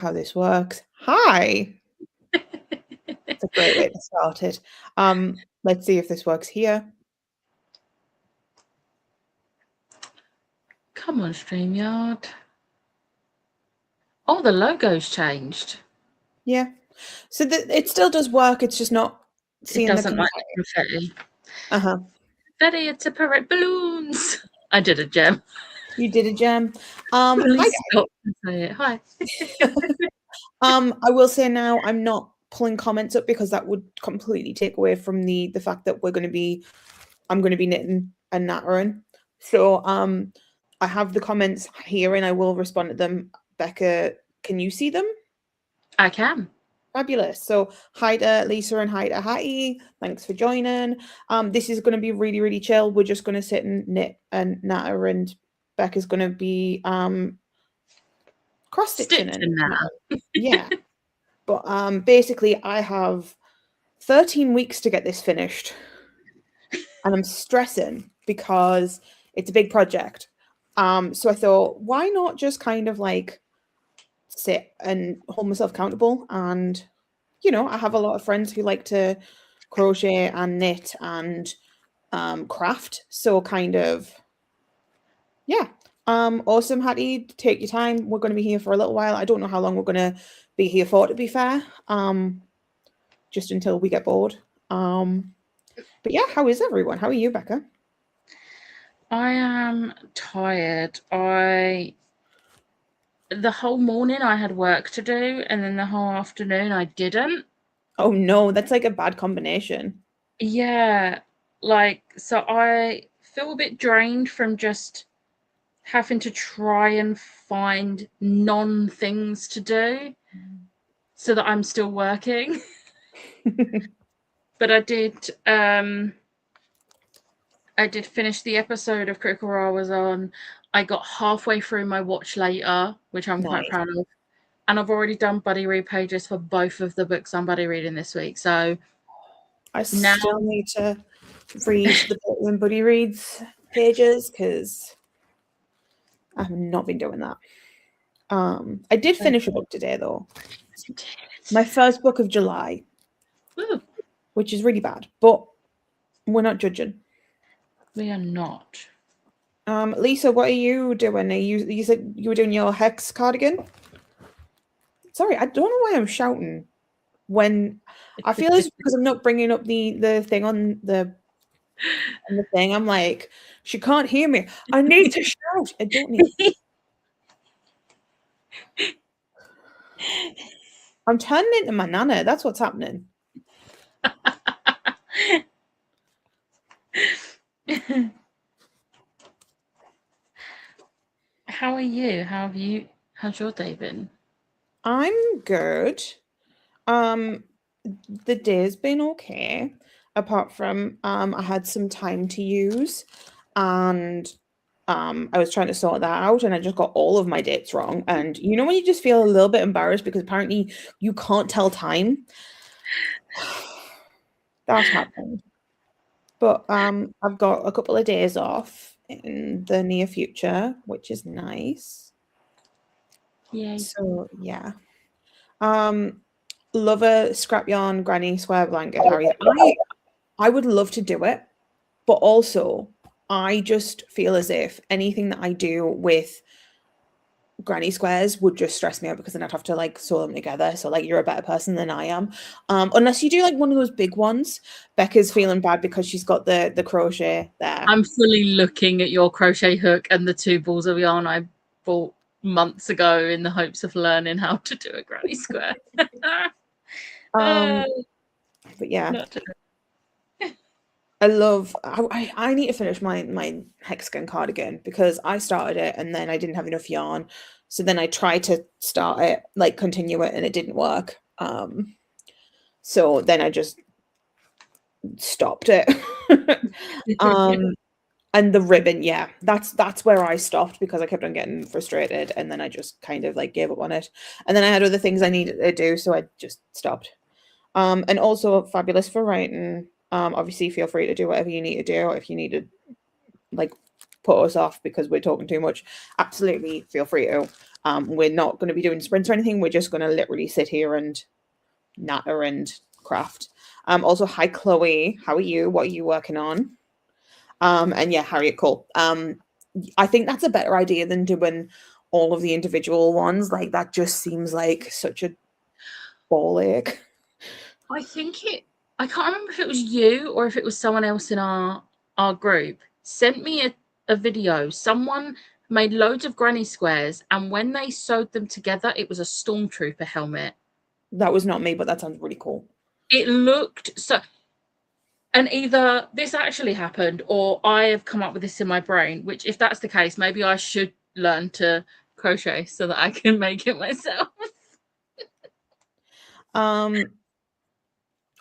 how this works. Hi. It's a great way to start it. Let's see if this works here. Come on, StreamYard. Oh, the logo's changed. Yeah. So it still does work. It's just not seeing It the doesn't like confetti. confetti. Uh-huh. Confetti, it's a parrot balloons. I did a gem. You did a gem. Please Hi. stop and say it. Hi. I will say now I'm not pulling comments up because that would completely take away from the fact that I'm going to be knitting and nattering. So I have the comments here and I will respond to them. Becca, can you see them? I can. Fabulous. So hi to Lisa and hi to Hattie. Thanks for joining. This is going to be really, really chill. We're just going to sit and knit and natter, and Becca's going to be cross stitching and yeah. But basically I have 13 weeks to get this finished. And I'm stressing because it's a big project. So I thought, why not just kind of like sit and hold myself accountable? And, I have a lot of friends who like to crochet and knit and craft. So kind of, yeah. Awesome, Hattie. Take your time. We're going to be here for a little while. I don't know how long we're going to be here for, to be fair. Just until we get bored. But yeah, how is everyone? How are you, Becca? I am tired. The whole morning I had work to do, and then the whole afternoon I didn't. Oh no, that's like a bad combination. Yeah, so I feel a bit drained from just having to try and find non-things to do so that I'm still working. But I did finish the episode of Critical Role I was on. I got halfway through my watch later, which I'm quite proud of. And I've already done buddy read pages for both of the books I'm buddy reading this week. So I still need to read the buddy reads pages because I have not been doing that. I did finish a book today though. My first book of July. Ooh. Which is really bad, but we're not judging. We are not. Lisa, what are you doing? You said you were doing your hex cardigan? Sorry, I don't know why I'm shouting when I feel it's because I'm not bringing up the thing on the thing. I'm like, she can't hear me. I need to shout. I don't need. I'm turning into my nana. That's what's happening. How are you? How's your day been? I'm good. The day's been okay, apart from I had some time to use and I was trying to sort that out and I just got all of my dates wrong. And you know when you just feel a little bit embarrassed because apparently you can't tell time? That happened. But I've got a couple of days off in the near future, which is nice. Yay. So yeah. Love a scrap yarn granny square blanket, Harry. I would love to do it, but also I just feel as if anything that I do with granny squares would just stress me out because then I'd have to like sew them together. So like you're a better person than I am. Unless you do like one of those big ones. Becca's feeling bad because she's got the crochet there. I'm fully looking at your crochet hook and the 2 balls of yarn I bought months ago in the hopes of learning how to do a granny square. But yeah. I need to finish my hexagon cardigan because I started it and then I didn't have enough yarn. So then I tried to start it, like continue it, and it didn't work. So then I just stopped it. And the ribbon, yeah, that's where I stopped because I kept on getting frustrated and then I just kind of like gave up on it. And then I had other things I needed to do, so I just stopped. And also fabulous for writing. Obviously feel free to do whatever you need to do. If you need to like put us off because we're talking too much, absolutely feel free to. We're not going to be doing sprints or anything. We're just going to literally sit here and natter and craft. Also, hi Chloe, how are you? What are you working on? And yeah, Harriet, cool. I think that's a better idea than doing all of the individual ones. Like that just seems like such a ball ache. I can't remember if it was you or if it was someone else in our group sent me a video. Someone made loads of granny squares, and when they sewed them together, it was a stormtrooper helmet. That was not me, but that sounds really cool. It looked so. And either this actually happened or I have come up with this in my brain, which, if that's the case, maybe I should learn to crochet so that I can make it myself.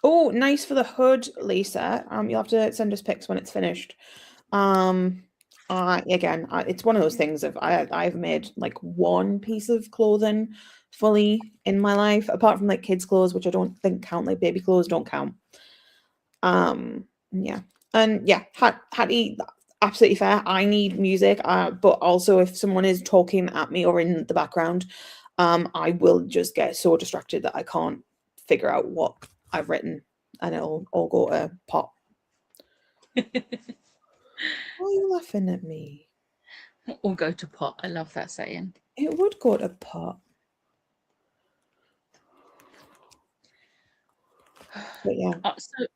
Oh, nice for the hood, Lisa. You'll have to send us pics when it's finished. It's one of those things of I've made like one piece of clothing fully in my life, apart from like kids' clothes, which I don't think count, like baby clothes don't count. Yeah. And yeah, Hattie, absolutely fair. I need music, but also if someone is talking at me or in the background, I will just get so distracted that I can't figure out what I've written, and it'll all go to pot. Why are you laughing at me? Or go to pot. I love that saying. It would go to pot. But yeah. So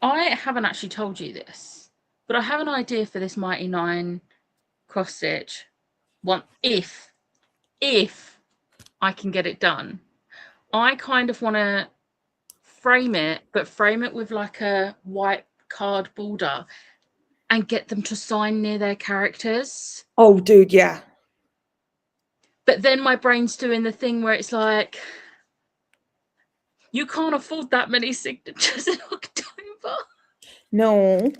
I haven't actually told you this, but I have an idea for this Mighty 9 cross stitch. If I can get it done, I kind of want to frame it, but frame it with like a white card border and get them to sign near their characters. Oh, dude, yeah. But then my brain's doing the thing where it's like, you can't afford that many signatures in October. No.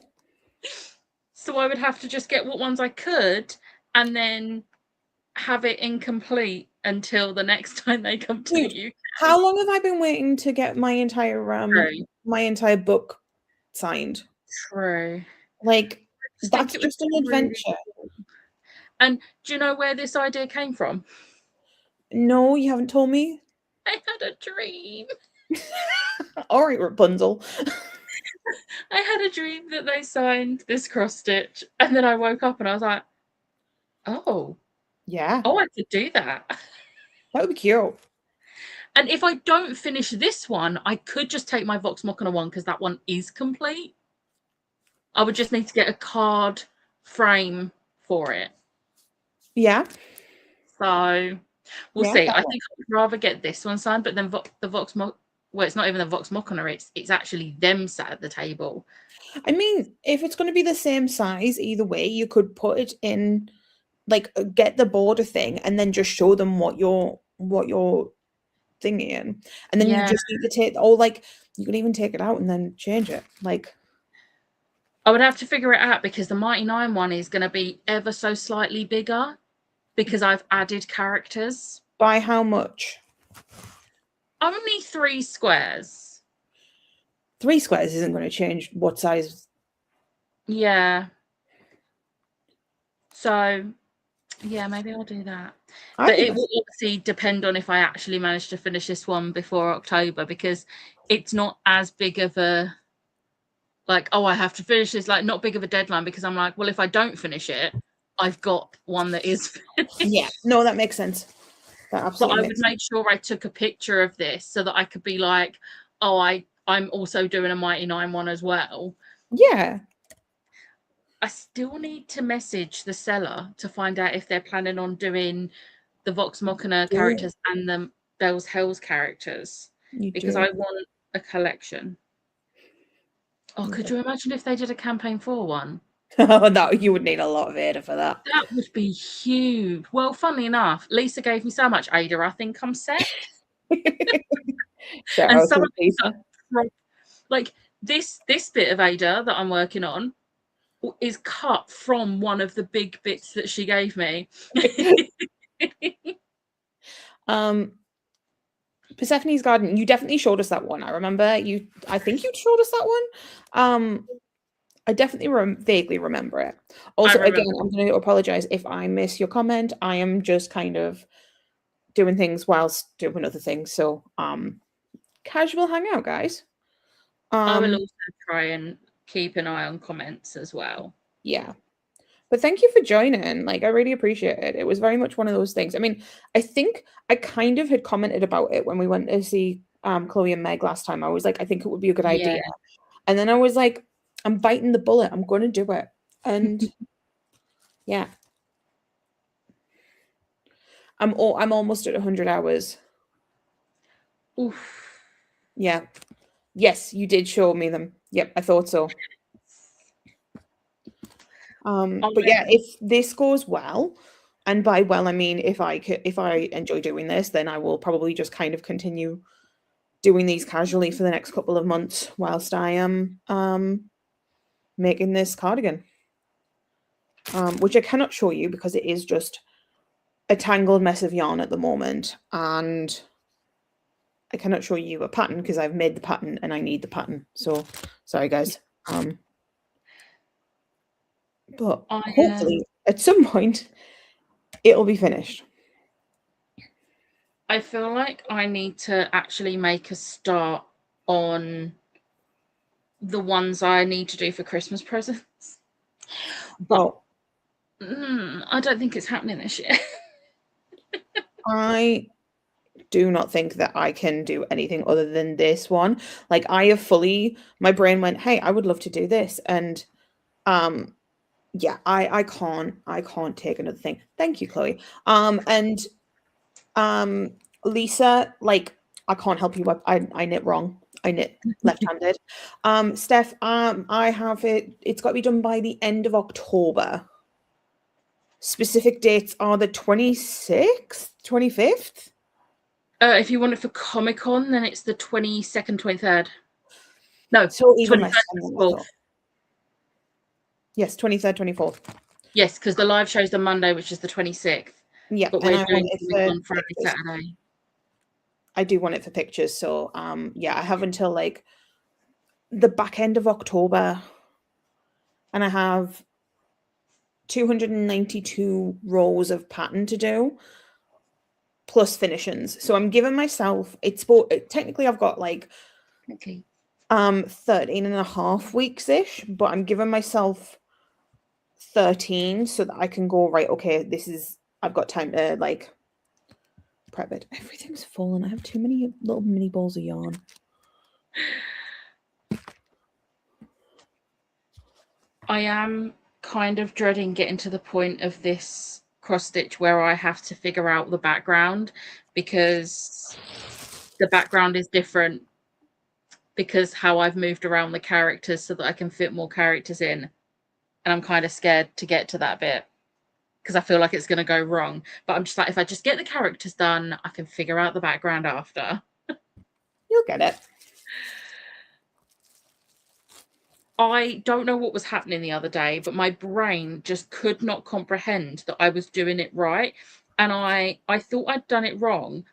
So I would have to just get what ones I could and then have it incomplete until the next time they come to the UK. How long have I been waiting to get my entire book signed? True. Like, that's just an adventure. And do you know where this idea came from? No, you haven't told me. I had a dream. All right, Rapunzel. I had a dream that they signed this cross stitch, and then I woke up and I was like, oh, yeah. Oh, I could do that. That would be cute. And if I don't finish this one, I could just take my Vox Machina one because that one is complete. I would just need to get a card frame for it. Yeah. So we'll see. I think I'd rather get this one signed, but then the Vox Machina, well, it's not even the Vox Machina, it's actually them sat at the table. I mean, if it's going to be the same size, either way, you could put it in, like, get the border thing and then just show them what you're thingy in. And then you just need to take, or like, you can even take it out and then change it. Like, I would have to figure it out because the Mighty 9 one is going to be ever so slightly bigger because I've added characters. By how much? Only 3 squares. 3 squares isn't going to change what size. Yeah. So, yeah, maybe I'll do that. But it will obviously depend on if I actually manage to finish this one before October, because it's not as big of a, like, oh, I have to finish this, like, not big of a deadline, because I'm like, well, if I don't finish it, I've got one that is finished. Yeah, no, that makes sense. That absolutely but I would make sure I took a picture of this so that I could be like, oh, I'm also doing a Mighty 9 one as well. Yeah. I still need to message the seller to find out if they're planning on doing the Vox Machina characters and the Bells Hells characters, because I want a collection. Oh, could you imagine if they did a campaign for one? Oh, no, you would need a lot of Ada for that. That would be huge. Well, funnily enough, Lisa gave me so much Ada, I think I'm set. And some of these are, like this bit of Ada that I'm working on is cut from one of the big bits that she gave me. Persephone's Garden, you definitely showed us that one. I remember I think you showed us that one. I definitely vaguely remember it. Also, again, I'm going to apologize if I miss your comment. I am just kind of doing things whilst doing other things. So casual hangout, guys. I will also try and keep an eye on comments as well. Yeah. But thank you for joining. Like, I really appreciate it. It was very much one of those things. I mean, I think I kind of had commented about it when we went to see Chloe and Meg last time. I was like, I think it would be a good Yeah. idea. And then I was like, I'm biting the bullet. I'm going to do it. And yeah. I'm almost at 100 hours. Oof. Yeah. Yes, you did show me them. Yep, I thought so. But yeah, if this goes well, and by well I mean if I enjoy doing this, then I will probably just kind of continue doing these casually for the next couple of months whilst I am making this cardigan. Which I cannot show you because it is just a tangled mess of yarn at the moment, and I cannot show you a pattern because I've made the pattern and I need the pattern. So sorry guys. But hopefully at some point it'll be finished. I feel like I need to actually make a start on the ones I need to do for Christmas presents. But I don't think it's happening this year. I do not think that I can do anything other than this one. Like, I have fully, my brain went, hey, I would love to do this. And yeah, I can't take another thing. Thank you, Chloe. And Lisa, like, I can't help you. I knit wrong. I knit left-handed. Steph, I have it's got to be done by the end of October. Specific dates are the 26th, 25th. If you want it for Comic-Con, then it's the 22nd, 23rd. No, so even 23rd, less time than I thought. Yes, 23rd, 24th. Yes, because the live show's the Monday, which is the 26th. Yeah, but we're doing Comic-Con Friday, Saturday. I do want it for pictures, so yeah, I have until like the back end of October, and I have 292 rows of pattern to do, plus finishings. So I'm giving myself, technically I've got like 13 and a half weeks-ish, but I'm giving myself 13 so that I can go, right, okay, I've got time to like prep it. Everything's fallen. I have too many little mini balls of yarn. I am kind of dreading getting to the point of this cross stitch where I have to figure out the background, because the background is different because how I've moved around the characters so that I can fit more characters in. And I'm kind of scared to get to that bit because I feel like it's going to go wrong. But I'm just like, if I just get the characters done, I can figure out the background after. You'll get it. I don't know what was happening the other day, but my brain just could not comprehend that I was doing it right. And I thought I'd done it wrong.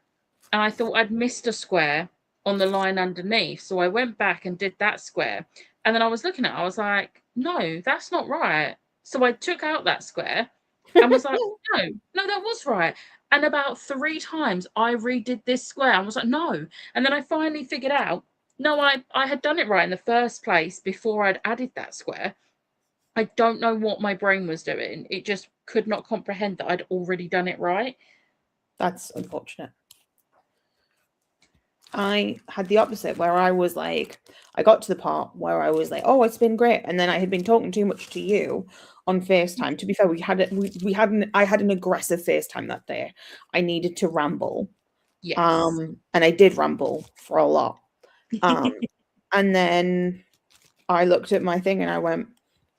And I thought I'd missed a square on the line underneath. So I went back and did that square. And then I was looking at it, I was like, no, that's not right. So I took out that square and was like, no, that was right. And about 3 times I redid this square. I was like, no. And then I finally figured out, no, I had done it right in the first place before I'd added that square. I don't know what my brain was doing. It just could not comprehend that I'd already done it right. That's unfortunate. I had the opposite, where I was like, I got to the part where I was like, oh, it's been great. And then I had been talking too much to you on FaceTime. To be fair, I had an aggressive FaceTime that day. I needed to ramble. Yes. And I did ramble for a lot. And then I looked at my thing and I went,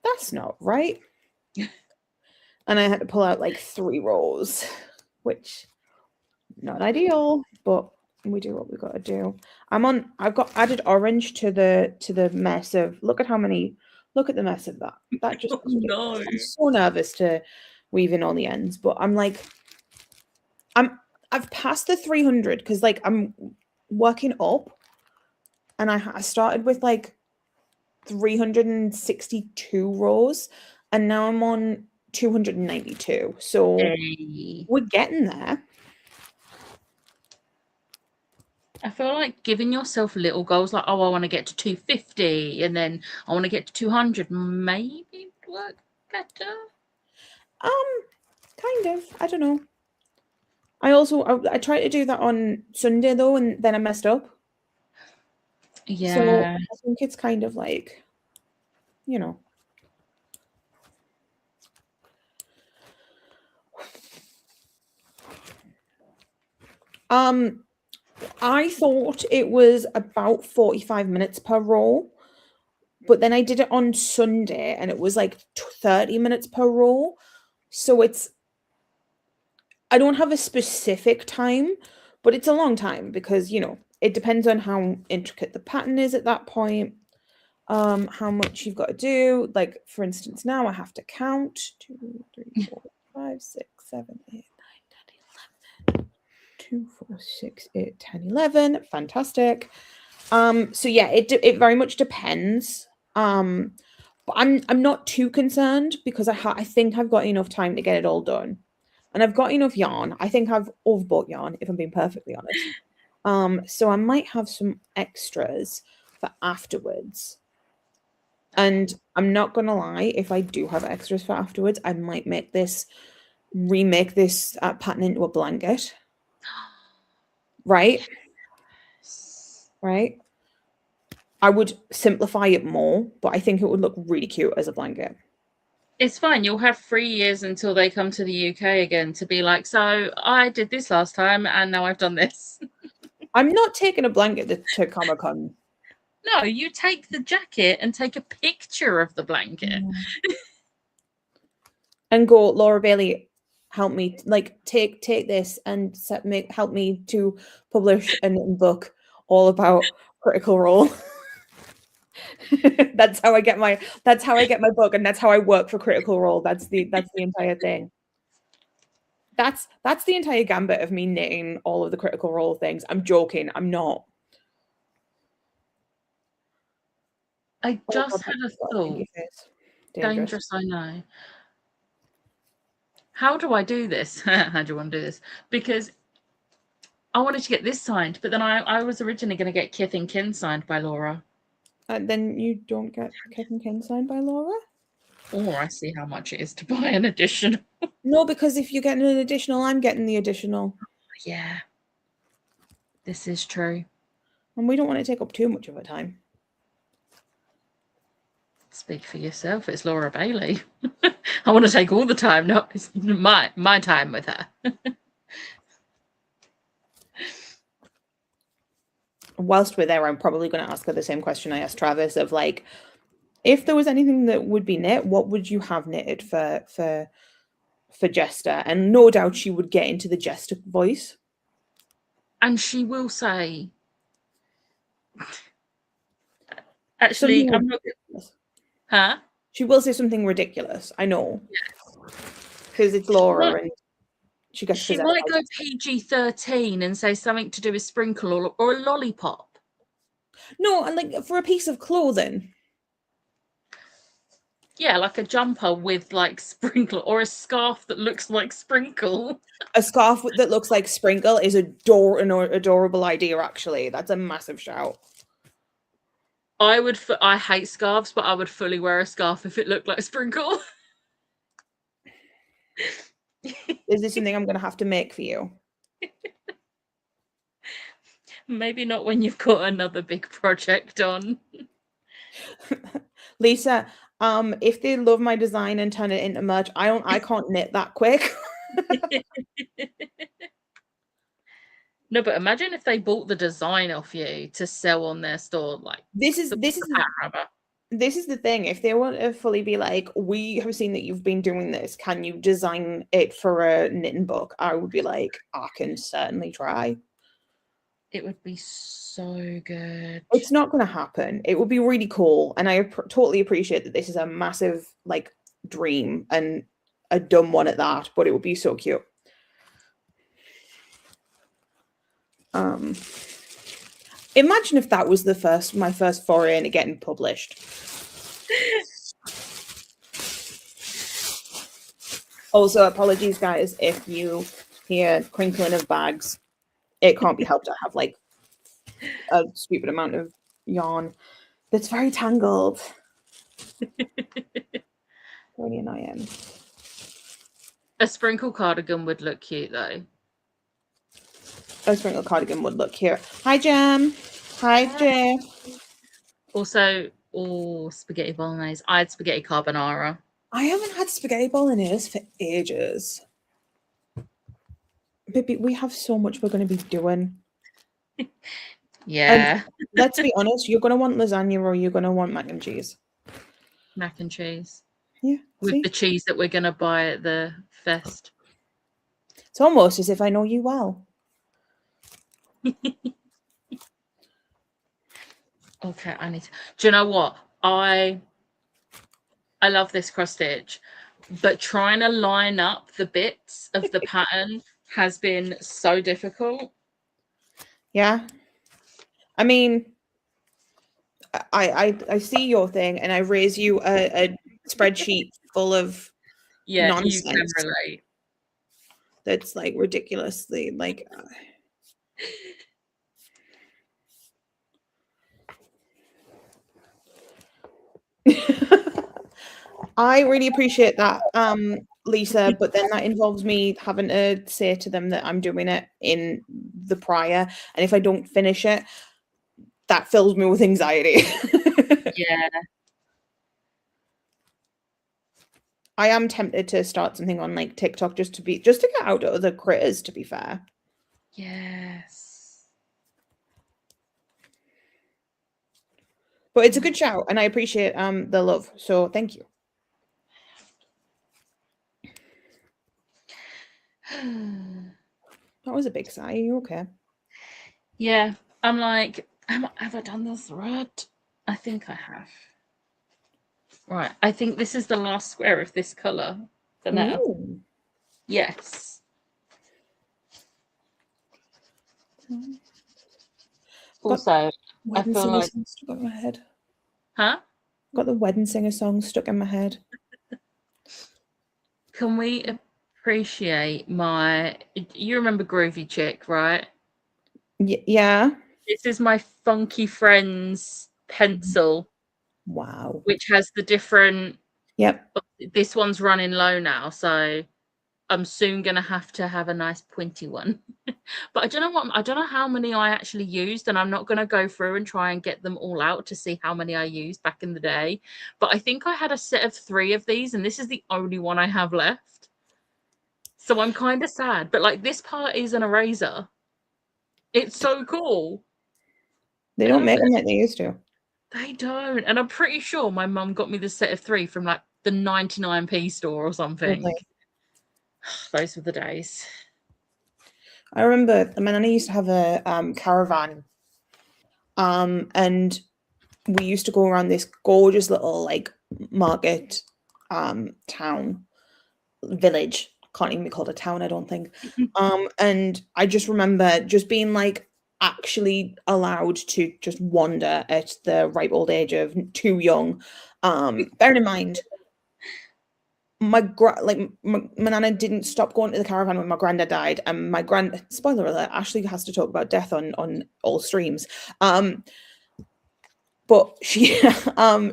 that's not right. And I had to pull out like 3 rows, which not ideal, but we do what we got to do. I've got added orange to the mess of, look at the mess of that. That just no. I'm so nervous to weave in all the ends, but I'm like, I've passed the 300 because like I'm working up, and I started with like 362 rows, and now I'm on 292. So we're getting there. I feel like giving yourself little goals, like, oh, I want to get to 250 and then I want to get to 200, maybe work better. Kind of. I don't know. I tried to do that on Sunday though, and then I messed up. So Yeah. I think it's kind of like, you know. I thought it was about 45 minutes per roll, but then I did it on Sunday and it was like 30 minutes per roll. So I don't have a specific time, but it's a long time because, it depends on how intricate the pattern is at that point, how much you've got to do. Like, for instance, now I have to count 2, 3, 4, 5, 6, 7, 8, 9, 10, 11. 2, 4, 6, 8, 10, 11. Fantastic. So yeah, it very much depends. But I'm not too concerned because I think I've got enough time to get it all done. And I've got enough yarn. I think I've overbought yarn, if I'm being perfectly honest. So I might have some extras for afterwards. And I'm not gonna lie, if I do have extras for afterwards, I might remake this pattern into a blanket. Right? Right? I would simplify it more, but I think it would look really cute as a blanket. It's fine. You'll have 3 years until they come to the UK again to be like, so I did this last time and now I've done this. I'm not taking a blanket to Comic-Con. No, you take the jacket and take a picture of the blanket. And go, Laura Bailey, help me, like, take this and help me to publish a knitting book all about Critical Role. That's how I get my book, and that's how I work for Critical Role. That's the entire thing. That's the entire gambit of me knitting all of the Critical Role things. I'm joking. I'm not. I just had a thought. Dangerous, I know. How do I do this? How do you want to do this? Because I wanted to get this signed, but then I was originally going to get Kith and Kin signed by Laura. Then you don't get Kith and Kin signed by Laura? Or I see how much it is to buy an additional. No, because if you're getting an additional, I'm getting the additional. Yeah. This is true. And we don't want to take up too much of her time. Speak for yourself. It's Laura Bailey. I want to take all the time. No, it's my time with her. Whilst we're there, I'm probably going to ask her the same question I asked Travis of like, if there was anything that would be knit, what would you have knitted for Jester? And no doubt she would get into the Jester voice. And she will say, actually, I'm not. Huh? She will say something ridiculous. I know. Because it's Laura and she gets. She might go PG-13 and say something to do with sprinkle or a lollipop. No, and like for a piece of clothing. Yeah, like a jumper with like sprinkle or a scarf that looks like sprinkle. A scarf that looks like sprinkle is an adorable idea, actually. That's a massive shout. I hate scarves, but I would fully wear a scarf if it looked like sprinkle. Is this something I'm going to have to make for you? Maybe not when you've got another big project on. Lisa, if they love my design and turn it into merch, I can't knit that quick. No, but imagine if they bought the design off you to sell on their store. Like this is the thing. If they want to fully be like, we have seen that you've been doing this, can you design it for a knitting book? I would be like, I can certainly try. It would be so good. It's not going to happen. It would be really cool, and I totally appreciate that this is a massive like dream and a dumb one at that, but it would be so cute. Imagine if that was my first foray into getting published. Also, apologies, guys, if you hear crinkling of bags. It can't be helped. I have like a stupid amount of yarn that's very tangled. Really annoying. A sprinkle cardigan would look cute though. A sprinkle cardigan would look here. Hi, Jam. Hi, Jeff. Also, spaghetti bolognese. I had spaghetti carbonara. I haven't had spaghetti bolognese for ages. Baby, we have so much we're going to be doing. Yeah. And let's be honest, you're going to want lasagna or you're going to want mac and cheese. Mac and cheese. Yeah. With See? the cheese that we're going to buy at the fest. It's almost as if I know you well. Okay, I need to. Do you know what? I love this cross stitch, but trying to line up the bits of the pattern has been so difficult. Yeah. I mean, I see your thing and I raise you a spreadsheet full of nonsense. You can relate. That's like ridiculously like I really appreciate that, Lisa, but then that involves me having to say to them that I'm doing it in the prior, and if I don't finish it, that fills me with anxiety. Yeah. I am tempted to start something on like TikTok just to get out of the critters, to be fair. Yes. But it's a good shout, and I appreciate the love. So thank you. That was a big sigh. Are you okay? Yeah. I'm like, have I done this right? I think I have. Right. I think this is the last square of this colour. The Natter. Yes. Also, I feel like stuck in my head. Huh? Got the wedding singer song stuck in my head. Can we appreciate you remember Groovy Chick, right? Yeah. This is my Funky Friends pencil. Wow. Which has the different. Yep. This one's running low now, so I'm soon gonna have to have a nice pointy one. But I don't know how many I actually used, and I'm not gonna go through and try and get them all out to see how many I used back in the day. But I think I had a set of 3 of these, and this is the only one I have left. So I'm kind of sad. But like this part is an eraser. It's so cool. They don't make them like they used to. They don't. And I'm pretty sure my mum got me the set of 3 from like the 99p store or something. Lovely. Those were the days. I remember my nanny used to have a caravan. And we used to go around this gorgeous little like market town village. Can't even be called a town, I don't think. And I just remember just being like actually allowed to just wander at the ripe old age of too young. Bearing in mind, my nana didn't stop going to the caravan when my granddad died, and spoiler alert, Ashley has to talk about death on all streams. But she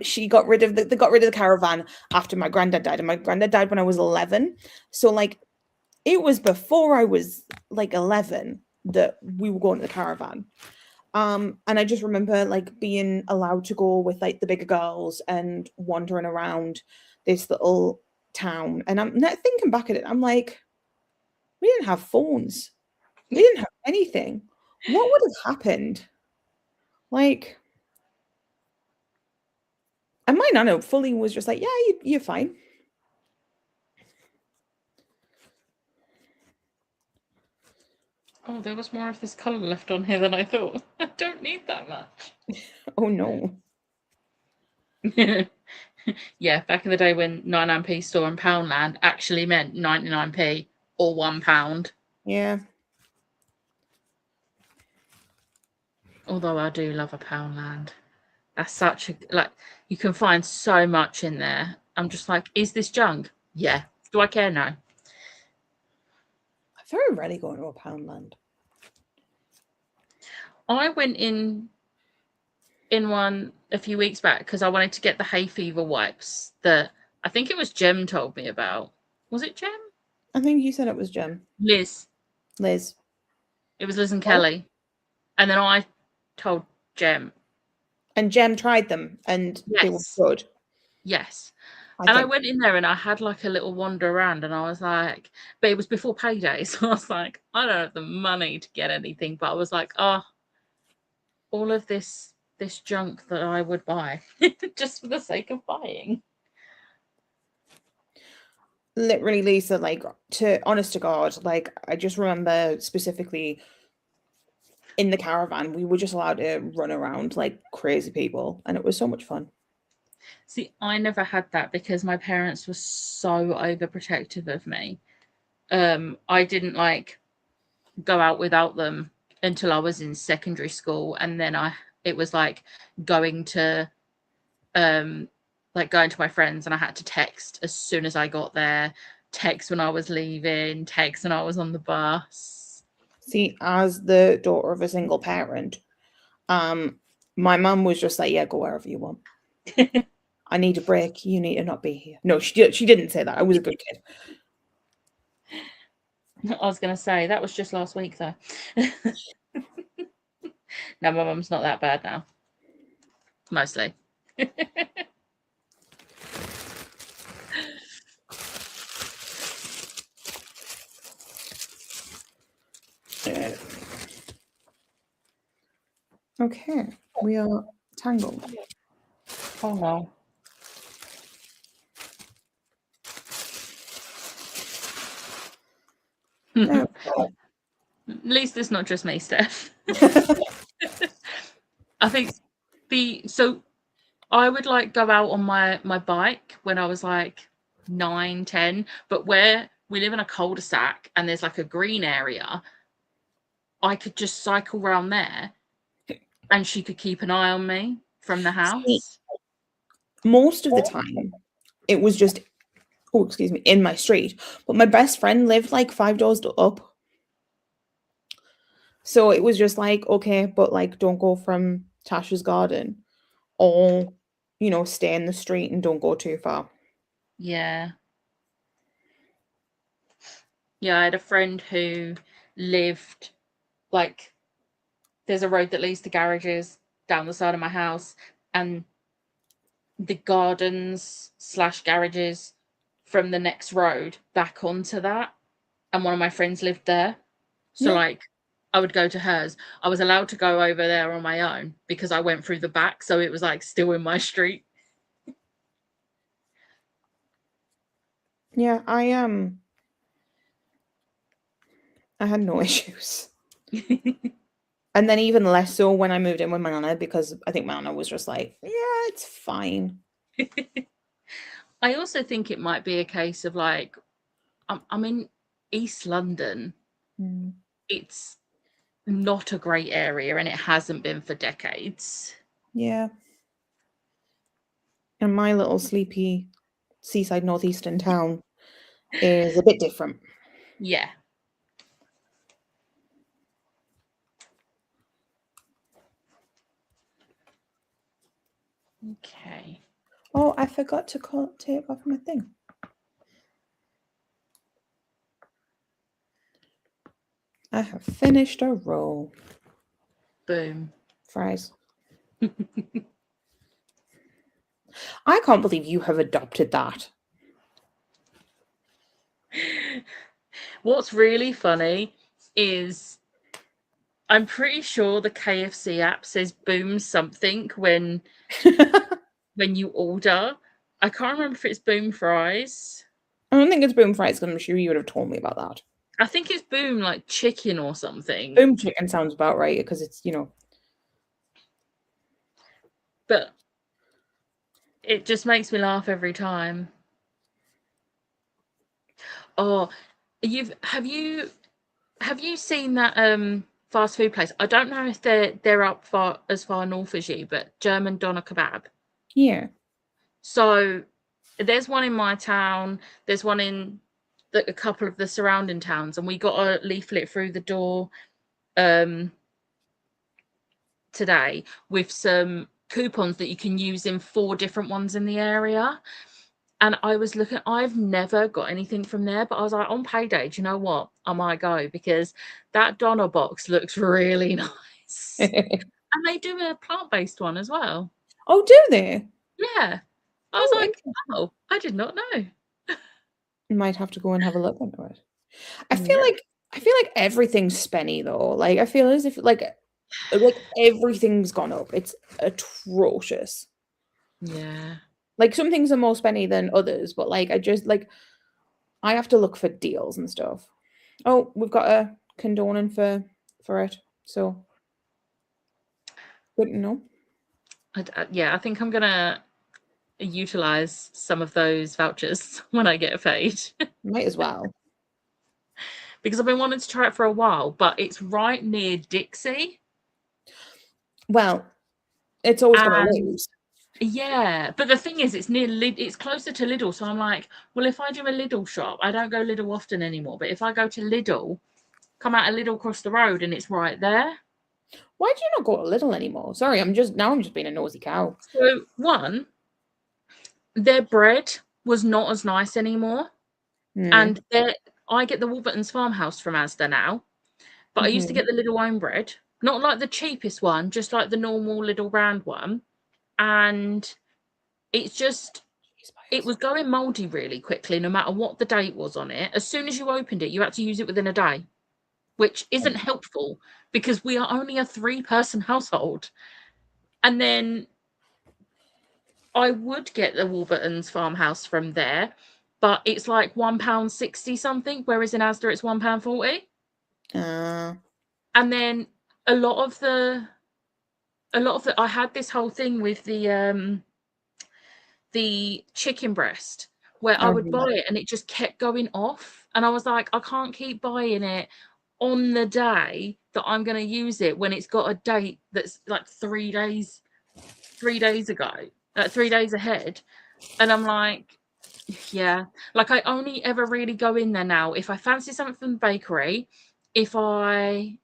she got rid of the caravan after my granddad died, and my granddad died when I was 11. So like it was before I was like 11 that we were going to the caravan. And I just remember like being allowed to go with like the bigger girls and wandering around this little town. And I'm thinking back at it, I'm like, we didn't have phones. We didn't have anything. What would have happened? Like, and my nana fully was just like, yeah, you're fine. Oh, there was more of this colour left on here than I thought. I don't need that much. Oh, no. Yeah, back in the day when 99p store and Poundland actually meant 99p or £1. Yeah. Although I do love a Poundland. That's such a, like, you can find so much in there. I'm just like, is this junk? Yeah. Do I care? No. I very rarely go into a Poundland. I went in one a few weeks back because I wanted to get the hay fever wipes that I think it was Jem told me about. Was it Jem? I think you said it was Jem. Liz. Liz. It was Liz and Oh. Kelly. And then I told Jem. And Jem tried them and they were Yes. good. Yes. I And I think. went in there and I had like a little wander around and I was like, but it was before payday. So I was like, I don't have the money to get anything. But I was like, oh, all of this junk that I would buy just for the sake of buying. Literally, Lisa, like, honest to God, like, I just remember specifically in the caravan, we were just allowed to run around like crazy people, and it was so much fun. See, I never had that because my parents were so overprotective of me. I didn't like go out without them until I was in secondary school, and then it was like going to going to my friends, and I had to text as soon as I got there, text when I was leaving, text when I was on the bus. See, as the daughter of a single parent, my mum was just like, yeah, go wherever you want. I need a break. You need to not be here. No, she didn't say that. I was a good kid. I was going to say, that was just last week, though. No, my mum's not that bad now. Mostly. Okay, we are tangled. Oh, no. No. At least it's not just me, Steph. I think so I would like go out on my bike when I was like 9, 10, but where we live in a cul-de-sac and there's like a green area, I could just cycle around there and she could keep an eye on me from the house. Most of the time, it was just, oh, excuse me, in my street. But my best friend lived like 5 doors up. So it was just like, okay, but like, don't go from Tasha's garden, or, stay in the street and don't go too far. Yeah. Yeah, I had a friend who lived like there's a road that leads to garages down the side of my house, and the gardens / garages from the next road back onto that. And one of my friends lived there. So Yeah. like I would go to hers. I was allowed to go over there on my own because I went through the back. So it was like still in my street. Yeah, I had no issues. And then even less so when I moved in with my nana, because I think my nana was just like, yeah, it's fine. I also think it might be a case of like, I'm in East London. Mm. It's not a great area and it hasn't been for decades. Yeah. And my little sleepy seaside northeastern town is a bit different. Yeah. Okay. Oh, I forgot to take off my thing. I have finished a roll. Boom. Fries. I can't believe you have adopted that. What's really funny is I'm pretty sure the KFC app says boom something when you order. I can't remember if it's boom fries. I don't think it's boom fries, because I'm sure you would have told me about that. I think it's boom like chicken or something. Boom chicken sounds about right, because it's, But it just makes me laugh every time. Oh, have you seen that fast food place? I don't know if they're up as far north as you, but German doner kebab. Yeah. So there's one in my town. There's one in a couple of the surrounding towns, and we got a leaflet through the door today with some coupons that you can use in 4 different ones in the area. And I was looking, I've never got anything from there, but I was like, on payday, do you know what? I might go because that Donna box looks really nice. And they do a plant-based one as well. Oh, do they? Yeah. I was Oh, like, interesting. oh, I did not know. You might have to go and have a look into it. I feel Yeah. like everything's spenny though. Like I feel as if like everything's gone up. It's atrocious. Yeah. Like some things are more spenny than others, but like I just like I have to look for deals and stuff. Oh, we've got a condoning for it. So good to know. Yeah, I think I'm gonna utilize some of those vouchers when I get paid. Might as well. Because I've been wanting to try it for a while, but it's right near Dixie. Well, it's always gonna And lose. yeah, but the thing is, it's it's closer to Lidl. So I'm like, well, if I do a Lidl shop, I don't go Lidl often anymore. But if I go to Lidl, come out of Lidl across the road and it's right there. Why do you not go to Little anymore? Sorry, I'm just being a nosy cow. So one, their bread was not as nice anymore. Hmm. And I get the Wolverton's Farmhouse from Asda now. But I used to Mm-hmm. get the Lidl wine bread, not like the cheapest one, just like the normal Lidl brand one. And it's just, it was going mouldy really quickly, no matter what the date was on it. As soon as you opened it, you had to use it within a day, which isn't helpful because we are only a 3-person household. And then I would get the Wolverton's Farmhouse from there, but it's like £1.60 something, whereas in Asda it's £1.40. And then a lot of the I had this whole thing with the chicken breast where I would buy it and it just kept going off, and I was like, I can't keep buying it on the day that I'm going to use it when it's got a date that's like 3 days ago, 3 days ahead. And I'm like, yeah, like I only ever really go in there now if I fancy something from the bakery, if I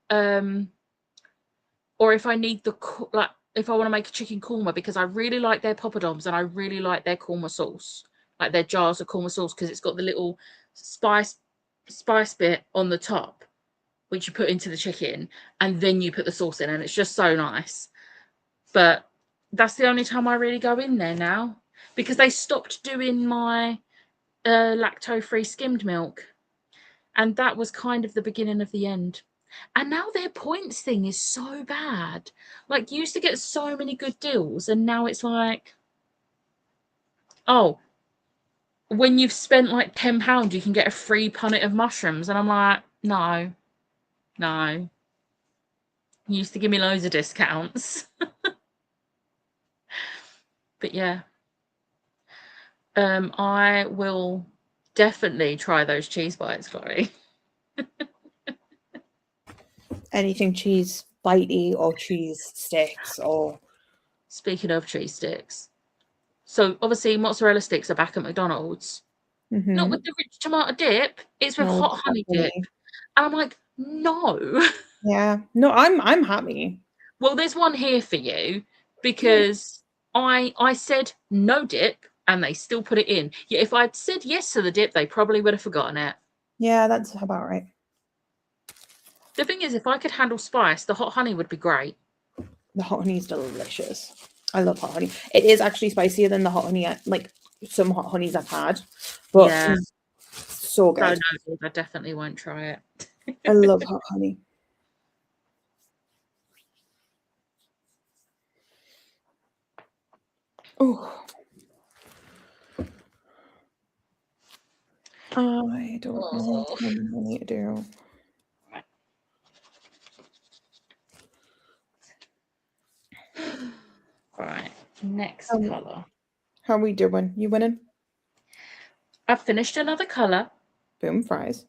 or if I need like if I want to make a chicken korma, because I really like their poppadoms and I really like their korma sauce, like their jars of korma sauce, because it's got the little spice bit on the top, which you put into the chicken, and then you put the sauce in, and it's just so nice. But that's the only time I really go in there now, because they stopped doing my lactose-free skimmed milk, and that was kind of the beginning of the end. And now their points thing is so bad. Like, you used to get so many good deals, and now it's like, oh, when you've spent like £10, you can get a free punnet of mushrooms. And I'm like, no. You used to give me loads of discounts. But yeah. I will definitely try those cheese bites, Chloe. Anything cheese bitey or cheese sticks or Speaking of cheese sticks. So obviously mozzarella sticks are back at McDonald's. Not with the rich tomato dip, it's with no hot honey dip. And I'm like, no. Yeah. No, I'm happy. Well, there's one here for you, Yay. because I said no dip and they still put it in. Yeah, if I'd said yes to the dip, they probably would have forgotten it. Yeah, that's about right. The thing is, if I could handle spice, the hot honey would be great. The hot honey is delicious. I love hot honey. It is actually spicier than the hot honey, like some hot honeys I've had, but Yeah. so good. No, I definitely won't try it. I love hot honey. Oh, I don't know what I need to do. Right, next colour. How are we doing? You winning? I've finished another colour. Boom fries.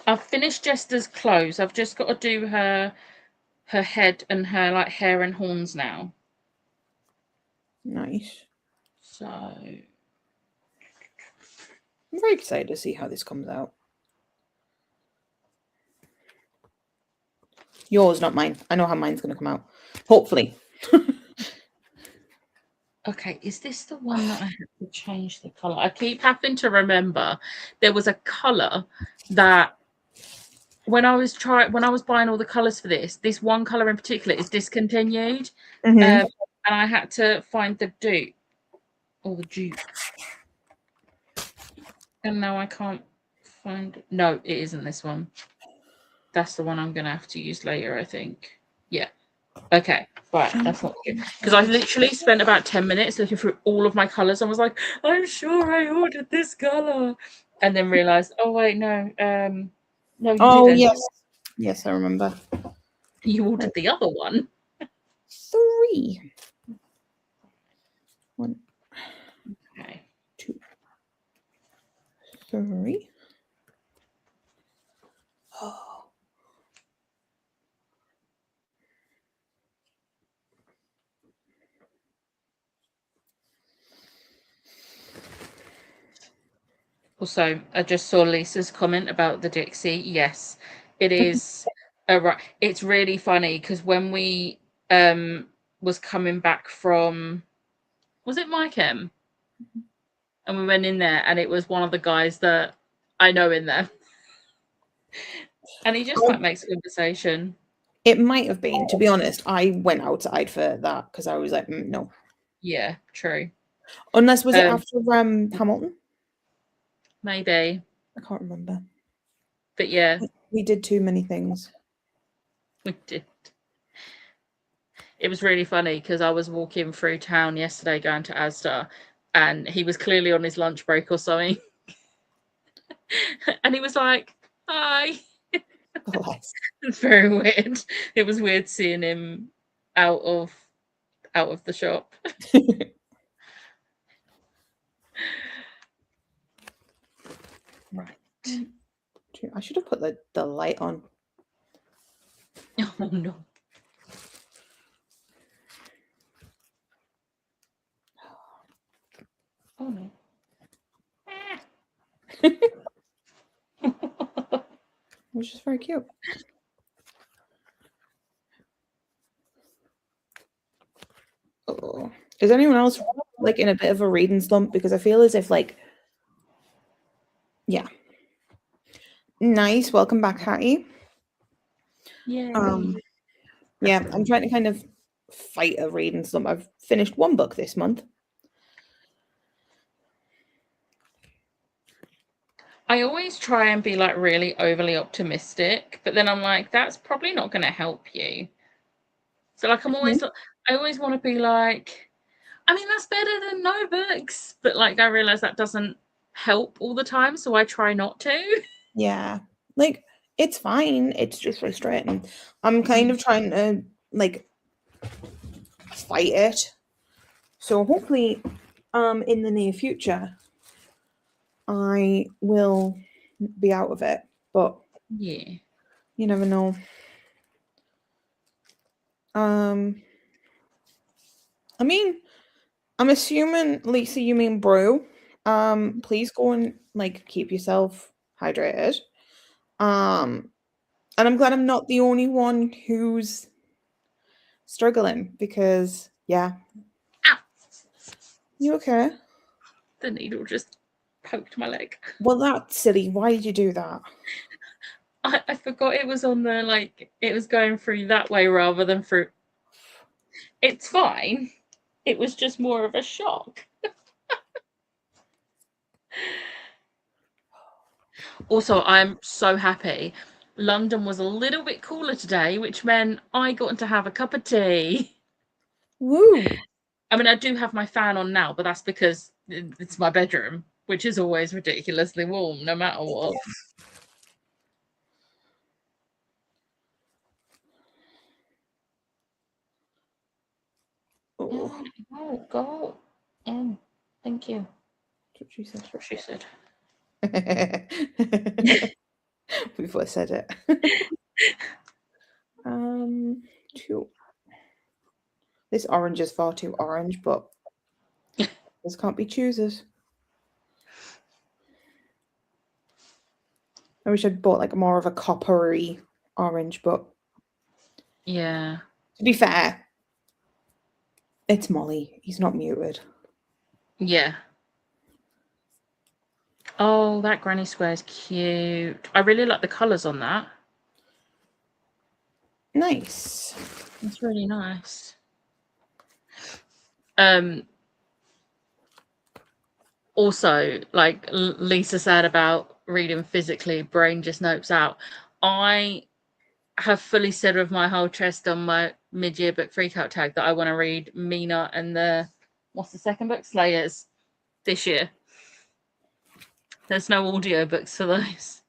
I've finished Jester's clothes. I've just got to do her head and her like hair and horns now. Nice. So I'm very excited to see how this comes out. Yours, not mine. I know how mine's going to come out. Hopefully. Okay, is this the one that I had to change the color? I keep having to remember there was a color that when I was buying all the colors for this one color in particular is discontinued, and I had to find the dupe or the dupe, and now I can't find it. No, it isn't this one. That's the one I'm gonna have to use later, I think. Yeah. Okay, right, that's not good. Because I literally spent about 10 minutes looking through all of my colours and was like, I'm sure I ordered this colour. And then realised, oh, wait, no. No, you didn't. Yes. Yes, I remember. You ordered the other one. 3. 1, Okay. 2, 3. Oh. Also, I just saw Lisa's comment about the Dixie. Yes, it is. It's really funny because when we was coming back from, was it Mike M? And we went in there and it was one of the guys that I know in there. And he just like makes conversation. It might have been, to be honest. I went outside for that because I was like, no. Yeah, true. Unless was it after Hamilton? Maybe. I can't remember. But yeah. We did too many things. We did. It was really funny because I was walking through town yesterday going to Asda and he was clearly on his lunch break or something. And he was like, hi. It's very weird. It was weird seeing him out of the shop. Right. I should have put the light on. Oh no. Oh no. Which is very cute. Oh. Is anyone else like in a bit of a reading slump? Because I feel as if like, yeah. Nice. Welcome back, Hattie. Yeah. Yeah, I'm trying to kind of fight a reading slump. I've finished one book this month. I always try and be like really overly optimistic, but then I'm like, that's probably not going to help you. So like, I always want to be like, I mean, that's better than no books, but like, I realize that doesn't help all the time, so I try not to. Yeah, like it's fine. It's just frustrating. I'm kind of trying to like fight it. So hopefully, in the near future, I will be out of it. But yeah, you never know. I mean, I'm assuming, Lisa, you mean brew. Please go and like keep yourself hydrated. And I'm glad I'm not the only one who's struggling because yeah. ow! You okay? The needle just poked my leg. Well, that's silly. Why did you do that? I forgot it was on the like it was going through that way rather than through. It's fine. It was just more of a shock. Also, I'm so happy. London was a little bit cooler today, which meant I got to have a cup of tea. Woo! I mean, I do have my fan on now, but that's because it's my bedroom, which is always ridiculously warm, no matter what. Oh, go. Thank you. That's what she said. That's what she said. We both said it. 2. This orange is far too orange, but this can't be choosers. I wish I'd bought like more of a coppery orange, but yeah. to be fair, It's Molly. He's not muted. Yeah. Oh, that granny square is cute. I really like the colours on that. Nice. It's really nice. Also, like Lisa said about reading physically, brain just nopes out. I have fully said with my whole chest on my mid-year book freakout tag that I want to read Mina and the, what's the second book? Slayers this year. There's no audiobooks for those.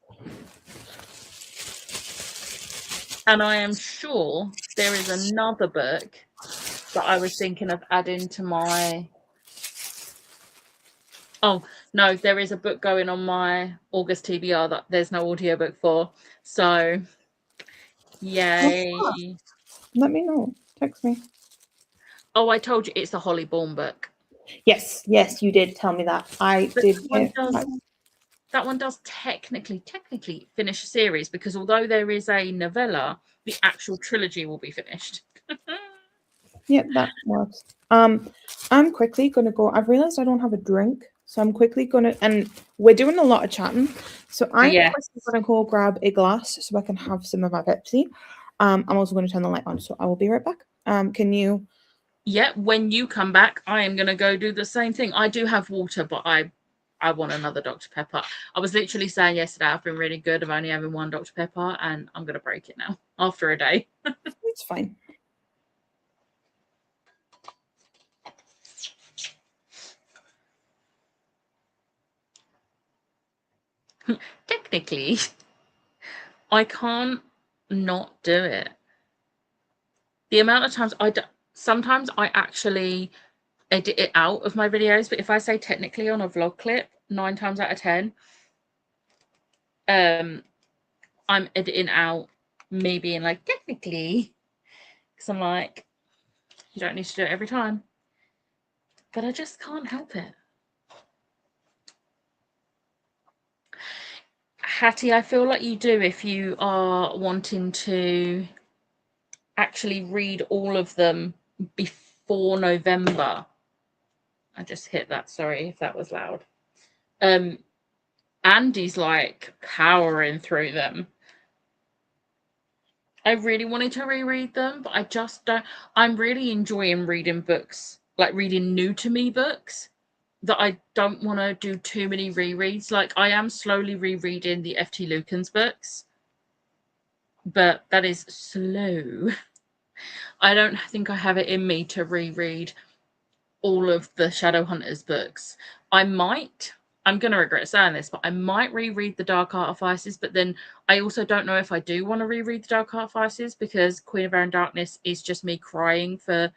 And I am sure there is another book that I was thinking of adding to my... Oh, no, there is a book going on my August TBR that there's no audiobook for. So, yay. Let me know. Text me. Oh, I told you it's the Holly Bourne book. Yes, you did tell me that. That one does technically finish a series, because although there is a novella, the actual trilogy will be finished. Yep, that works. I'm quickly gonna go. I've realized I don't have a drink, so I'm quickly gonna, and we're doing a lot of chatting, so I'm quickly gonna go grab a glass so I can have some of my Pepsi. I'm also going to turn the light on, so I will be right back. Can you? Yeah, when you come back, I am going to go do the same thing. I do have water, but I want another Dr. Pepper. I was literally saying yesterday I've been really good of only having one Dr. Pepper, and I'm going to break it now after a day. It's fine. Technically, I can't not do it. The amount of times sometimes I actually edit it out of my videos, but if I say technically on a vlog clip, 9 times out of 10, I'm editing out me being like, technically, because I'm like, you don't need to do it every time. But I just can't help it. Hattie, I feel like you do if you are wanting to actually read all of them before November. I just hit that, sorry if that was loud. Andy's like powering through them. I really wanted to reread them, but I just don't. I'm really enjoying reading books, like reading new to me books, that I don't want to do too many rereads. Like, I am slowly rereading the F.T. Lukens books, but that is slow. I don't think I have it in me to reread all of the Shadowhunters books. I'm going to regret saying this, but I might reread The Dark Artifices, but then I also don't know if I do want to reread The Dark Artifices, because Queen of Air and Darkness is just me crying for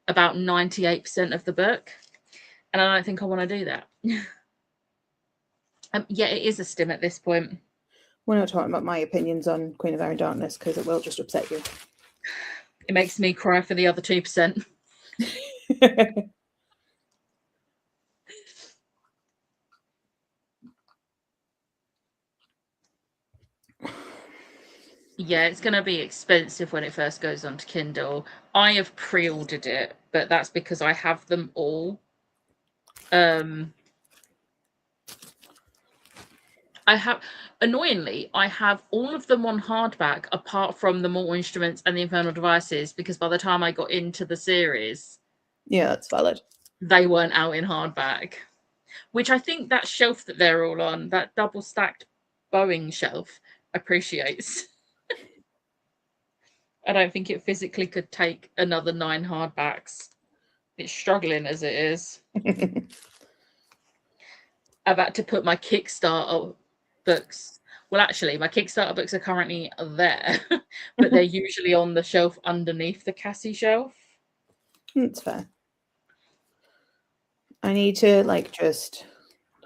about 98% of the book, and I don't think I want to do that. Yeah, it is a stim at this point. We're not talking about my opinions on Queen of Air and Darkness, because it will just upset you. It makes me cry for the other 2%. Yeah, it's going to be expensive when it first goes onto Kindle. I have pre-ordered it, but that's because I have them all. Annoyingly, I have all of them on hardback apart from the Mortal Instruments and the Infernal Devices, because by the time I got into the series, yeah, that's valid, they weren't out in hardback. Which I think that shelf that they're all on, that double stacked Boeing shelf, appreciates. I don't think it physically could take another 9 hardbacks. It's struggling as it is. I've had to put my Kickstarter books. Well, actually, my Kickstarter books are currently there, but they're usually on the shelf underneath the Cassie shelf. That's fair. I need to just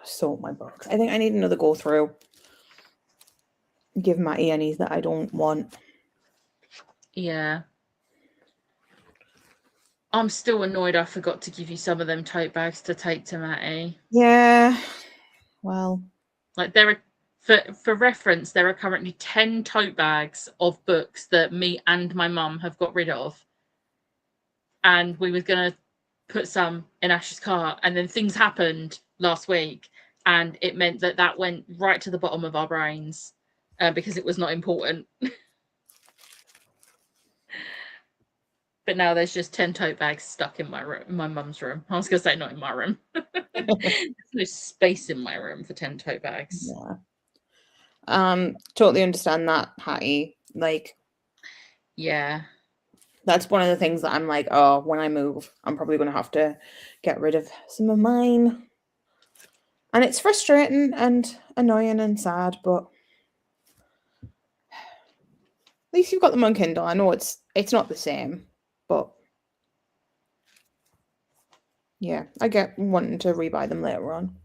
sort my books. I think I need another go through. Give Matty any that I don't want. Yeah. I'm still annoyed I forgot to give you some of them tote bags to take to Matty. Yeah. Well. Like, there are, for reference, there are currently 10 tote bags of books that me and my mum have got rid of. And we were going to put some in Ash's car, and then things happened last week, and it meant that that went right to the bottom of our brains because it was not important. But now there's just 10 tote bags stuck in my room, my mum's room. I was going to say not in my room. There's no space in my room for 10 tote bags. Yeah. Totally understand that, Hattie. Like, yeah, that's one of the things that I'm like, oh, when I move, I'm probably going to have to get rid of some of mine. And it's frustrating and annoying and sad, but at least you've got them on Kindle. I know it's not the same, but yeah, I get wanting to rebuy them later on.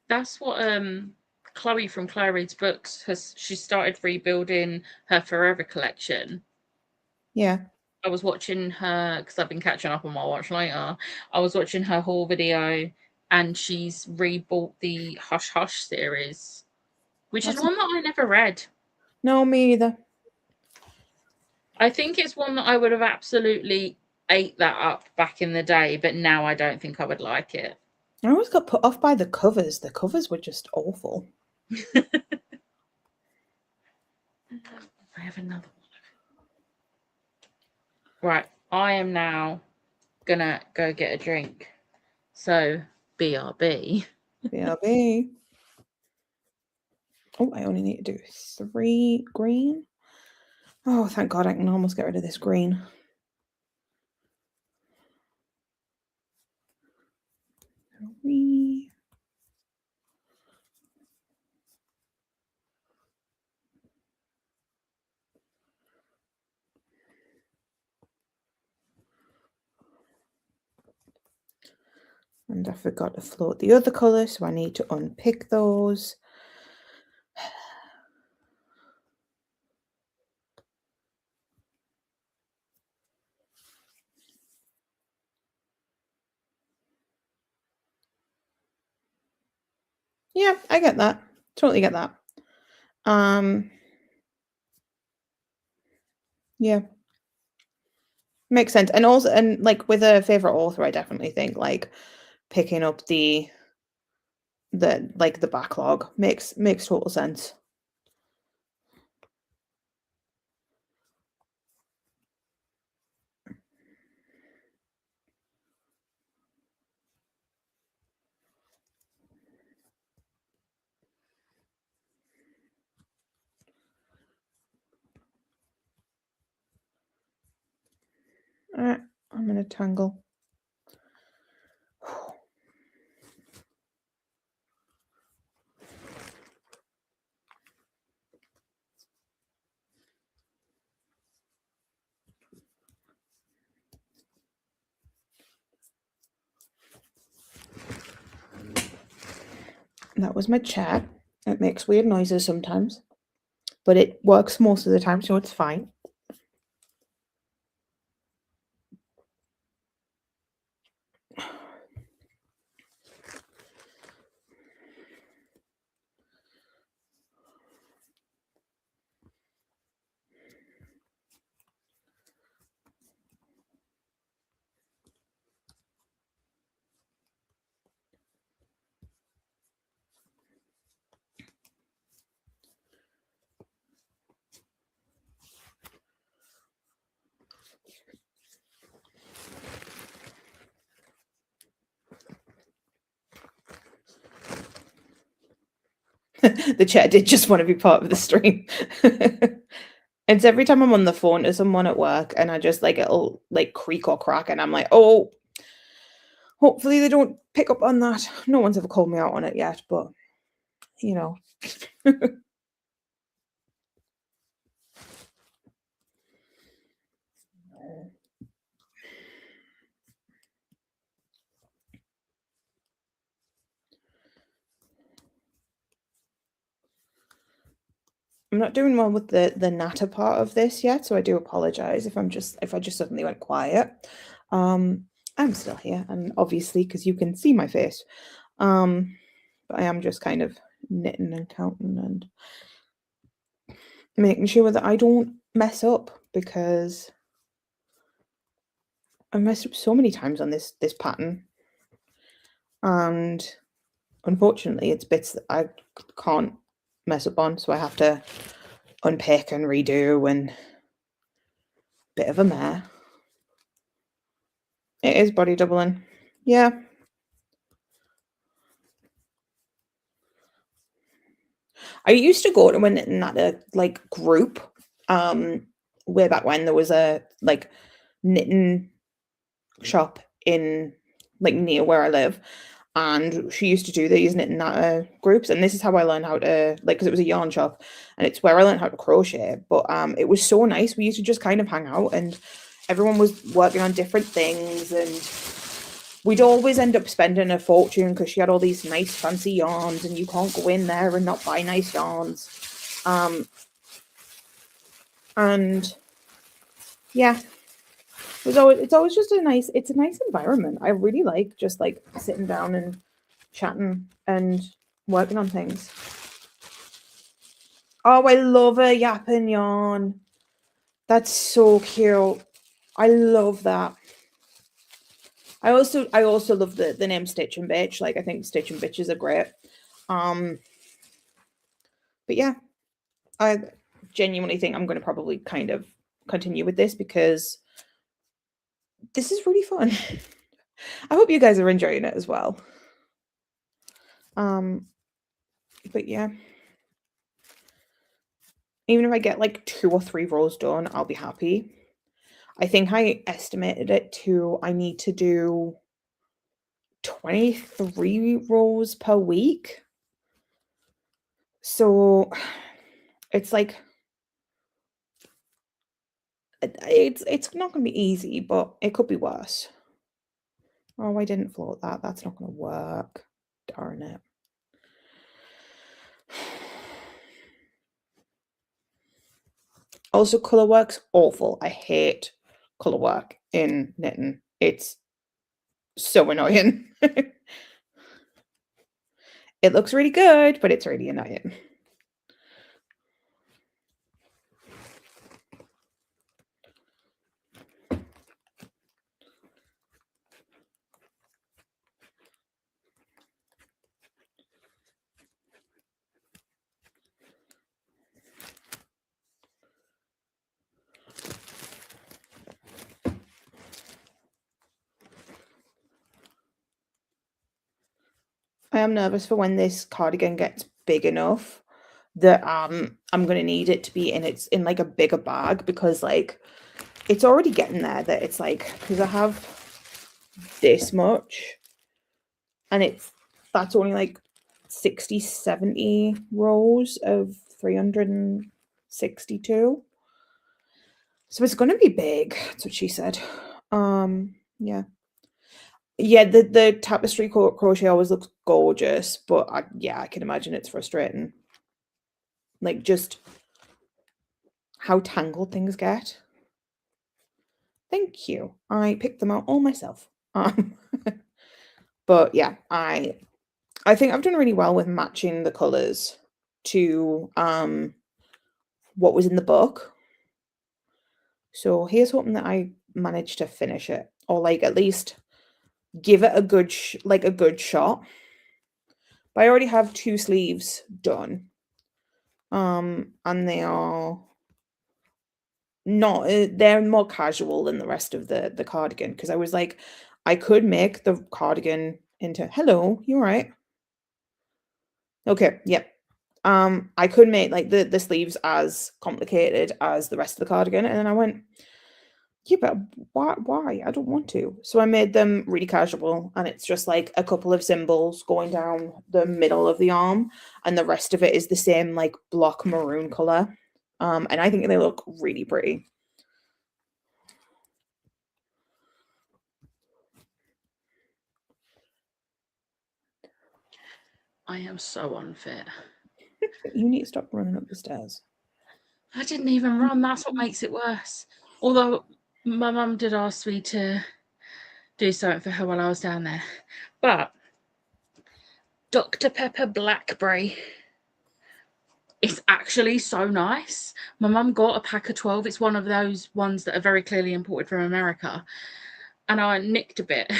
That's what Chloe from Chloe Reads Books she started rebuilding her Forever collection. Yeah. I was watching her because I've been catching up on my watch later. I was watching her haul video, and she's rebought the Hush Hush series, which is one that I never read. No, me either. I think it's one that I would have absolutely ate that up back in the day, but now I don't think I would like it. I always got put off by the covers. The covers were just awful. I have another one. Right, I am now gonna go get a drink. So, BRB. BRB. Oh, I only need to do 3 green. Oh, thank God, I can almost get rid of this green. 3. And I forgot to float the other colour, so I need to unpick those. Yeah, I get that. Totally get that. Yeah. Makes sense. And also, and like with a favorite author, I definitely think like picking up the backlog makes total sense. Alright, I'm gonna tangle. That was my chair. It makes weird noises sometimes, but it works most of the time, so it's fine. The chair did just want to be part of the stream. It's every time I'm on the phone to someone at work and I just like it'll like creak or crack and I'm like, oh, hopefully they don't pick up on that. No one's ever called me out on it yet, but you know. I'm not doing well with the natter part of this yet, so I do apologize if I just suddenly went quiet. I'm still here, and obviously because you can see my face. But I am just kind of knitting and counting and making sure that I don't mess up because I messed up so many times on this pattern, and unfortunately, it's bits that I can't mess up on, so I have to unpick and redo, and bit of a mare. It is body doubling, yeah. I used to go to a Natter like group, way back when there was a like knitting shop in like near where I live, and she used to do these knitting Natter groups, and this is how I learned how to like, because it was a yarn shop, and it's where I learned how to crochet. But it was so nice. We used to just kind of hang out, and everyone was working on different things, and we'd always end up spending a fortune because she had all these nice fancy yarns, and you can't go in there and not buy nice yarns. And yeah, it's always just it's a nice environment. I really like just like sitting down and chatting and working on things. Oh, I love a yapping yarn. That's so cute. I love that. I also love the name Stitch and Bitch. Like, I think Stitch and Bitches are great. But yeah, I genuinely think I'm going to probably kind of continue with this because this is really fun. I hope you guys are enjoying it as well. But yeah, even if I get like 2 or 3 rows done, I'll be happy. I think I estimated it to I need to do 23 rows per week. So it's like it's not going to be easy, but it could be worse. Oh, I didn't float that. That's not going to work. Darn it. Also, colour work's awful. I hate colour work in knitting. It's so annoying. It looks really good, but it's really annoying. I am nervous for when this cardigan gets big enough that I'm gonna need it to be in like a bigger bag, because like it's already getting there that it's like, because I have this much and that's only like 60, 70 rows of 362. So it's gonna be big. That's what she said. Yeah. Yeah, the tapestry crochet always looks gorgeous, but I can imagine it's frustrating. Like, just how tangled things get. Thank you. I picked them out all myself. But yeah, I think I've done really well with matching the colors to what was in the book. So here's hoping that I manage to finish it, or like at least give it a good shot. But I already have 2 sleeves done. And they are not they're more casual than the rest of the cardigan, because I was like, I could make the cardigan into hello, you all right? Okay, yep. I could make like the sleeves as complicated as the rest of the cardigan, and then I went, yeah, but why? I don't want to. So I made them really casual, and it's just like a couple of symbols going down the middle of the arm, and the rest of it is the same like block maroon color. And I think they look really pretty. I am so unfit. You need to stop running up the stairs. I didn't even run. That's what makes it worse. Although my mum did ask me to do something for her while I was down there. But Dr. Pepper Blackberry is actually so nice. My mum got a pack of 12. It's one of those ones that are very clearly imported from America. and I nicked a bit.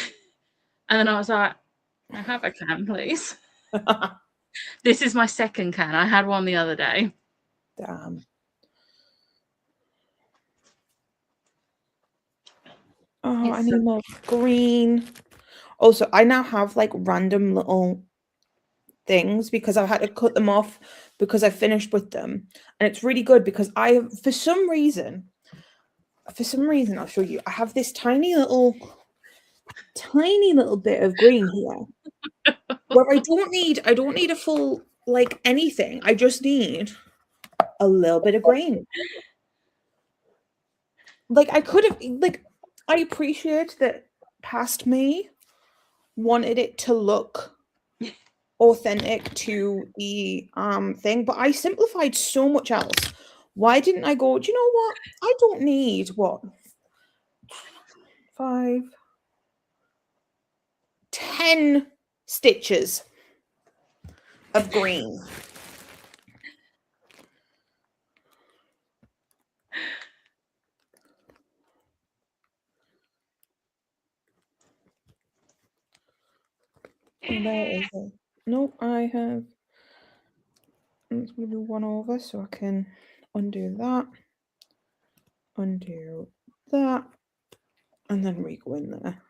And then I was like, "Can I have a can, please?" This is my second can. I had one the other day. Damn. Oh, I need more green. Also, I now have like random little things because I've had to cut them off because I finished with them. And it's really good because for some reason, I'll show you. I have this tiny little bit of green here where I don't need a full like anything. I just need a little bit of green. Like I could have like I appreciate that past me wanted it to look authentic to the thing, but I simplified so much else. Why didn't I go, do you know what? I don't need what 5 10 stitches of green. Where is it? Nope, I have. I'm just going to do one over so I can undo that, and then we go in there.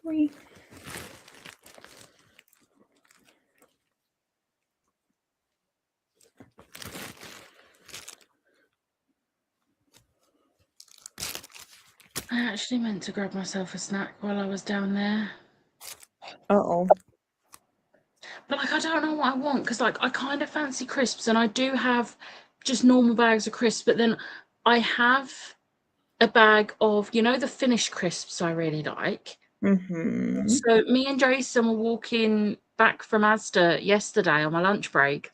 Three. I actually meant to grab myself a snack while I was down there. Uh-oh. But like, I don't know what I want because like I kind of fancy crisps, and I do have just normal bags of crisps, but then I have a bag of, you know, the finished crisps I really like. Mm-hmm. So me and Jason were walking back from Asda yesterday on my lunch break,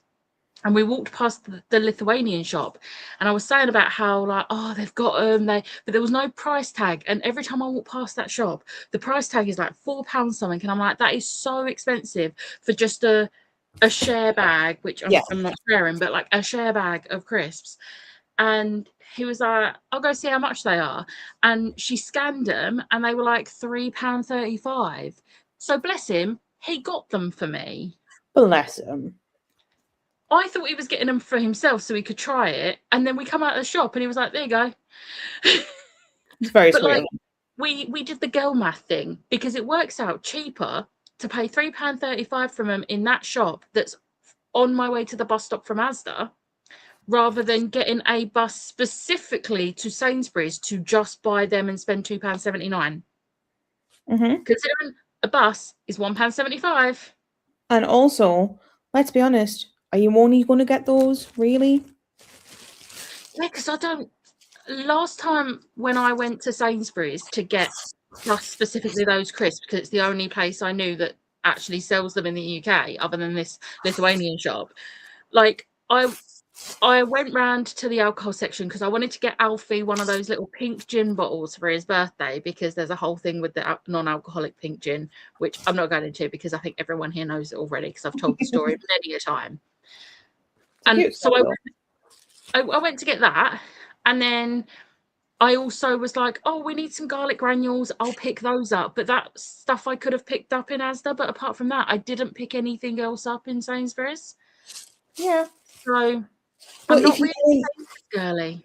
and we walked past the Lithuanian shop, and I was saying about how like, oh, they've got but there was no price tag, and every time I walk past that shop, the price tag is like £4 something, and I'm like, that is so expensive for just a share bag, which I'm not sharing, but like a share bag of crisps. And he was like, I'll go see how much they are. And she scanned them and they were like £3.35. So bless him, he got them for me. Bless him. I thought he was getting them for himself so he could try it. And then we come out of the shop and he was like, there you go. It's very But sweet. like we did the girl math thing because it works out cheaper to pay £3.35 from him in that shop that's on my way to the bus stop from Asda, rather than getting a bus specifically to Sainsbury's to just buy them and spend £2.79. Mm-hmm. Considering a bus is £1.75. And also, let's be honest, are you only going to get those, really? Yeah, because I don't. Last time when I went to Sainsbury's to get just specifically those crisps, because it's the only place I knew that actually sells them in the UK, other than this Lithuanian shop, like I went round to the alcohol section because I wanted to get Alfie one of those little pink gin bottles for his birthday, because there's a whole thing with the non-alcoholic pink gin, which I'm not going into because I think everyone here knows it already because I've told the story many a time. And so I went to get that, and then I also was like, oh, we need some garlic granules. I'll pick those up. But that stuff I could have picked up in Asda. But apart from that, I didn't pick anything else up in Sainsbury's. Yeah. So But I'm not really Sainsbury's girly.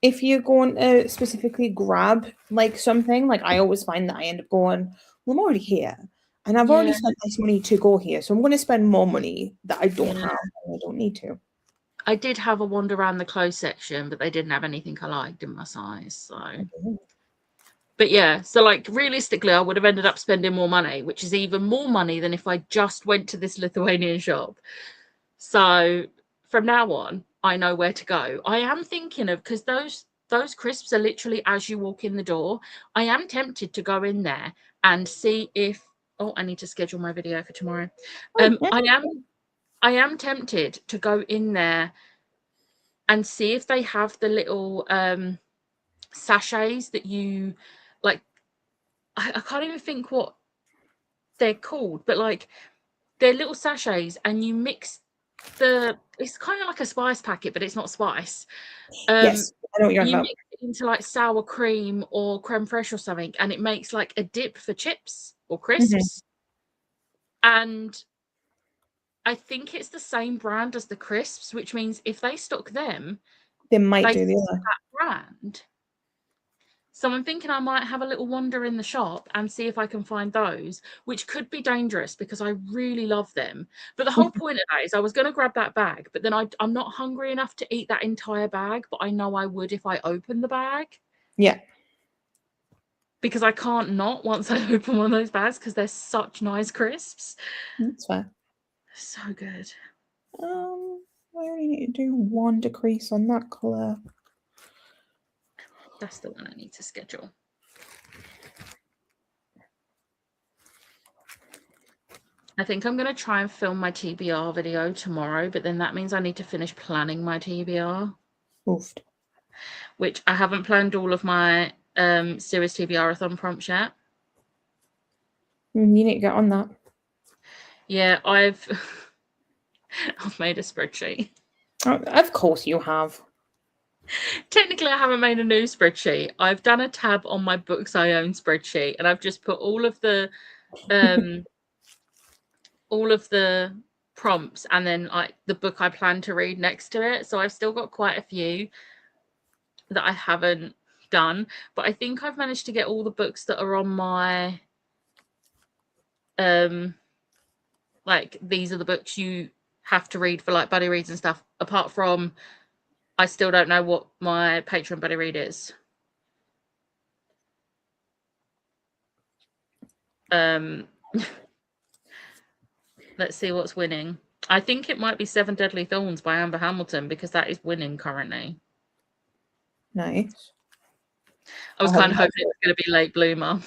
If you're going to specifically grab like something, like I always find that I end up going, well, I'm already here. And I've already spent this money to go here. So I'm going to spend more money that I don't have and I don't need to. I did have a wander around the clothes section, but they didn't have anything I liked in my size. So, but yeah, so like realistically, I would have ended up spending more money, which is even more money than if I just went to this Lithuanian shop. So from now on, I know where to go. I am thinking of, because those crisps are literally as you walk in the door. I am tempted to go in there and see if. Oh, I need to schedule my video for tomorrow. I am tempted to go in there and see if they have the little sachets that you like. I can't even think what they're called, but like they're little sachets, and you mix it's kind of like a spice packet, but it's not spice. Yes, I know what you're on You about. mix it into like sour cream or creme fraiche or something, and it makes like a dip for chips or crisps. And I think it's the same brand as the crisps, which means if they stock them, They might they do the stock other. that brand. So I'm thinking I might have a little wander in the shop and see if I can find those, which could be dangerous because I really love them. But the whole point of that is I was going to grab that bag, but then I'm not hungry enough to eat that entire bag, but I know I would if I open the bag. Yeah. Because I can't not once I open one of those bags because they're such nice crisps. That's fair. So good. I only need to do one decrease on that colour. That's the one I need to schedule. I think I'm going to try and film my TBR video tomorrow, but then that means I need to finish planning my TBR. Oofed. Which I haven't planned all of my series TBR-a-thon prompts yet. You need to get on that. Yeah, I've made a spreadsheet. Oh, of course you have. Technically, I haven't made a new spreadsheet. I've done a tab on my books I own spreadsheet, and I've just put all of the prompts and then like the book I plan to read next to it. So I've still got quite a few that I haven't done, but I think I've managed to get all the books that are on my like these are the books you have to read for like buddy reads and stuff, apart from I still don't know what my Patreon buddy read is. Let's see what's winning. I think it might be Seven Deadly Thorns by Amber Hamilton because that is winning currently. Nice. I was kind of hoping it was going to be Late Bloomer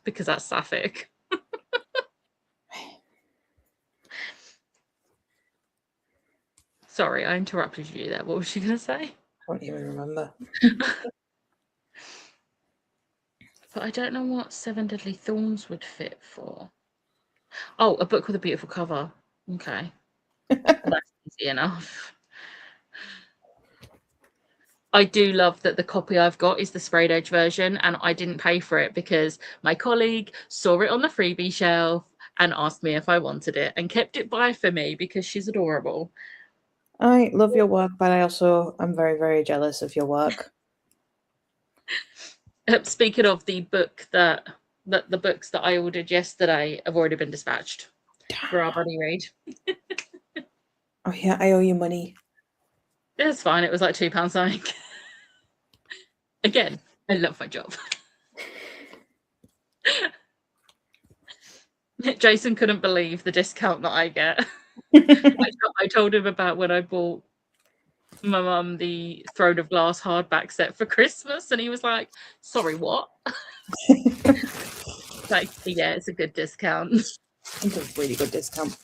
because that's sapphic. Sorry, I interrupted you there. What was she going to say? I don't even remember. But I don't know what Seven Deadly Thorns would fit for. Oh, a book with a beautiful cover. Okay. That's easy enough. I do love that the copy I've got is the sprayed edge version, and I didn't pay for it because my colleague saw it on the freebie shelf and asked me if I wanted it and kept it by for me because she's adorable. I love your work, but I also am very, very jealous of your work. Speaking of the book the books that I ordered yesterday have already been dispatched for our buddy read. Oh yeah, I owe you money. It's fine. It was like £2 something. Again, I love my job. Jason couldn't believe the discount that I get. I told him about when I bought my mum the Throne of Glass hardback set for Christmas, and he was like, "Sorry, what?" Like, yeah, it's a good discount. It's a really good discount.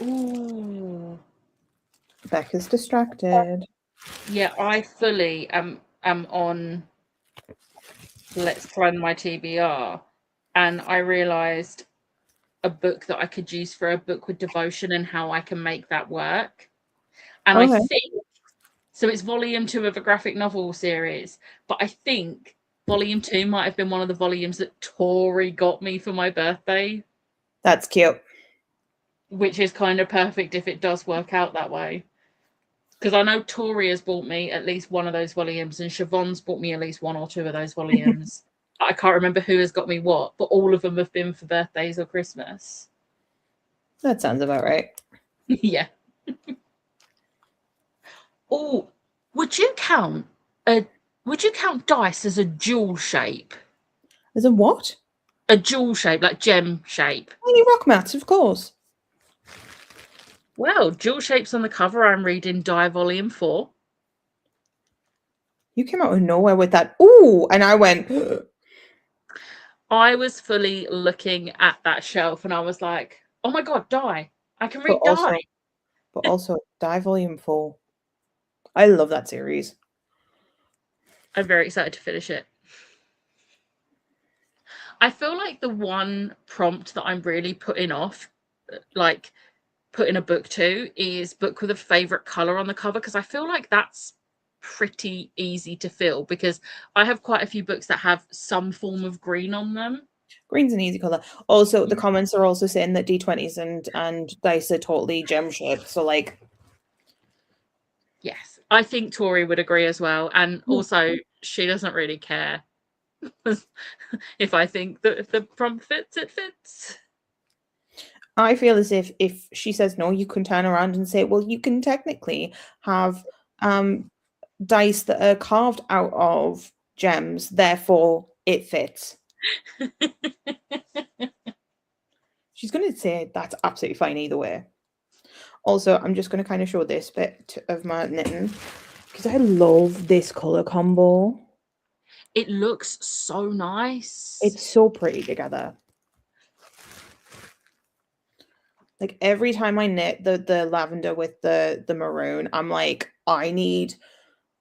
Ooh. Becca's distracted. Yeah, I fully am on Let's Plan My TBR, and I realised a book that I could use for a book with devotion and how I can make that work. And Okay. I think, so it's volume 2 of a graphic novel series, but I think volume 2 might have been one of the volumes that Tori got me for my birthday. That's cute. Which is kind of perfect if it does work out that way. Because I know Tori has bought me at least one of those volumes, and Siobhan's bought me at least 1 or 2 of those volumes. I can't remember who has got me what, but all of them have been for birthdays or Christmas. That sounds about right. Yeah. Oh, would you count dice as a jewel shape? As a what? A jewel shape, like gem shape. Tiny rock mats, of course. Well, jewel shapes on the cover. I'm reading Die Volume 4. You came out of nowhere with that. Ooh, and I went. I was fully looking at that shelf and I was like, oh my God, Die. I can But read Die. also, Die Volume 4. I love that series. I'm very excited to finish it. I feel like the one prompt that I'm really putting off, like putting a book to, is book with a favorite color on the cover, because I feel like that's pretty easy to fill, because I have quite a few books that have some form of green on them. Green's an easy color. Also, the comments are also saying that D20s and dice are totally gem shaped. So like, Yes, I think Tori would agree as well. And also, she doesn't really care if I think that if the prompt fits, it fits. I feel as if she says no, you can turn around and say, well, you can technically have dice that are carved out of gems, therefore it fits. She's going to say that's absolutely fine either way. Also, I'm just going to kind of show this bit of my knitting because I love this color combo. It looks so nice. It's so pretty together. Like every time I knit the lavender with the maroon, I'm like, I need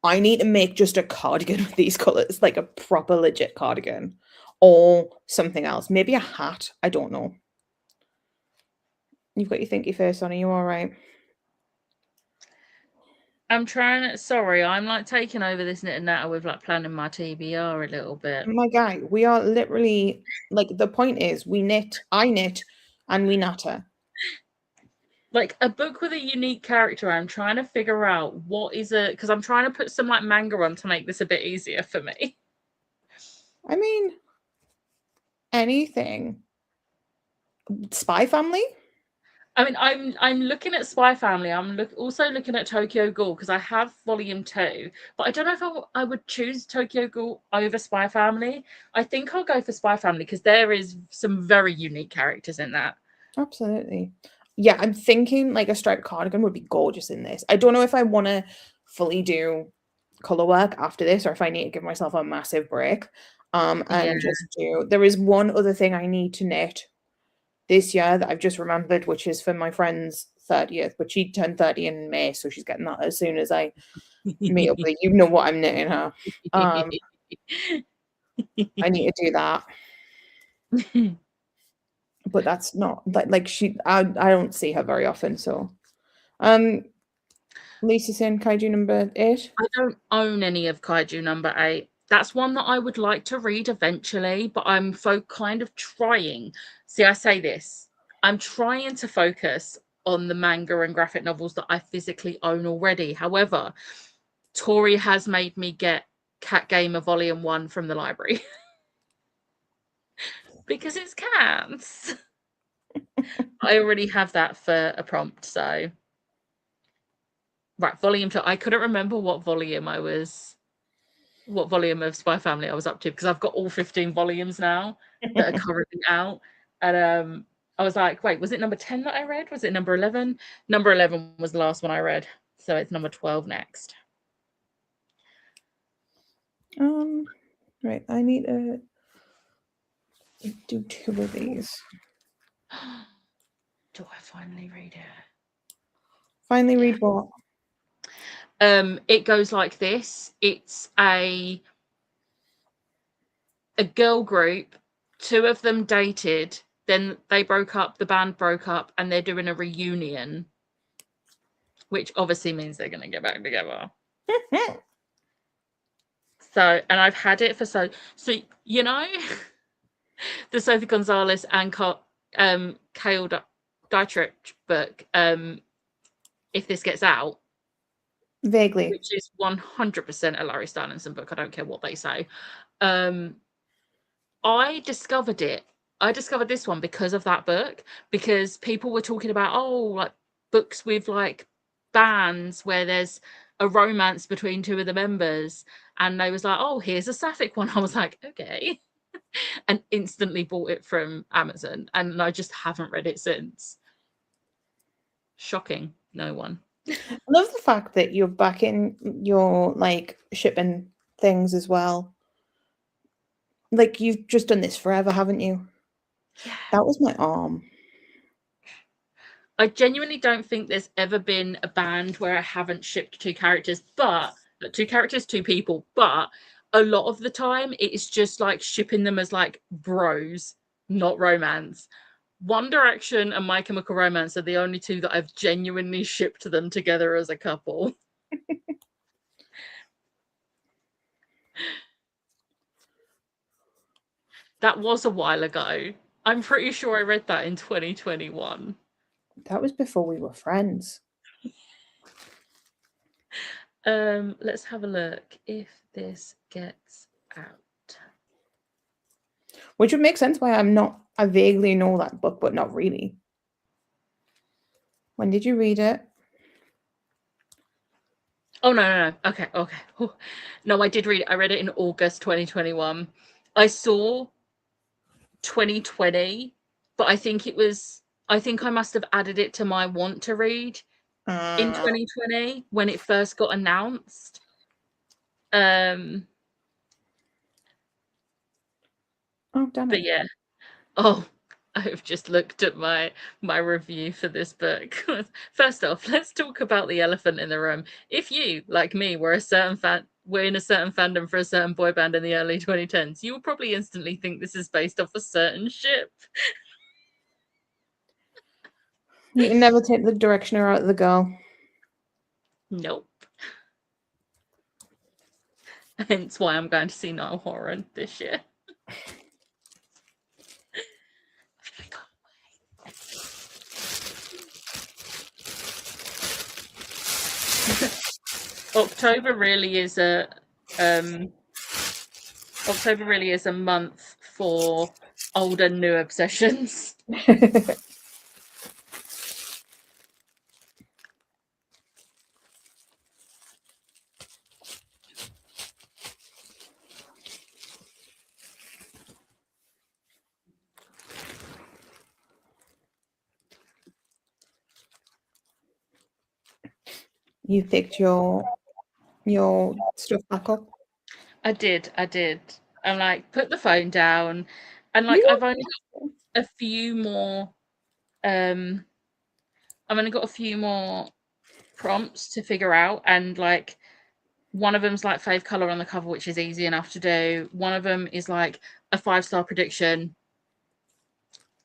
to make just a cardigan with these colors, like a proper legit cardigan or something else. Maybe a hat. I don't know. You've got your thinky face on. Are you all right? I'm trying. Sorry, I'm like taking over this knit and natter with like planning my TBR a little bit. My guy, we are literally like the point is we knit, I knit, and we natter. Like a book with a unique character, I'm trying to figure out what is it, because I'm trying to put some like manga on to make this a bit easier for me. I mean, anything. Spy Family? I mean, I'm looking at Spy Family. I'm also looking at Tokyo Ghoul because I have volume 2, but I don't know if I would choose Tokyo Ghoul over Spy Family. I think I'll go for Spy Family because there is some very unique characters in that. Absolutely. Yeah, I'm thinking like a striped cardigan would be gorgeous in this. I don't know if I want to fully do color work after this or if I need to give myself a massive break. And Yeah. just do. There is one other thing I need to knit this year that I've just remembered, which is for my friend's 30th, but she turned 30 in May, so she's getting that as soon as I meet up with you know what I'm knitting her. I need to do that. But that's not like she I don't see her very often, so Lisa saying kaiju number 8. I don't own any of Kaiju number 8. That's one that I would like to read eventually, but I'm kind of trying. See, I say this. I'm trying to focus on the manga and graphic novels that I physically own already. However, Tori has made me get Cat Gamer Volume 1 from the library. Because it's cats. I already have that for a prompt, so. Right, volume 2. I couldn't remember what volume of Spy Family I was up to because I've got all 15 volumes now that are currently out. And I was like, wait, was it number 10 that I read? Was it number 11? Number 11 was the last one I read. So it's number 12 next. Right, I need to do 2 of these. Do I finally read it? Finally read what? It goes like this. It's a girl group. 2 of them dated, then they broke up, the band broke up, and they're doing a reunion, which obviously means they're going to get back together. So, and I've had it for so you know, the Sophie Gonzalez and Cale Dietrich book, If This Gets Out, Vaguely, which is 100% a Larry Stylinson book. I don't care what they say. I discovered this one because of that book, because people were talking about, like books with like bands where there's a romance between 2 of the members, and they was like, here's a sapphic one. I was like, okay. And instantly bought it from Amazon, and I just haven't read it since. Shocking. No one. I love the fact that you're backing your like shipping things as well. Like, you've just done this forever, haven't you? Yeah. That was my arm. I genuinely don't think there's ever been a band where I haven't shipped two characters, but two characters, two people, but a lot of the time it is just like shipping them as like bros, not romance. One Direction and My Chemical Romance are the only two that I've genuinely shipped them together as a couple. That was a while ago. I'm pretty sure I read that in 2021. That was before we were friends. Let's have a look if this gets out. Which would make sense why I vaguely know that book, but not really. When did you read it? Oh, no. Okay. Ooh. No, I did read it. I read it in August 2021. I saw 2020, but I think I must have added it to my want to read in 2020 when it first got announced. Oh, damn But it. yeah. Oh, I've just looked at my review for this book. First off, let's talk about the elephant in the room. If you, like me, were in a certain fandom for a certain boy band in the early 2010s, you would probably instantly think this is based off a certain ship. You can never take the directioner out of the girl. Nope. Hence why I'm going to see Niall Horan this year. October really is a month for old and new obsessions. You picked your stuff back up. I did. I'm like, put the phone down, and like You I've only got a few more. I've only got a few more prompts to figure out, and like one of them's like fave color on the cover, which is easy enough to do. One of them is like a 5-star prediction.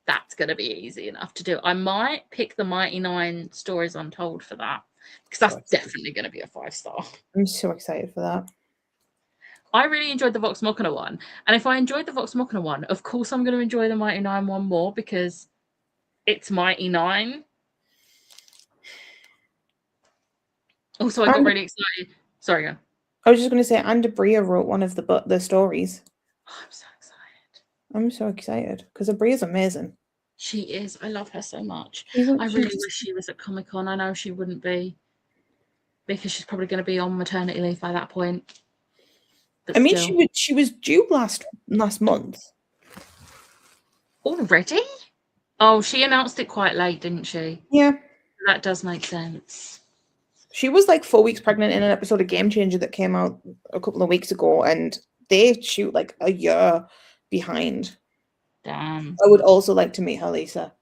That's going to be easy enough to do. I might pick the Mighty Nine Stories Untold for that, because that's definitely going to be a 5-star. I'm so excited for that. I really enjoyed the Vox Machina one, and if I enjoyed the Vox Machina one, of course I'm going to enjoy the Mighty Nine one more because it's Mighty Nine. Also, I got really excited. Sorry, go on. I was just going to say, Anne Bria wrote one of the stories. Oh, I'm so excited. I'm so excited because Bria's amazing. She is. I love her so much. I really wish she was at Comic-Con. I know she wouldn't be, because she's probably going to be on maternity leave by that point. But I mean, still. she was due last month. Already? Oh, she announced it quite late, didn't she? Yeah. That does make sense. She was like 4 weeks pregnant in an episode of Game Changer that came out a couple of weeks ago, and they shoot like a year behind. Damn. I would also like to meet her, Lisa.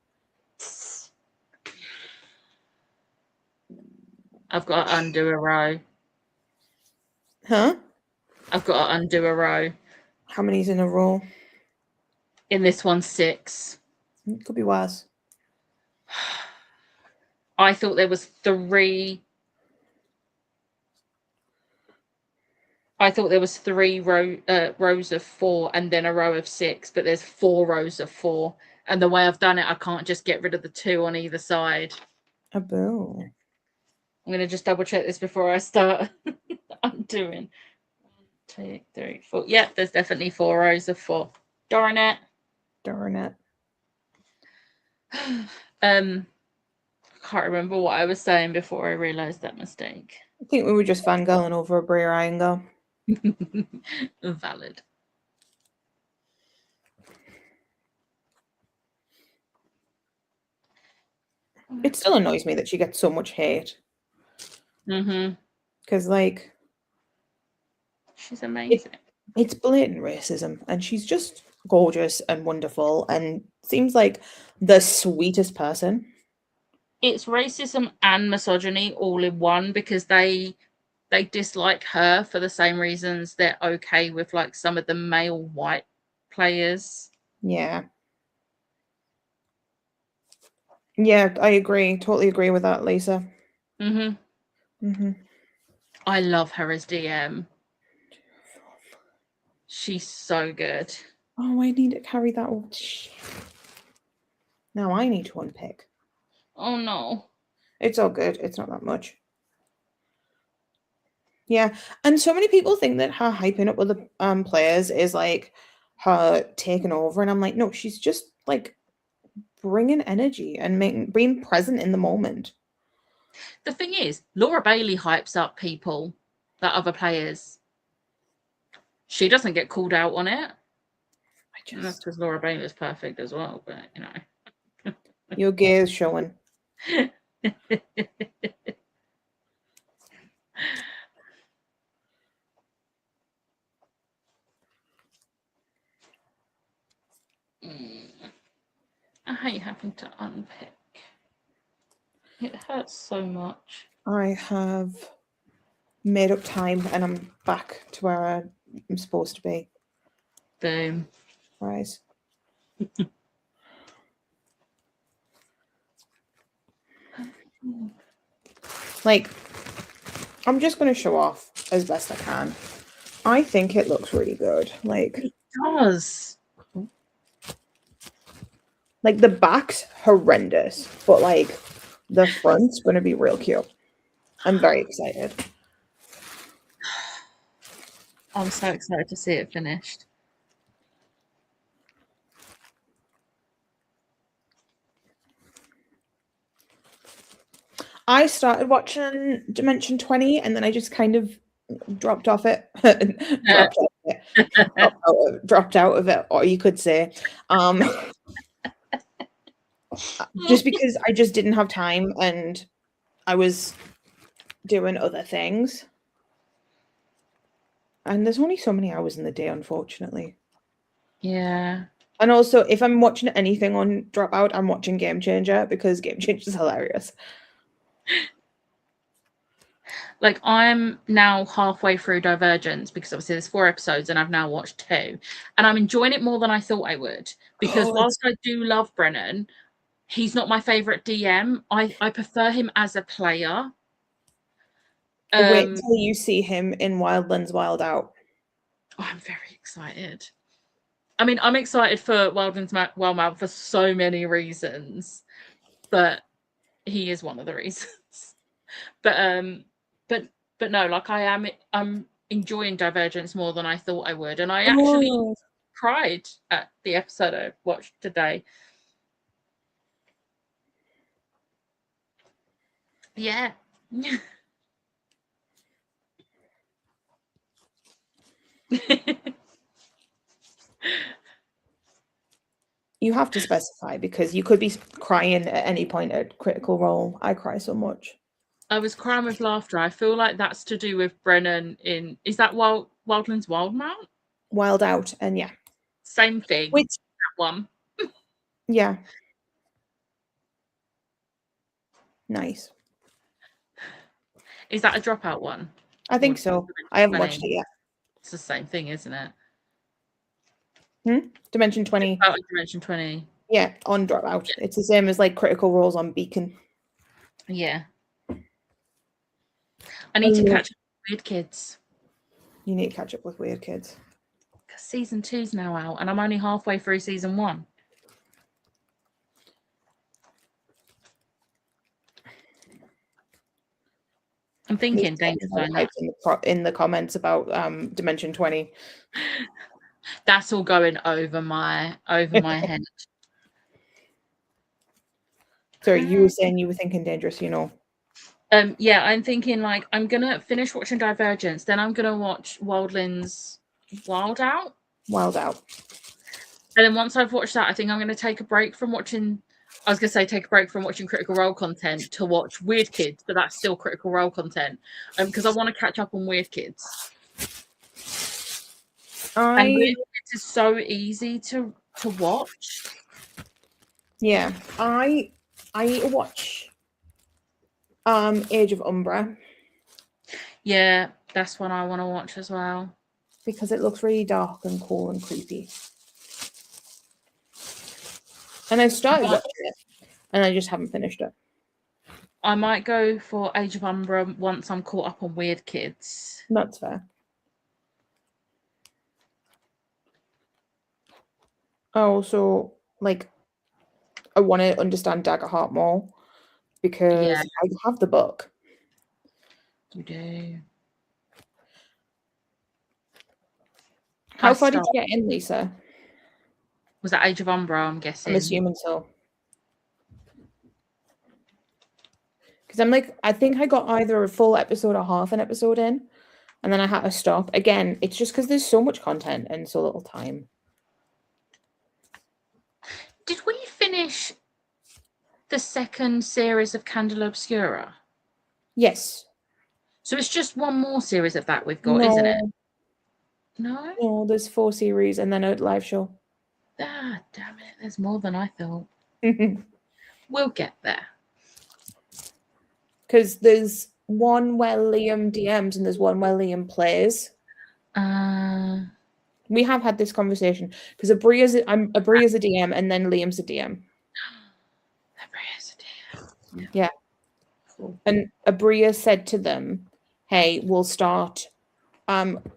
I've got to undo a row. Huh? I've got to undo a row. How many's in a row? In this one, 6. It could be worse. I thought there was 3. I thought there was 3 rows of 4 and then a row of 6, but there's 4 rows of 4. And the way I've done it, I can't just get rid of the 2 on either side. A boo. I'm going to just double check this before I start undoing. 1, 2, 3, 4. Yep, there's definitely 4 rows of 4. Darn it. Darn it. I can't remember what I was saying before I realised that mistake. I think we were just fangirling over a Bria Iyengar. Valid. It still annoys me that she gets so much hate. Mm-hmm. Because, like, She's amazing. It's blatant racism, and she's just gorgeous and wonderful and seems like the sweetest person. It's racism and misogyny all in one, because they dislike her for the same reasons they're okay with like some of the male white players. Yeah. Yeah, I agree. Totally agree with that, Lisa. I love her as DM. She's so good. Oh, I need to carry that all. Now I need to unpick. Oh no. It's all good. It's not that much. Yeah, and so many people think that her hyping up other players is like her taking over, and I'm like, no, she's just like bringing energy and being present in the moment. The thing is, Laura Bailey hypes up people, that other players. She doesn't get called out on it. That's because Laura Bailey is perfect as well, but you know. Your gear is showing. I hate having to unpick. It hurts so much. I have made up time and I'm back to where I'm supposed to be. Boom. Right. Like, I'm just going to show off as best I can. I think it looks really good. Like, it does. Like, the back's horrendous, but like the front's going to be real cute. I'm very excited. I'm so excited to see it finished. I started watching Dimension 20 and then I just kind of dropped off it. dropped out of it, or you could say. Just because I just didn't have time and I was doing other things. And there's only so many hours in the day, unfortunately. Yeah. And also, if I'm watching anything on Dropout, I'm watching Game Changer because Game Changer is hilarious. Like, I'm now halfway through Divergence because obviously there's 4 episodes and I've now watched 2. And I'm enjoying it more than I thought I would. Because whilst I do love Brennan, he's not my favourite DM. I prefer him as a player. Wait till you see him in Wildlands Wild Out. Oh, I'm very excited. I mean, I'm excited for Wildlands Wild Out for so many reasons, but he is one of the reasons. But no, like I'm enjoying Divergence more than I thought I would, and I actually cried at the episode I watched today. Yeah. You have to specify because you could be crying at any point at Critical Role. I cry so much. I was crying with laughter. I feel like that's to do with Brennan in... Is that Wildlands Wildmount? Wild Out, and yeah. Same thing. Which that one. Yeah. Nice. Is that a Dropout one? I think so. I haven't watched it yet. It's the same thing, isn't it? Dimension 20. Oh, Dimension 20. Yeah, on Dropout. Yeah. It's the same as like Critical Roles on Beacon. Yeah. I need to catch up with Weird Kids. You need to catch up with Weird Kids. Because season 2's now out and I'm only halfway through season 1. I'm thinking Danger Zone. In the comments about Dimension 20. That's all going over my head. Sorry, you were saying you were thinking Dangerous, you know. Yeah, I'm thinking like I'm gonna finish watching Divergence, then I'm gonna watch Wildlands Wild Out. Wild Out. And then once I've watched that, I think I'm gonna take a break from watching... I was going to say take a break from watching Critical Role content to watch Weird Kids, but that's still Critical Role content because I want to catch up on Weird Kids. And I Weird Kids is so easy to watch. yeah, I need to watch Age of Umbra Yeah, that's one I want to watch as well. because it looks really dark and cool and creepy. And I started watching it, and I just haven't finished it. I might go for Age of Umbra once I'm caught up on Weird Kids. That's fair. I also like I want to understand Daggerheart more Yeah, because I have the book. you do. I How far did start. you get in, Lisa? Was that Age of Umbra? I'm I'm guessing. assuming so. Because I'm like, I think I got either a full episode or half an episode in, and then I had to stop. Again, it's just because there's so much content and so little time. Did we finish the second series of Candela Obscura? Yes. So it's just one more series of that we've got, isn't it? No, No? no, there's 4 series and then a live show. Ah, damn it. There's more than I thought. Because We'll get there. there's one where Liam DMs and there's one where Liam plays. We have had this conversation because Abria's a DM and then Liam's a DM. Yeah. Cool. And Abria said to them, hey, we'll start.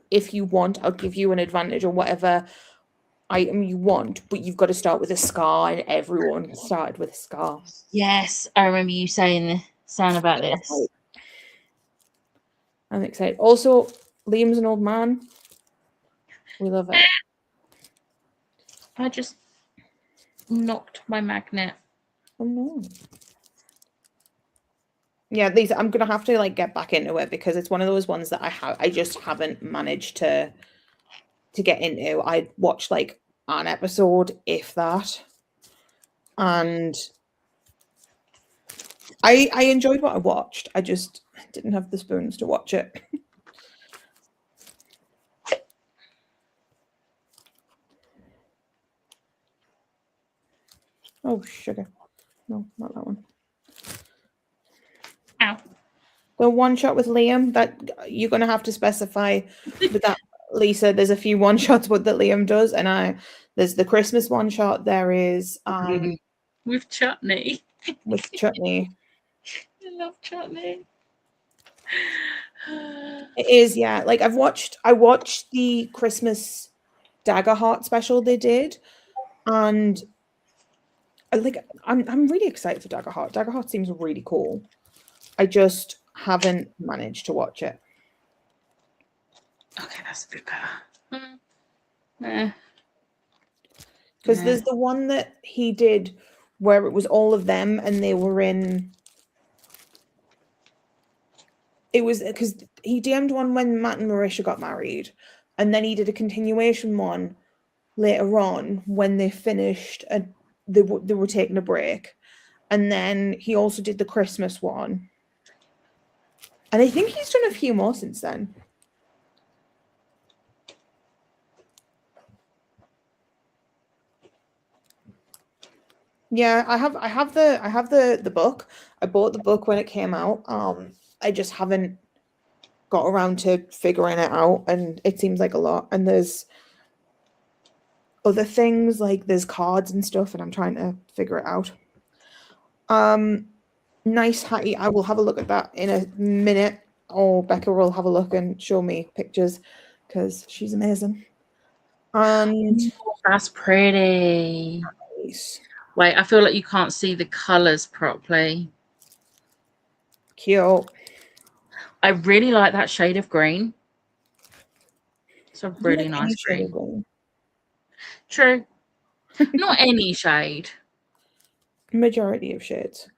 If you want, I'll give you an advantage or whatever item you want, but you've got to start with a scar, and everyone started with a scar. Yes, I remember you saying about this. I'm excited. Also, Liam's an old man. We love it. I just knocked my magnet. Oh no. Yeah, Lisa, I'm gonna have to like get back into it because it's one of those ones that I just haven't managed to get into. I watched like an episode, if that, and I enjoyed what I watched. I just didn't have the spoons to watch it. Oh, sugar. No, not that one. Ow. The one shot with Liam, that you're gonna have to specify with that, Lisa. There's a few one shots that Liam does, and there's the Christmas one shot. There is with chutney. with chutney. I love chutney. It is, yeah. Like I watched the Christmas Daggerheart special they did, and I'm really excited for Daggerheart. Daggerheart seems really cool. I just haven't managed to watch it. Okay, that's a bit better. Because there's the one that he did where it was all of them and they were in. It was because he DM'd one when Matt and Marisha got married, and then he did a continuation one later on when they finished and they were taking a break, and then he also did the Christmas one, and I think he's done a few more since then. Yeah, I have the book. I bought the book when it came out. I just haven't got around to figuring it out, and it seems like a lot. And there's other things like there's cards and stuff, and I'm trying to figure it out. Nice Hattie. I will have a look at that in a minute, or Becca will have a look and show me pictures because she's amazing. And that's pretty. nice. Wait, I feel like you can't see the colours properly. Cute. I really like that shade of green. It's a really nice green. True. Not any shade. Majority of shades.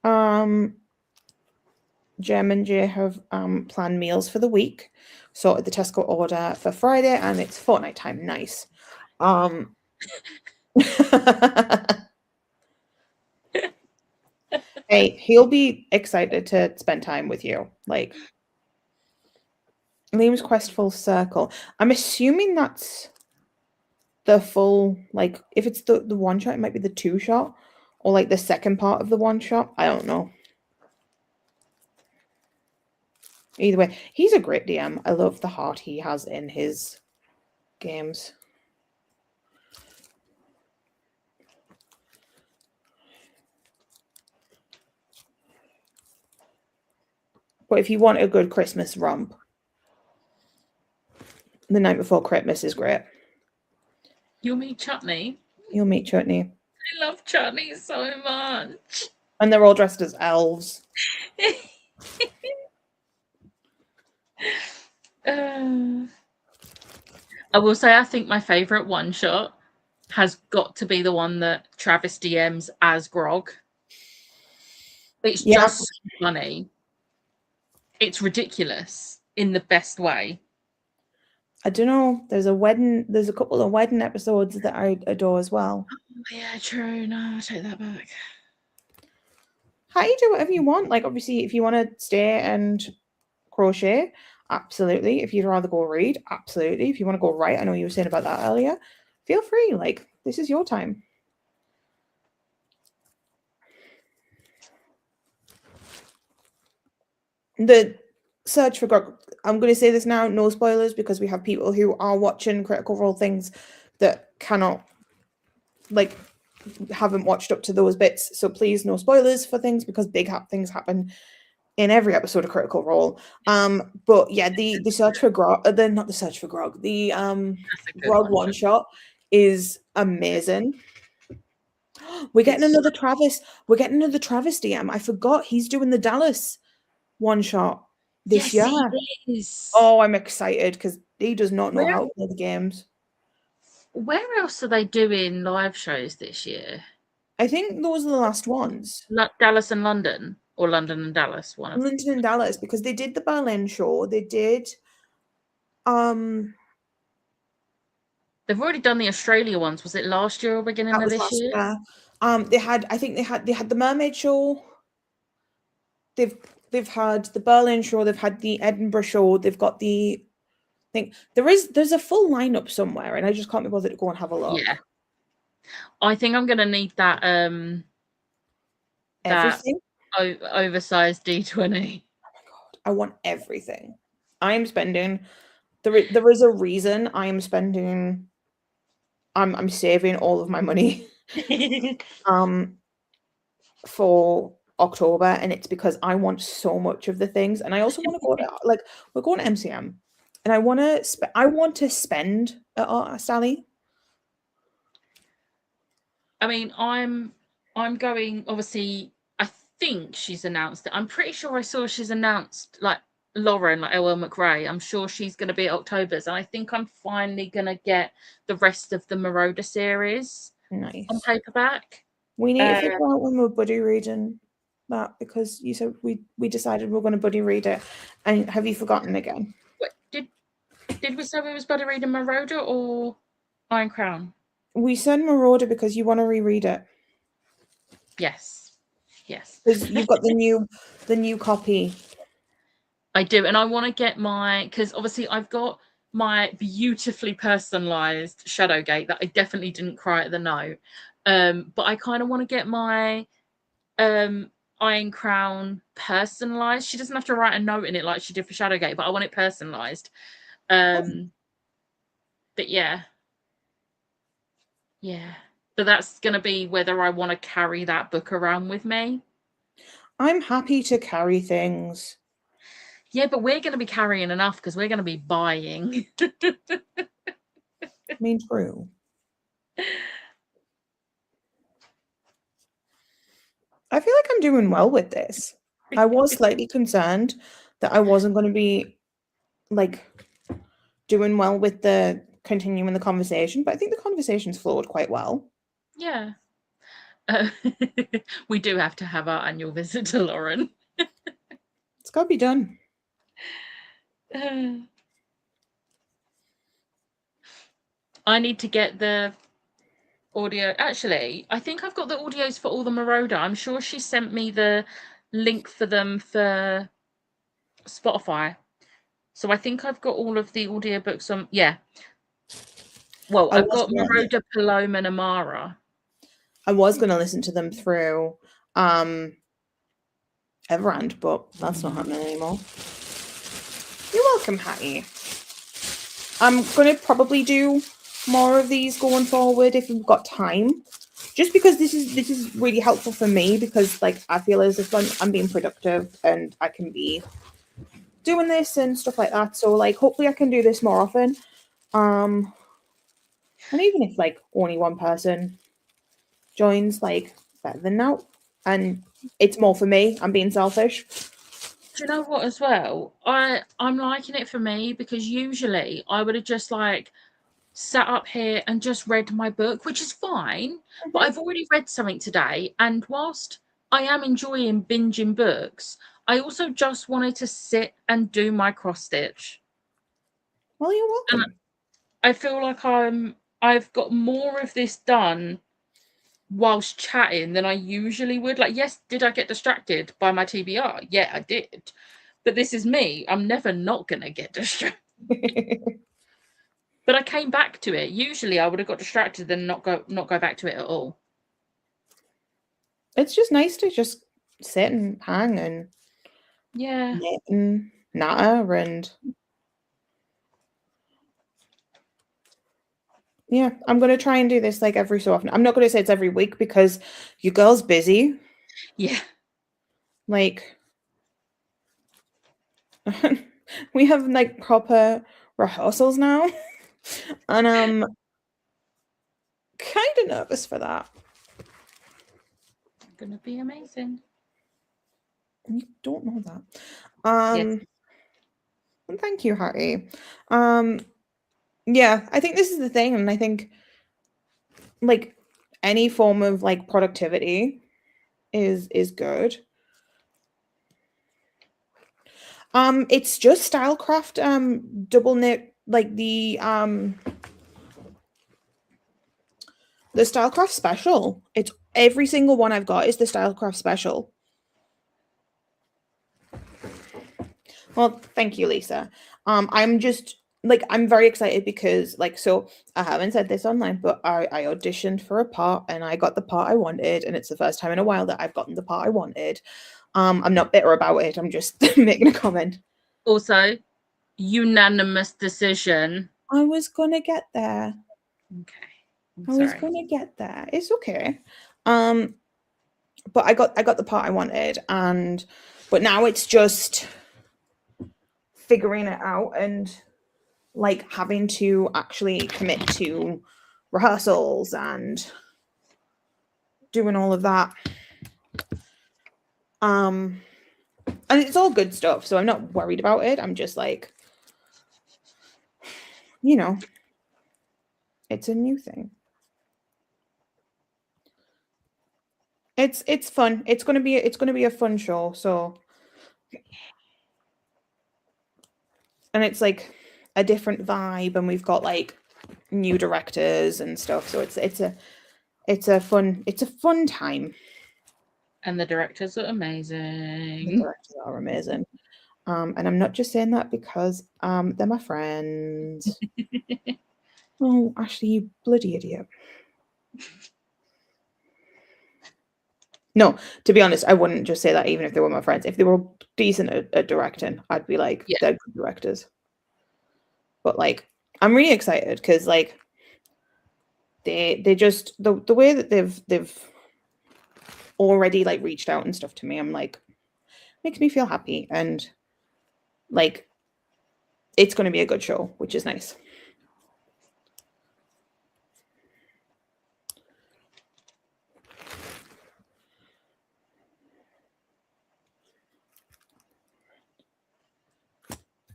Jem and Jay have planned meals for the week. Sorted the Tesco order for Friday, and it's fortnight time. Nice. Hey, he'll be excited to spend time with you. Like, Liam's Quest Full Circle. I'm assuming that's the full, like, if it's the one shot, it might be the two shot, or like the second part of the one shot. I don't know. Either way, he's a great DM. I love the heart he has in his games. But if you want a good Christmas romp, The Night Before Christmas is great. You'll meet Chutney. You'll meet Chutney. I love Chutney so much. And they're all dressed as elves. I will say I think my favourite one shot has got to be the one that Travis DMs as Grog. It's just so funny. It's ridiculous in the best way. I don't know. There's a couple of wedding episodes that I adore as well. Oh, yeah, true. No, I'll take that back. How you do whatever you want. Like, obviously, if you want to stay and crochet, absolutely. If you'd rather go read, absolutely. If you want to go write, I know you were saying about that earlier, feel free. Like, this is your time. The search for Grog, I'm going to say this now, no spoilers, because we have people who are watching Critical Role things that cannot, like, haven't watched up to those bits. So please, no spoilers for things, because big things happen in every episode of Critical Role. But yeah, the search for Grog, not the search for Grog, the Grog one shot is amazing. We're getting another Travis. We're getting another Travis DM. I forgot he's doing the Dallas one shot this year. He is. Oh, I'm excited because he does not know how to play the games. Where else are they doing live shows this year? I think those are the last ones. Dallas and London, or London and Dallas. London and Dallas, because they did the Berlin show. They did. They've already done the Australia ones. Was it last year or beginning of this year? They had the Mermaid show. They've had the Berlin show. They've had the Edinburgh show. They've got the. I think there's a full lineup somewhere, and I just can't be bothered to go and have a look. Yeah, I think I'm gonna need that. Everything. That oversized D20. Oh my god, I want everything. I am spending. There is a reason I am spending. I'm saving all of my money. For October, and it's because I want so much of the things, and I also want to go to, like, we're going to MCM, and I want to spend at Sally. I mean, I'm going. Obviously, I think she's announced it. I'm pretty sure I saw she's announced, like, Lauren, like L.L. McRae. I'm sure she's going to be at October's, and I think I'm finally going to get the rest of the Marauder series on paperback. We need to figure out when we're buddy reading that, because you said we decided we're going to buddy read it, and have you forgotten again? Wait, did we say we was buddy reading Marauder or Iron Crown? We said Marauder because you want to reread it. Yes. Because you've got the new copy. I do, and I want to get because obviously I've got my beautifully personalized Shadowgate that I definitely didn't cry at the note. But I kind of want to get my Iron Crown personalized. She doesn't have to write a note in it like she did for Shadowgate, but I want it personalized. But yeah. But that's going to be whether I want to carry that book around with me. I'm happy to carry things. Yeah, but we're going to be carrying enough because we're going to be buying. I mean, true. I feel like I'm doing well with this. I was slightly concerned that I wasn't going to be, like, doing well with the continuing the conversation, but I think the conversation's flowed quite well. Yeah. We do have to have our annual visit to Lauren. It's got to be done. I need to get the audio. Actually, I think I've got the audios for all the Marauder. I'm sure she sent me the link for them for Spotify. So I think I've got all of the audiobooks on. Yeah. Well, I I've was got gonna, Moroder, Paloma, and Amara. I was gonna listen to them through Everand, but that's not happening anymore. You're welcome, Hattie. I'm gonna probably do more of these going forward if we've got time. Just because this is really helpful for me, because like I feel as if I'm being productive and I can be doing this and stuff like that. So like hopefully I can do this more often. And even if like only one person joins, like better than now. And it's more for me. I'm being selfish. Do you know what as well? I'm liking it for me because usually I would have just like sat up here and just read my book, which is fine, but Mhm. I've already read something today, and whilst I am enjoying binging books, I also just wanted to sit and do my cross stitch. Well, you're And welcome. I feel like I've got more of this done whilst chatting than I usually would. Like, yes, did I get distracted by my TBR? Yeah, I did. But this is me. I'm never not gonna get distracted. But I came back to it. Usually I would have got distracted and not go back to it at all. It's just nice to just sit and hang and Yeah. knit and natter and yeah, I'm gonna try and do this like every so often. I'm not gonna say it's every week because you girl's busy. Yeah. Like we have like proper rehearsals now. And I'm kind of nervous for that. Gonna be amazing. You don't know that. Yes. And thank you, Harry. Yeah, I think this is the thing, and I think like any form of like productivity is good. It's just Stylecraft double knit, like the Stylecraft special. It's every single one I've got is the Stylecraft special. Well, thank you, Lisa. I'm just like I'm very excited because like so I haven't said this online, but I auditioned for a part and I got the part I wanted, and it's the first time in a while that I've gotten the part I wanted. I'm not bitter about it. I'm just making a comment. Also, unanimous decision. I was gonna get there. Okay. I'm I was sorry. gonna get there. It's okay. But I got the part I wanted, and but now it's just figuring it out and like having to actually commit to rehearsals and doing all of that. And it's all good stuff, so I'm not worried about it. I'm just like, you know, it's a new thing. It's fun. It's gonna be a fun show. So, and it's like a different vibe, and we've got like new directors and stuff. So it's a fun time. And the directors are The amazing. directors are amazing. And I'm not just saying that because they're my friends. Oh, Ashley, you bloody idiot. No, to be honest, I wouldn't just say that even if they were my friends. If they were decent at directing, I'd be like, Yeah. they're good directors. But like, I'm really excited because like they just the way that they've already like reached out and stuff to me, I'm like, makes me feel happy, and like it's gonna be a good show, which is nice.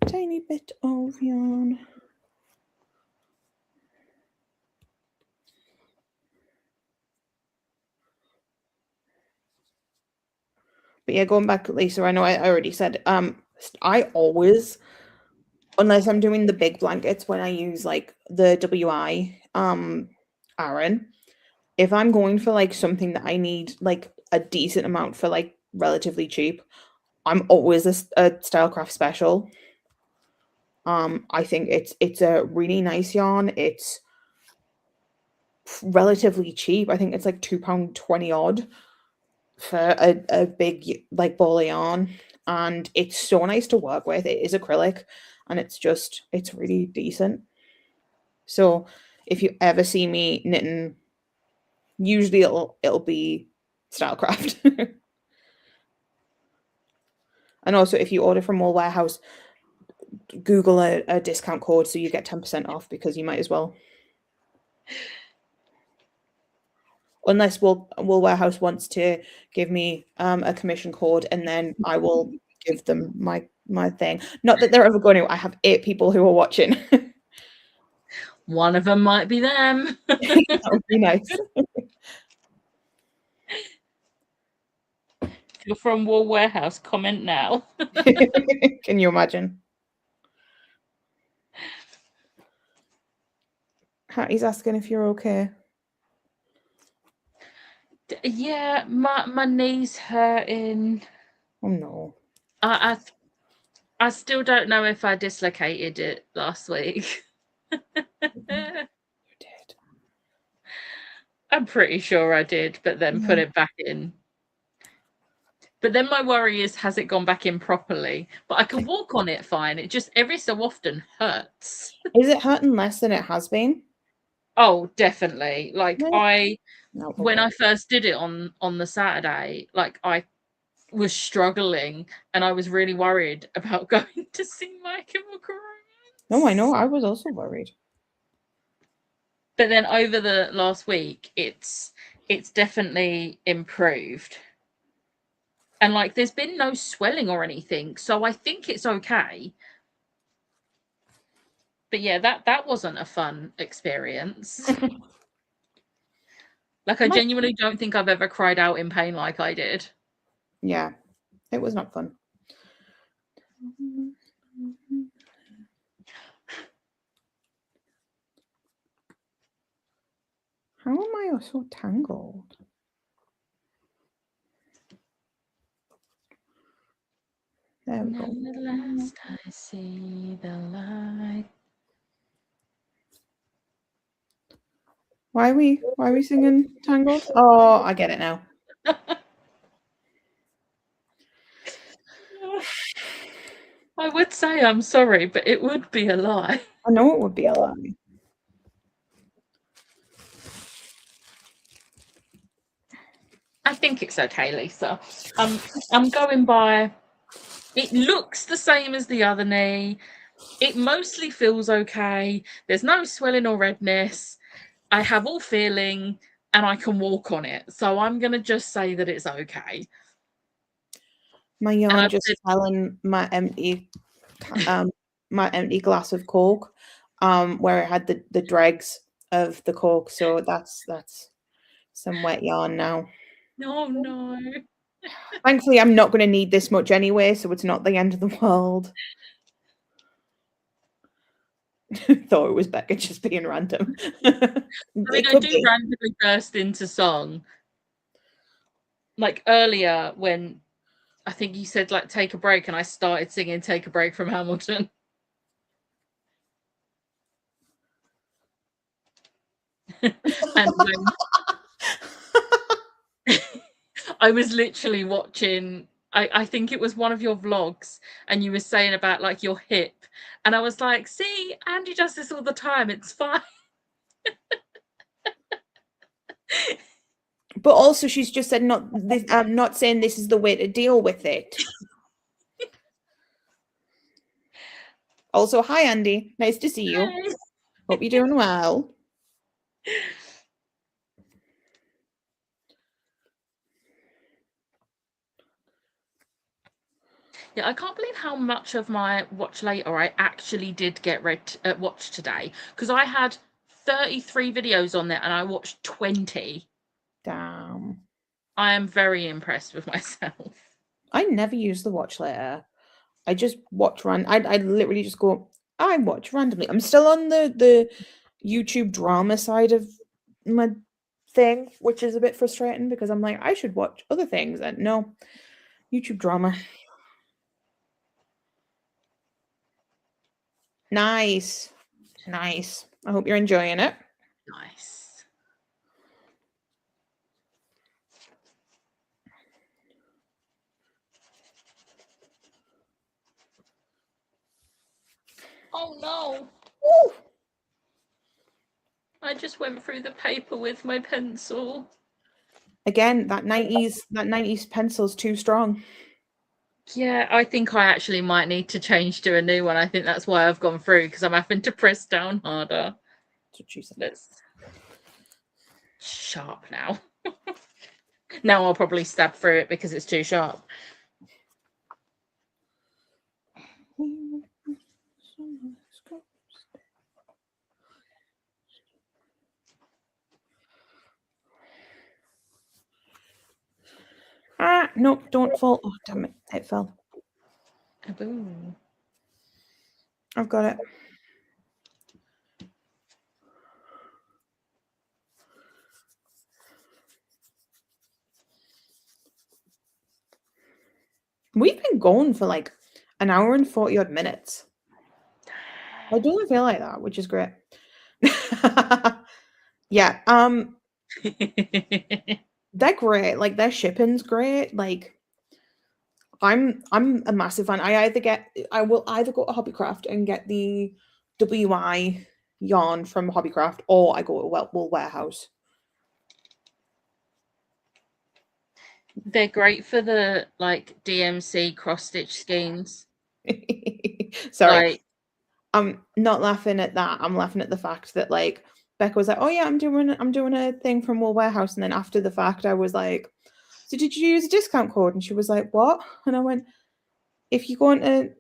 Tiny bit of yarn. But yeah, going back, Lisa, I know I already said, I always, unless I'm doing the big blankets, when I use like the WI, Aaron, if I'm going for like something that I need like a decent amount for like relatively cheap, I'm always a Stylecraft special. I think it's a really nice yarn. It's relatively cheap. I think it's like £2.20 odd for a big like ball of yarn, and it's so nice to work with. It is acrylic, and it's really decent. So if you ever see me knitting, usually it'll be Stylecraft. And also, if you order from Wool Warehouse, Google a discount code so you get 10% off, because you might as well. Unless Wool Warehouse wants to give me a commission code, and then I will give them my thing. Not that they're ever going to. I have 8 people who are watching. One of them might be them. That would be nice. If you're from Wool Warehouse, comment now. Can you imagine? Hattie's asking if you're okay. Yeah, my knee's hurting. Oh no. I still don't know if I dislocated it last week. You did. I'm pretty sure I did, but then put it back in. But then my worry is, has it gone back in properly? But I can walk on it fine. It just every so often hurts. Is it hurting less than it has been? Oh, definitely. Like No. when Okay. I first did it on the Saturday, like I was struggling and I was really worried about going to see My Chemical Romance. No, I know. I was also worried. But then over the last week, it's definitely improved. And like there's been no swelling or anything, so I think it's okay. But yeah, that wasn't a fun experience. Like I genuinely don't think I've ever cried out in pain like I did. Yeah, it was not fun. How am I so tangled? There we go. The last I see the light. Why are we singing Tangled? Oh, I get it now. I would say I'm sorry, but it would be a lie. I know it would be a lie. I think it's okay, Lisa. I'm going by. It looks the same as the other knee. It mostly feels okay. There's no swelling or redness. I have all feeling and I can walk on it. So I'm going to just say that it's okay. My yarn just fell in my empty glass of Coke, where it had the dregs of the Coke. So that's some wet yarn now. Oh no. Thankfully, I'm not going to need this much anyway, so it's not the end of the world. Thought it was Becca just being random. I mean, I do randomly burst into song. Like earlier when I think you said like take a break and I started singing Take a Break from Hamilton. And when I was literally watching, I think it was one of your vlogs, and you were saying about like your hip, and I was like, see, Andy does this all the time, it's fine. But also, she's just said not this. I'm not saying this is the way to deal with it. Also, hi Andy, nice to see you. Hey. Hope you're doing well. Yeah, I can't believe how much of my watch later I actually did get watch today, because I had 33 videos on there and I watched 20. Damn. I am very impressed with myself. I never use the watch later. I just watch I literally just go, I watch randomly. I'm still on the YouTube drama side of my thing, which is a bit frustrating because I'm like, I should watch other things, and no, YouTube drama. Nice. Nice. I hope you're enjoying it. Nice. Oh no. Woo! I just went through the paper with my pencil. Again, that 90s pencil's too strong. Yeah, I think I actually might need to change to a new one. I think that's why I've gone through, because I'm having to press down harder. That's what she said. That's sharp now. Now I'll probably stab through it because it's too sharp. Ah, nope, don't fall. Oh, damn it. It fell. Boom. I've got it. We've been going for like an hour and 40 odd minutes. I don't feel like that, which is great. Yeah, they're great. Like their shipping's great. Like I'm a massive fan. I will either go to Hobbycraft and get the WI yarn from Hobbycraft, or I go to Wool Warehouse. They're great for the like DMC cross stitch schemes. Sorry, Like, I'm not laughing at that. I'm laughing at the fact that like Becca was like, "Oh yeah, I'm doing a thing from Wool Warehouse," and then after the fact, I was like, "So did you use a discount code?" And she was like, "What?" And I went, "If you go into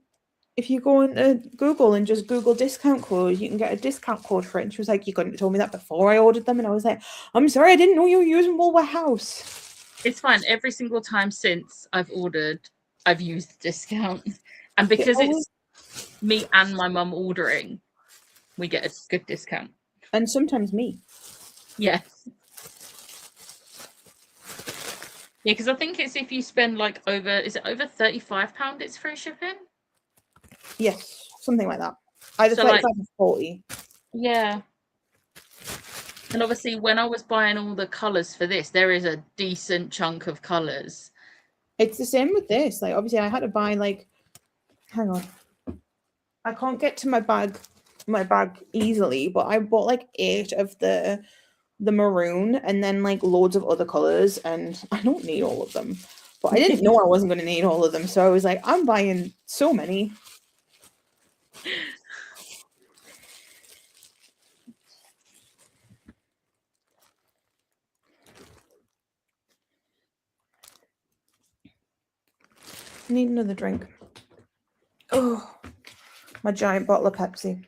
Google and just Google discount code, you can get a discount code for it." And she was like, "You couldn't have told me that before I ordered them." And I was like, "I'm sorry, I didn't know you were using Wool Warehouse." it's fine. Every single time since I've ordered, I've used the discount. And because it's me and my mum ordering, we get a good discount. And sometimes me. Yeah. Yeah, because I think it's if you spend like is it over £35 it's free shipping? Yes, something like that. Either So 35 like, or 40. yeah. And obviously when I was buying all the colours for this, there is a decent chunk of colours. It's the same with this. Like obviously I had to buy like, hang on. I can't get to my bag easily, but I bought like 8 of the maroon and then like loads of other colors, and I don't need all of them. But I didn't know I wasn't going to need all of them, so I was like, I'm buying so many. I need another drink. Oh, my giant bottle of Pepsi.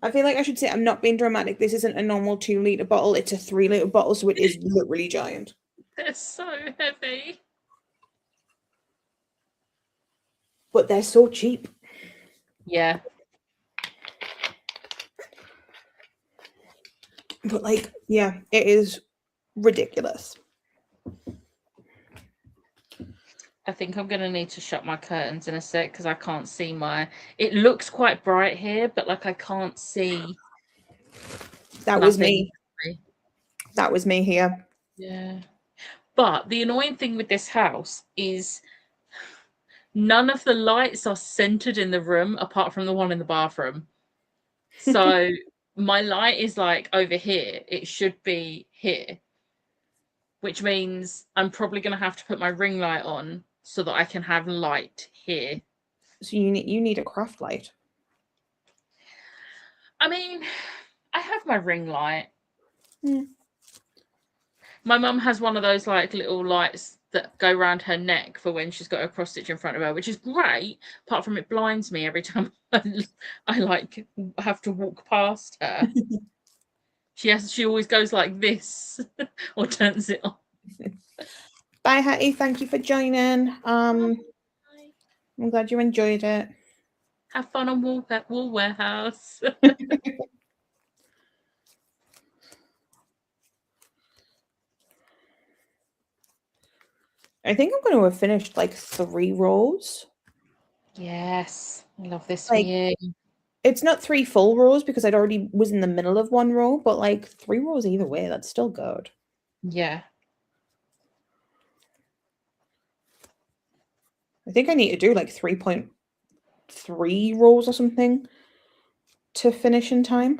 I feel like I should say I'm not being dramatic. This isn't a normal 2-litre bottle. It's a 3-litre bottle, so it is literally giant. They're so heavy. But they're so cheap. Yeah. But like, yeah, it is ridiculous. I think I'm going to need to shut my curtains in a sec because I can't see it looks quite bright here, but like I can't see. That was me. Nothing. That was me here. Yeah. But the annoying thing with this house is none of the lights are centered in the room apart from the one in the bathroom. So my light is like over here. It should be here, which means I'm probably going to have to put my ring light on so that I can have light here. So you need a craft light. I mean, I have my ring light. Mm. My mum has one of those like little lights that go around her neck for when she's got a cross stitch in front of her, which is great. Apart from it blinds me every time I like have to walk past her. She always goes like this or turns it on. Bye, Hattie. Thank you for joining. I'm glad you enjoyed it. Have fun on Wool Warehouse. I think I'm going to have finished like 3 rows. Yes, I love this for Like, you. it's not 3 full rows because I'd already was in the middle of 1 row, but like 3 rows either way, that's still good. Yeah. I think I need to do like 3.3 rows or something to finish in time.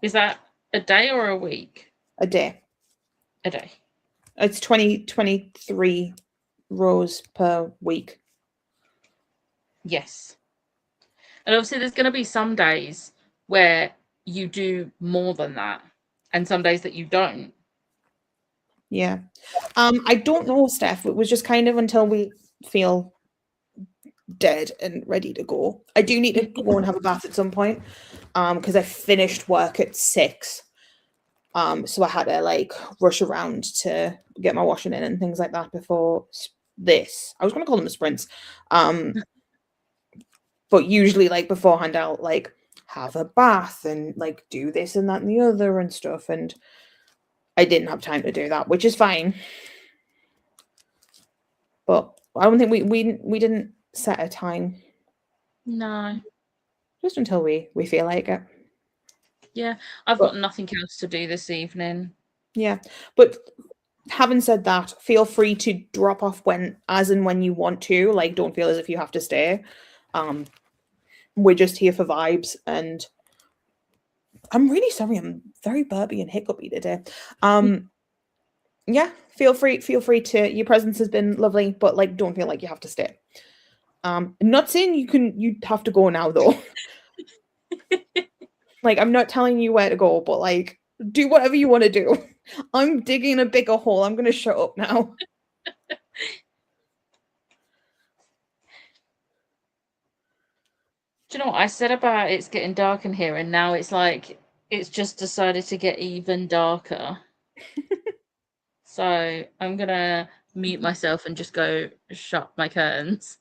Is that a day or a week? A day. A day. It's 23 rows per week. Yes. And obviously, there's going to be some days where you do more than that, and some days that you don't. Yeah. I don't know, Steph. It was just kind of until we feel dead and ready to go. I do need to go and have a bath at some point. Because I finished work at 6. So I had to like rush around to get my washing in and things like that before this. I was gonna call them sprints. But usually like beforehand I'll like have a bath and like do this and that and the other and stuff. And I didn't have time to do that, which is fine. But I don't think we didn't set a time. No. Just until we feel like it. Yeah, I've But got nothing else to do this evening. yeah. But having said that, feel free to drop off when as and when you want to. Like, don't feel as if you have to stay. We're just here for vibes, and I'm really sorry. I'm very burpy and hiccupy today. Yeah, feel free to. Your presence has been lovely, but like, don't feel like you have to stay. Not saying you'd have to go now though. Like, I'm not telling you where to go, but like, do whatever you want to do. I'm digging a bigger hole. I'm gonna shut up now. Do you know what I said about it's getting dark in here, and now it's like it's just decided to get even darker. So I'm gonna mute myself and just go shut my curtains.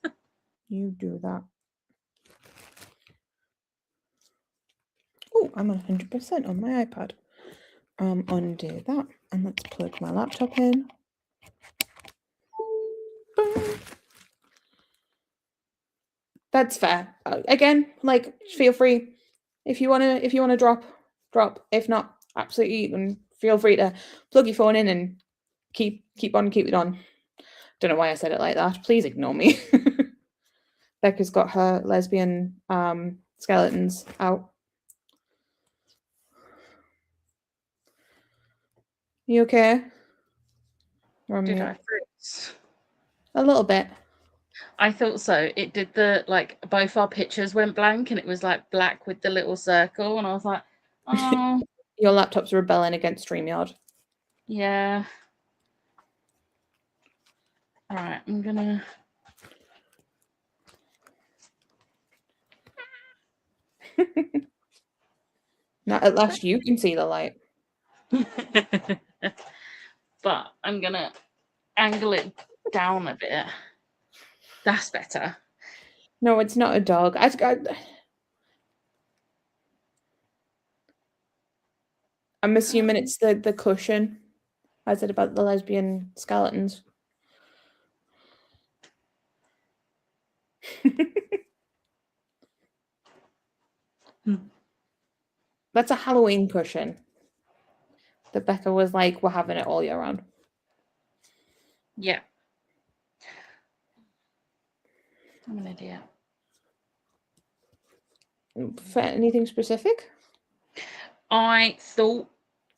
You do that. Oh, I'm 100% on my iPad. Undo that, and let's plug my laptop in. That's fair. Again, like, feel free if you wanna drop. If not, absolutely, you can feel free to plug your phone in and keep it on. Don't know why I said it like that. Please ignore me. Becca's got her lesbian skeletons out. You okay? Did I freeze? A little bit. I thought so. It did like both our pictures went blank and it was like black with the little circle, and I was like, oh. Your laptop's rebelling against StreamYard. Yeah. All right, I'm gonna. Now, at last, you can see the light. But I'm gonna angle it down a bit. That's better. No, it's not a dog. I'm assuming it's the cushion. I said about the lesbian skeletons. That's a Halloween cushion. That Becca was like, we're having it all year round. Yeah. I'm an idiot. For anything specific? I thought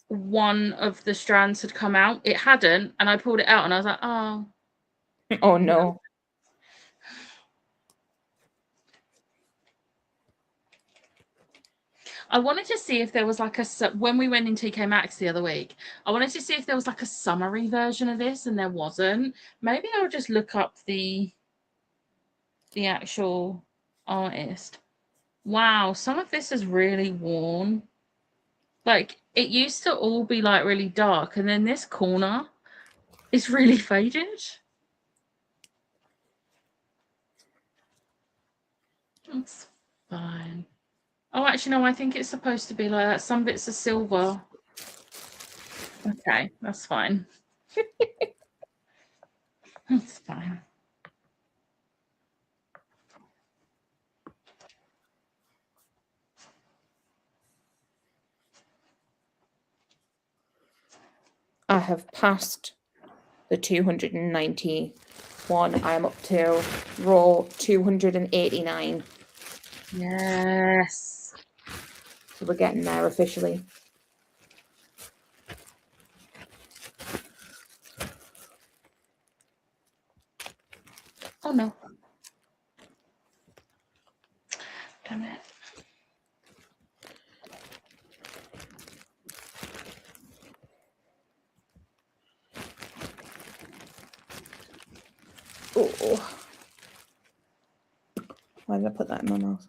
one of the strands had come out. It hadn't, and I pulled it out and I was like, oh. Oh no. I wanted to see if there was like when we went in TK Maxx the other week, I wanted to see if there was like a summary version of this, and there wasn't. Maybe I'll just look up the actual artist. Wow, some of this is really worn. Like, it used to all be like really dark, and then this corner is really faded. That's fine. Oh, actually, no, I think it's supposed to be like that. Some bits are silver. Okay, that's fine. have passed the 291. I am up to row 289. Yes. So we're getting there officially. Oh no. Damn it. Oh. Why did I put that in my mouth?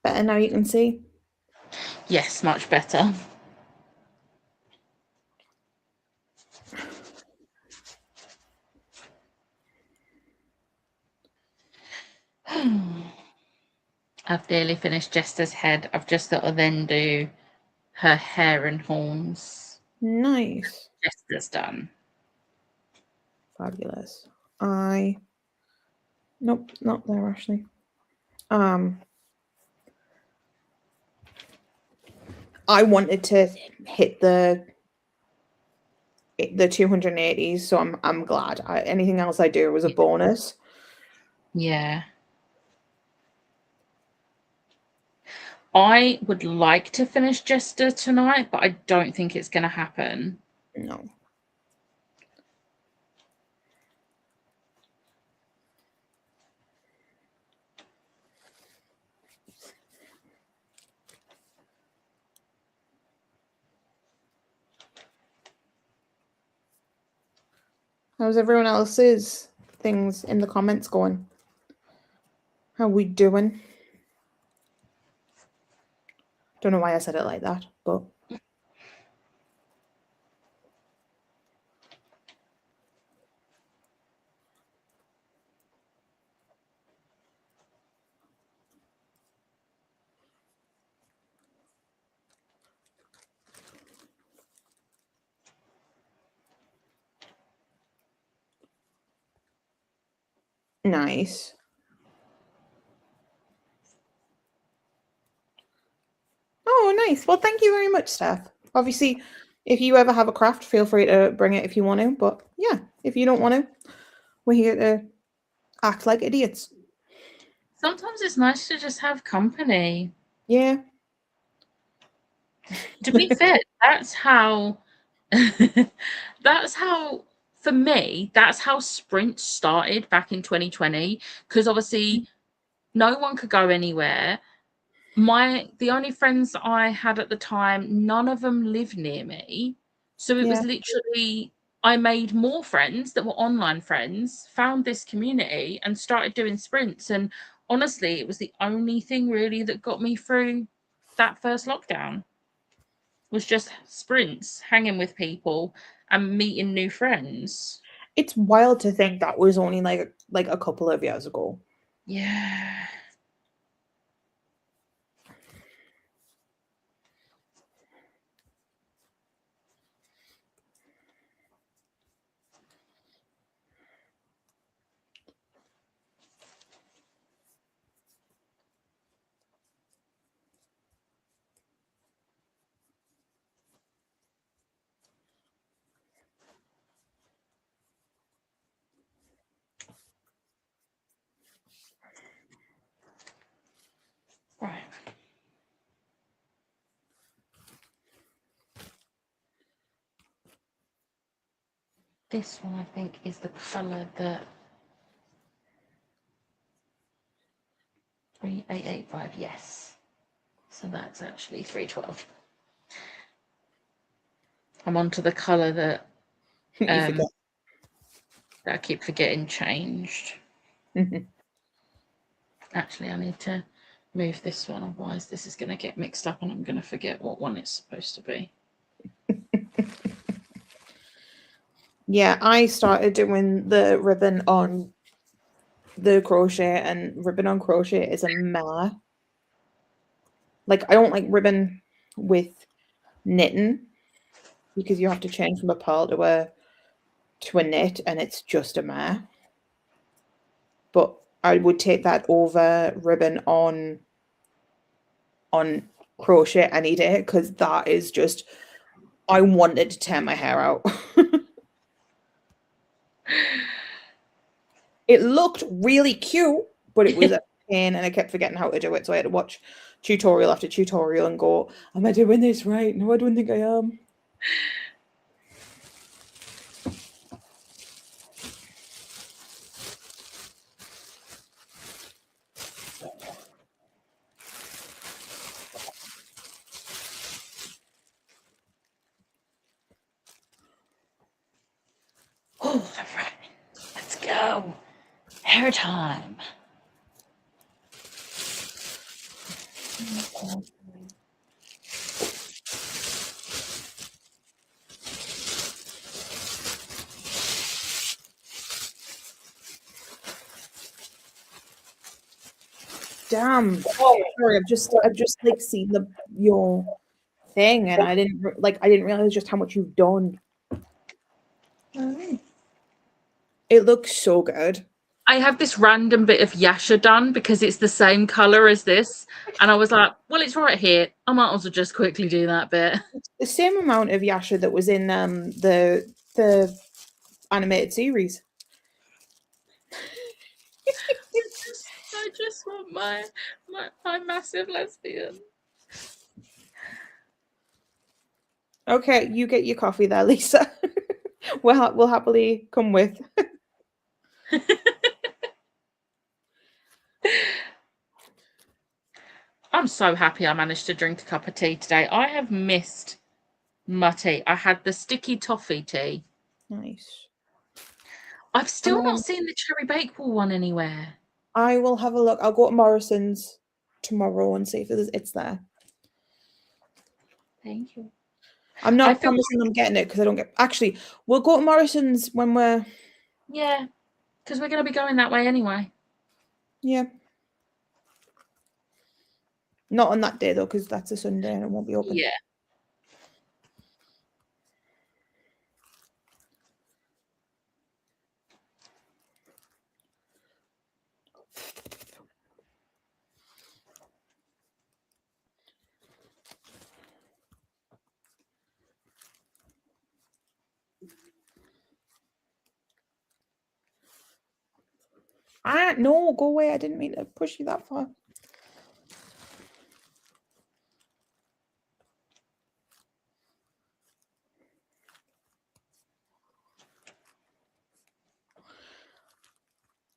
Better now you can see? Yes, much better. I've nearly finished Jester's head. I've just got to then do her hair and horns. Nice. Jester's done. Fabulous. Nope, not there, Ashley. I wanted to hit the 280s, so I'm glad. Anything else I do was a bonus. Yeah. I would like to finish Jester tonight, but I don't think it's going to happen. No. How's everyone else's things in the comments going? How we doing? Don't know why I said it like that, but nice. Oh, nice. Well, thank you very much, Steph. Obviously, if you ever have a craft, feel free to bring it if you want to. But yeah, if you don't want to, we're here to act like idiots. Sometimes it's nice to just have company. Yeah. To be fair, that's how for me, that's how sprint started back in 2020. Because obviously no one could go anywhere. The only friends I had at the time, none of them lived near me. So it was Yeah. literally, I made more friends that were online friends, found this community and started doing sprints. And honestly, it was the only thing really that got me through that first lockdown, was just sprints, hanging with people and meeting new friends. It's wild to think that was only like a couple of years ago. Yeah. Right. This one, I think, is the colour that 3885, yes. So that's actually 312. I'm on to the colour that You forget. that I keep forgetting changed. Mhm. Actually, I need to move this one, otherwise this is going to get mixed up and I'm going to forget what one it's supposed to be. Yeah, I started doing the ribbon on the crochet, and ribbon on crochet is a meh. Like, I don't like ribbon with knitting because you have to change from a pearl to a knit, and it's just a meh. But I would take that over ribbon on crochet any day, because that is just, I wanted to tear my hair out. It looked really cute, but it was a pain, and I kept forgetting how to do it. So I had to watch tutorial after tutorial and go, am I doing this right? No, I don't think I am. Oh, all right. Let's go. Hair time. Damn. Sorry, I've just like seen your thing, and I didn't realize just how much you've done. It looks so good. I have this random bit of Yasha done because it's the same color as this. And I was like, well, it's right here. I might as well just quickly do that bit. It's the same amount of Yasha that was in the animated series. I just want my massive lesbian. Okay, you get your coffee there, Lisa. We'll happily come with. I'm so happy I managed to drink a cup of tea today. I have missed my tea. I had the sticky toffee tea. Nice. I've still not seen the cherry bakewell one anywhere. I will have a look. I'll go to Morrison's tomorrow and see if it's there. Thank you. I'm not promising I'm getting it because I don't get. Actually, we'll go to Morrison's when we're. Yeah, because we're going to be going that way anyway. Yeah. Not on that day though, because that's a Sunday and it won't be open. Yeah. No, go away. I didn't mean to push you that far.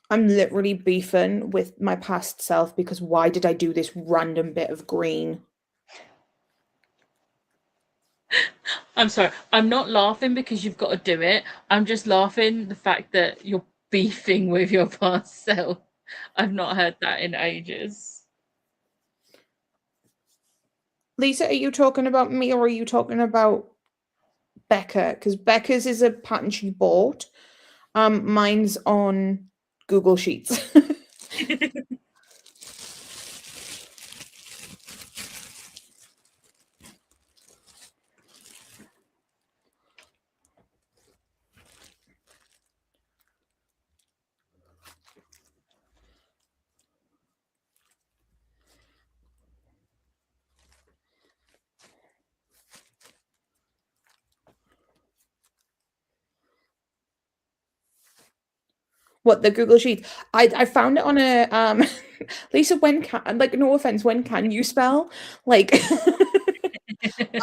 I'm literally beefing with my past self because why did I do this random bit of green? I'm sorry. I'm not laughing because you've got to do it. I'm just laughing the fact that you're beefing with your past self. I've not heard that in ages. Lisa, are you talking about me or are you talking about Becca? Because Becca's is a pattern she bought. Mine's on Google Sheets. What, the Google Sheets? I found it on a Lisa, when can, like, no offense, when can you spell? Like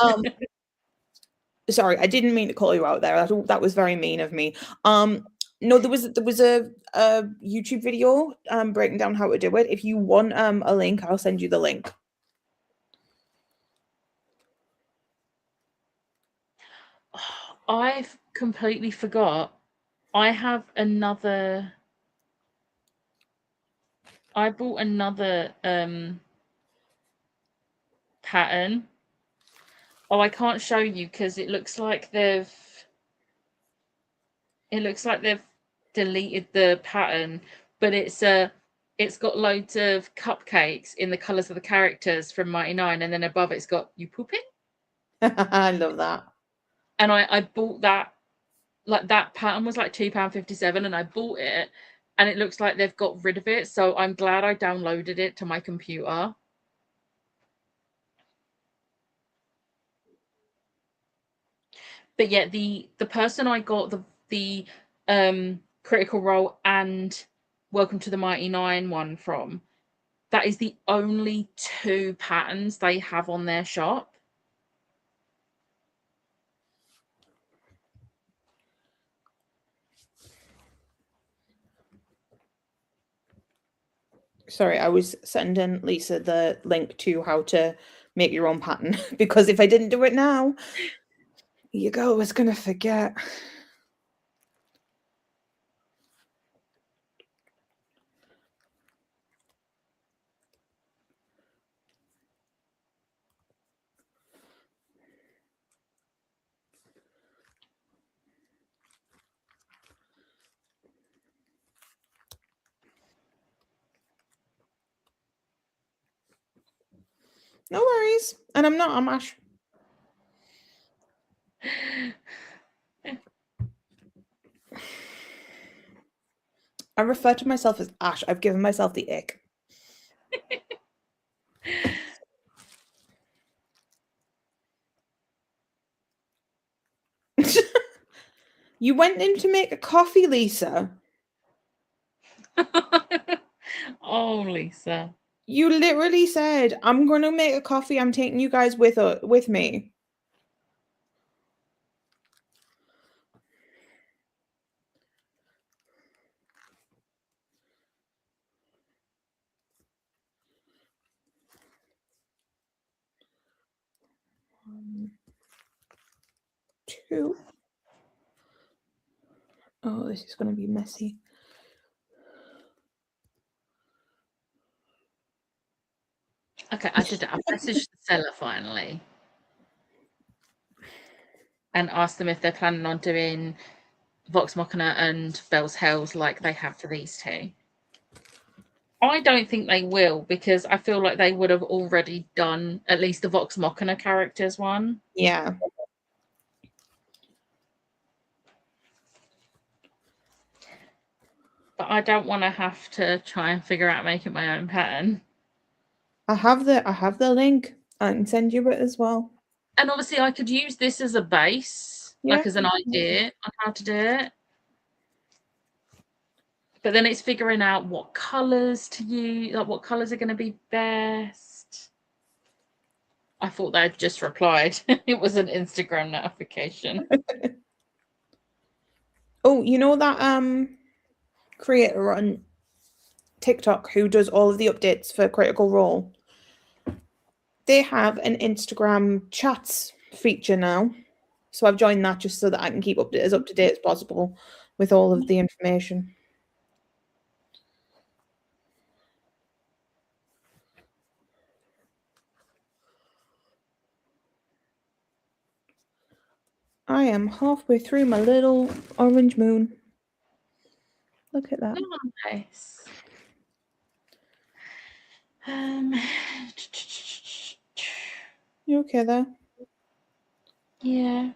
um sorry, I didn't mean to call you out there. That was very mean of me. No, there was a YouTube video breaking down how to do it. If you want a link, I'll send you the link. I've completely forgot. I have another. I bought another pattern. Oh, I can't show you because it looks like they've It looks like they've deleted the pattern, but it's got loads of cupcakes in the colours of the characters from Mighty Nine, and then above it's got "You pooping?" I love that. And I bought that, like that pattern was like £2.57, and I bought it, and it looks like they've got rid of it. So I'm glad I downloaded it to my computer. But yeah, the person I got the Critical Role and Welcome to the Mighty Nine one from, that is the only 2 patterns they have on their shop. Sorry, I was sending Lisa the link to how to make your own pattern because if I didn't do it now, you go, I was gonna forget. No worries. And I'm Ash. I refer to myself as Ash. I've given myself the ick. You went in to make a coffee, Lisa. Oh, Lisa. You literally said, I'm gonna make a coffee, I'm taking you guys with me. One, two. Oh, this is gonna be messy. Okay, I did it. I've messaged the seller finally and asked them if they're planning on doing Vox Machina and Bell's Hells like they have for these 2. I don't think they will, because I feel like they would have already done at least the Vox Machina characters one. Yeah. But I don't want to have to try and figure out making my own pattern. I have the link. I can send you it as well. And obviously I could use this as a base, Yeah. like as an idea on how to do it. But then it's figuring out what colours to use, like what colours are going to be best. I thought they'd just replied. It was an Instagram notification. Oh, you know that creator on TikTok who does all of the updates for Critical Role? They have an Instagram chats feature now. So I've joined that just so that I can keep as up to date as possible with all of the information. I am halfway through my little orange moon. Look at that. Nice. You okay there? Yeah.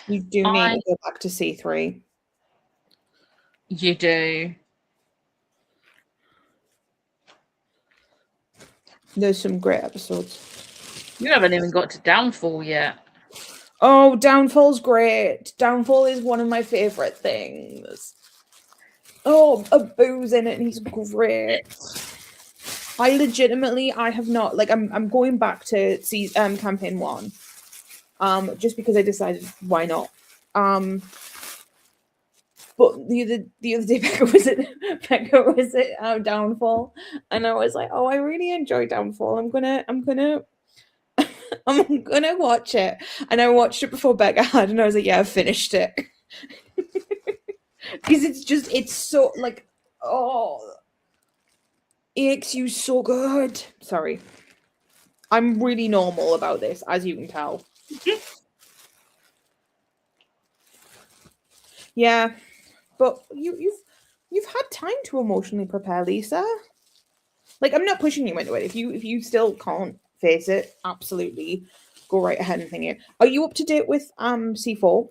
You do need to go back to C3. You do. There's some great episodes. You haven't even got to Downfall yet. Oh, Downfall's great. Downfall is one of my favorite things. Oh, Abu's in it and he's great. I legitimately, I have not, like, I'm going back to campaign 1. Just because I decided why not. But the other day Becca was at Downfall, and I was like, oh, I really enjoy Downfall. I'm gonna I'm gonna watch it. And I watched it before Becca had, and I was like, yeah, I've finished it. Because it's so like, oh, EXU so good. Sorry. I'm really normal about this, as you can tell. Yeah, but you've had time to emotionally prepare, Lisa. Like, I'm not pushing you into it. If you still can't face it, absolutely go right ahead and think it. Are you up to date with C4?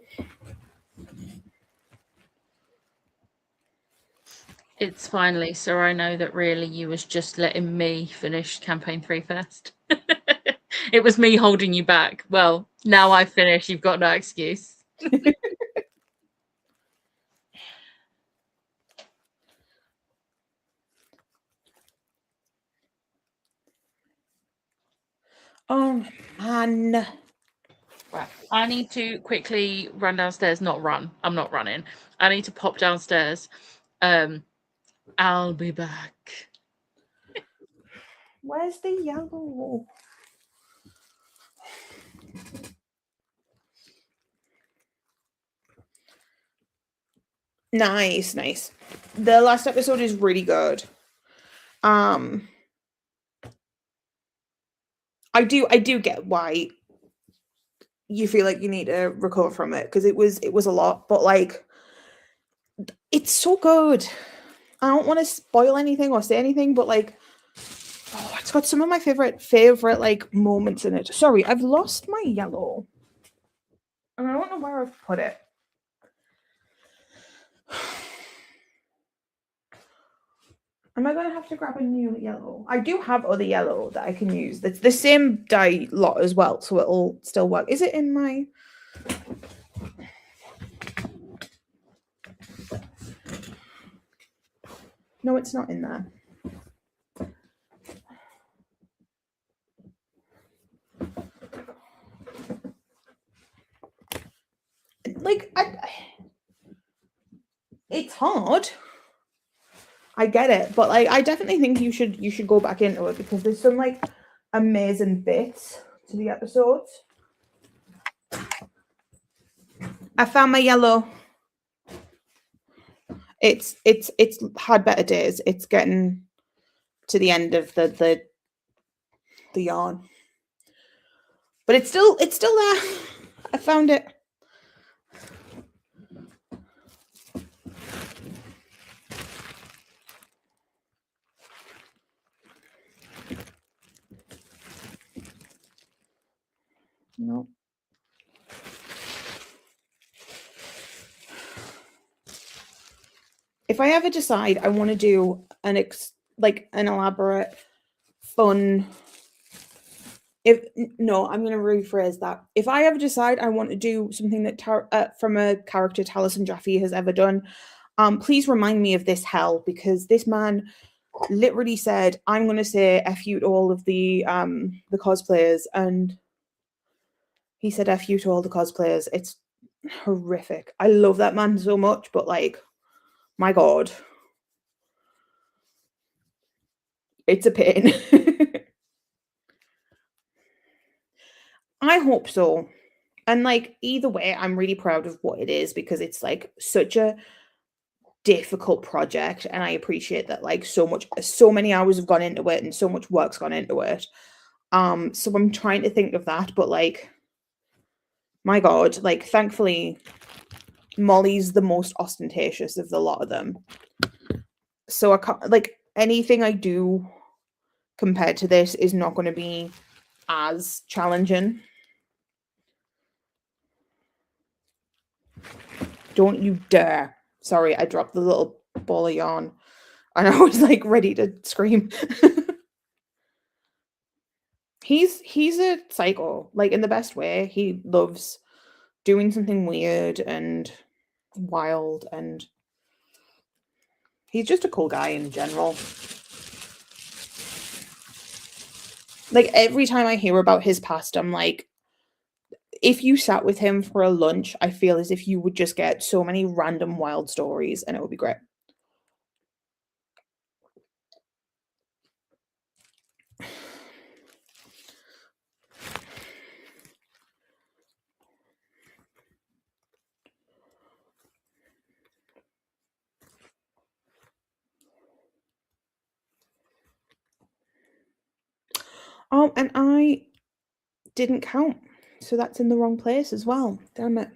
It's finally, so I know that really you was just letting me finish campaign 3 first. It was me holding you back. Well, now I've finished, you've got no excuse. Oh man. Right. I need to quickly run downstairs. Not run. I'm not running. I need to pop downstairs. I'll be back. Where's the yellow? Nice, nice. The last episode is really good. I do get why you feel like you need to recover from it, because it was a lot, but like it's so good. I don't want to spoil anything or say anything, but like, oh, it's got some of my favorite like moments in it. Sorry, I've lost my yellow, and I don't know where I've put it. Am I going to have to grab a new yellow? I do have other yellow that I can use. That's the same dye lot as well, so it'll still work. Is it in my... No, it's not in there. Like, it's hard. I get it, but like, I definitely think you should go back into it, because there's some like amazing bits to the episodes. I found my yellow. It's had better days. It's getting to the end of the yarn, but it's still there. I found it. No. If I ever decide I want to do an elaborate, fun... I'm going to rephrase that. If I ever decide I want to do something that from a character Taliesin Jaffe has ever done, please remind me of this hell, because this man literally said, "I'm going to say F you to all of the cosplayers," and he said F you to all the cosplayers. It's horrific. I love that man so much, but like, my God, it's a pain. I hope so. And like, either way, I'm really proud of what it is, because it's like such a difficult project, and I appreciate that like so many hours have gone into it and so much work's gone into it. So I'm trying to think of that, but like, my God, like, thankfully Molly's the most ostentatious of the lot of them. So I can't, like, anything I do compared to this is not going to be as challenging. Don't you dare. Sorry, I dropped the little ball of yarn and I was like ready to scream. He's a psycho, like, in the best way. He loves doing something weird and wild, and he's just a cool guy in general. Like, every time I hear about his past, I'm like, if you sat with him for a lunch, I feel as if you would just get so many random wild stories, and it would be great. Oh, and I didn't count, so that's in the wrong place as well. Damn it.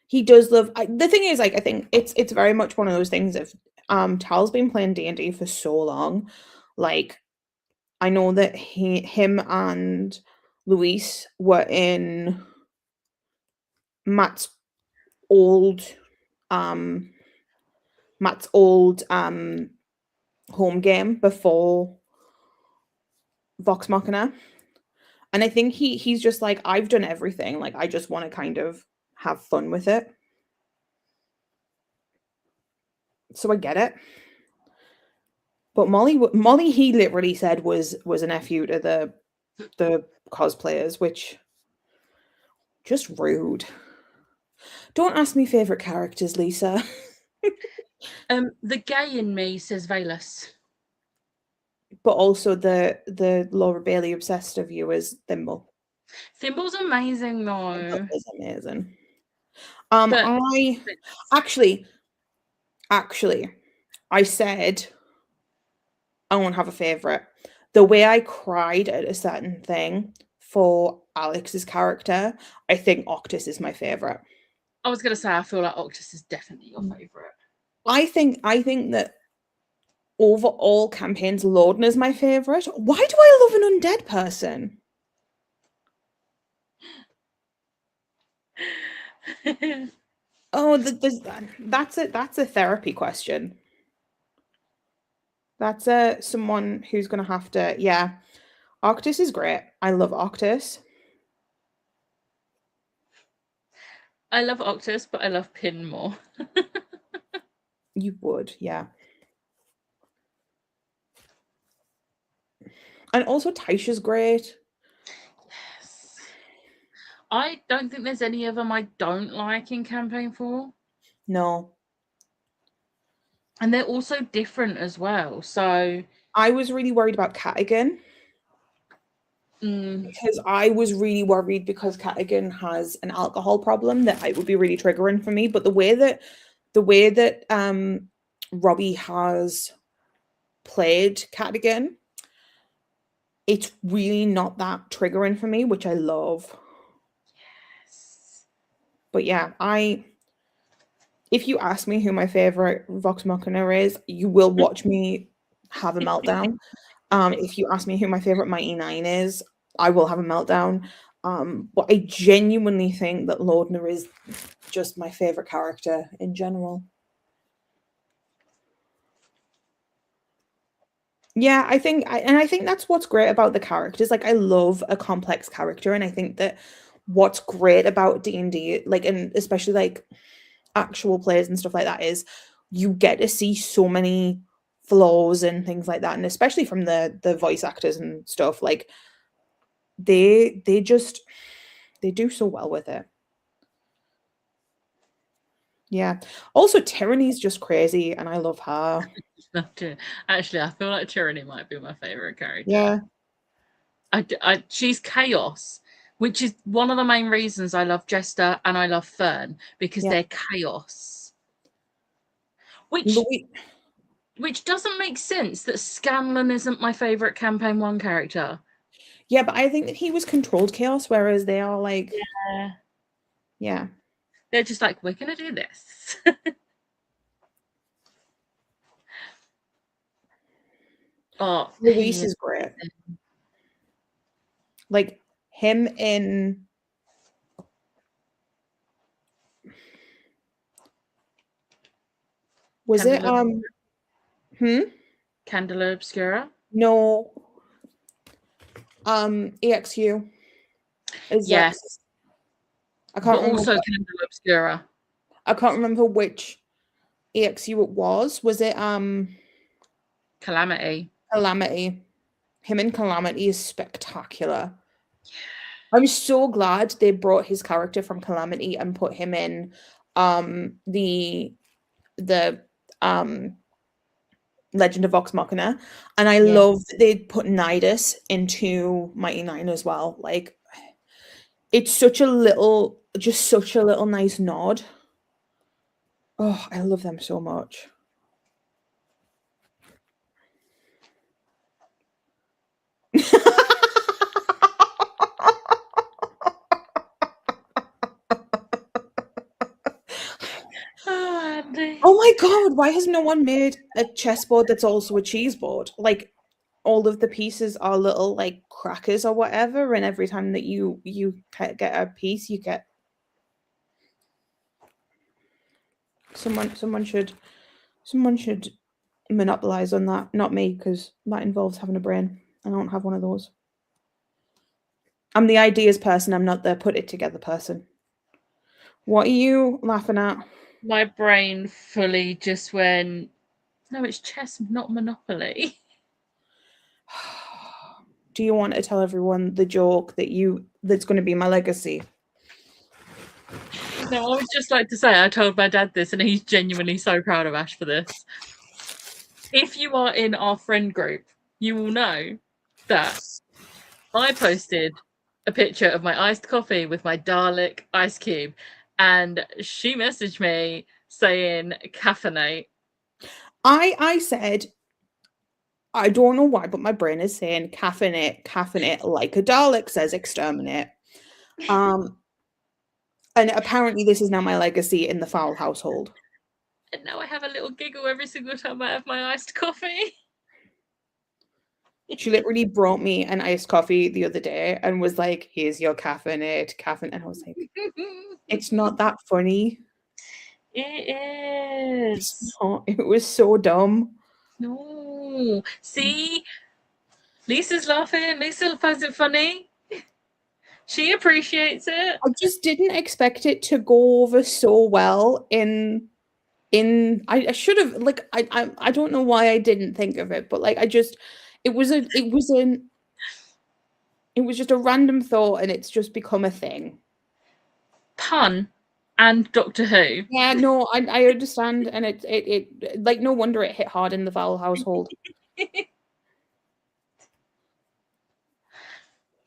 He does love. The thing is, like, I think it's very much one of those things. If Tal's been playing D&D for so long, like I know that him and Luis were in Matt's old, um, Matt's old home game before Vox Machina, and I think he's just like, I've done everything. Like I just want to kind of have fun with it. So I get it. But Molly, he literally said was an FU to the cosplayers, which just rude. Don't ask me favorite characters, Lisa. The gay in me says Valus. But also the Laura Bailey obsessed of you is Thimble. Thimble's amazing Thimble though. is amazing. But I actually, I said I won't have a favorite. The way I cried at a certain thing for Alex's character, I think Octus is my favorite. I was gonna say I feel like Octus is definitely your favorite. I think that over all campaigns, Lorden is my favorite. Why do I love an undead person? Oh, that's a therapy question. That's someone who's gonna have to. Yeah, Octus is great. I love Octus. I love Octus, but I love Pin more. You would, yeah. And also Taisha's great. Yes. I don't think there's any of them I don't like in campaign 4. No, And they're also different as well. So I was really worried about Catigan because I was really worried because Catigan has an alcohol problem that it would be really triggering for me. But the way that Robbie has played Catigan, it's really not that triggering for me, which I love. yes. But yeah, if you ask me who my favorite Vox Machina is, you will watch me have a meltdown. If you ask me who my favorite Mighty Nine is, I will have a meltdown. But I genuinely think that Lordner is just my favorite character in general. Yeah, I think that's what's great about the characters. Like I love a complex character, and I think that what's great about D&D, like and especially like actual plays and stuff like that, is you get to see so many flaws and things like that, and especially from the voice actors and stuff. Like they just they do so well with it. Yeah. Also, Tyranny's just crazy, and I love her. Actually, I feel like Tyranny might be my favorite character. Yeah, She's chaos, which is one of the main reasons I love Jester and I love Fern, because yeah. they're chaos. Which Louis, which doesn't make sense that Scanlan isn't my favorite campaign 1 character. yeah, but I think that he was controlled chaos, whereas they are like, Yeah. yeah. They're just like, we're gonna do this. Oh, Luis he is is great. Like him in was it Candela hmm? Candela Obscura. No. EXU is Yes, I but can't also remember Candela Obscura. I can't remember which EXU it was. Was it Calamity. Calamity? Him in Calamity is spectacular. I'm so glad they brought his character from Calamity and put him in the um Legend of Vox Machina. And I Yeah. love that they put Nidus into Mighty Nine as well. Like it's such a little nice nod. Oh, I love them so much. Lovely. Oh my god, why has no one made a chessboard that's also a cheese board? Like all of the pieces are little like crackers or whatever, and every time that you get a piece, you get someone should monopolize on that, not me, because that involves having a brain. I don't have one of those. I'm the ideas person, I'm not the put it together person. What are you laughing at? My brain fully just went, no, it's chess, not Monopoly. Do you want to tell everyone the joke that's going to be my legacy? No, I would just like to say I told my dad this, and he's genuinely so proud of Ash for this. If you are in our friend group, you will know that I posted a picture of my iced coffee with my Dalek ice cube, and she messaged me saying caffeinate. I said, I don't know why, but my brain is saying caffeinate, like a Dalek says exterminate. And apparently this is now my legacy in the Fowl household. And now I have a little giggle every single time I have my iced coffee. She literally brought me an iced coffee the other day and was like, here's your caffeinate. And I was like, it's not that funny. It is. It was so dumb. No. See? Lisa's laughing. Lisa finds it funny. She appreciates it. I just didn't expect it to go over so well in I should have like I don't know why I didn't think of it, but like it was just a random thought and it's just become a thing. Pun and Doctor Who. Yeah, no, I understand, and it like no wonder it hit hard in the Fowl household.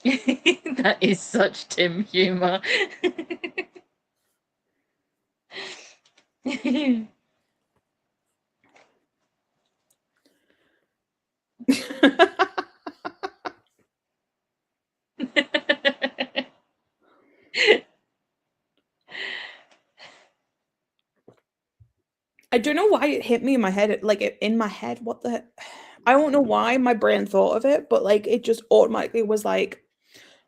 That is such Tim humour. I don't know why it hit me in my head, in my head. What the? I don't know why my brain thought of it, but like it just automatically was like,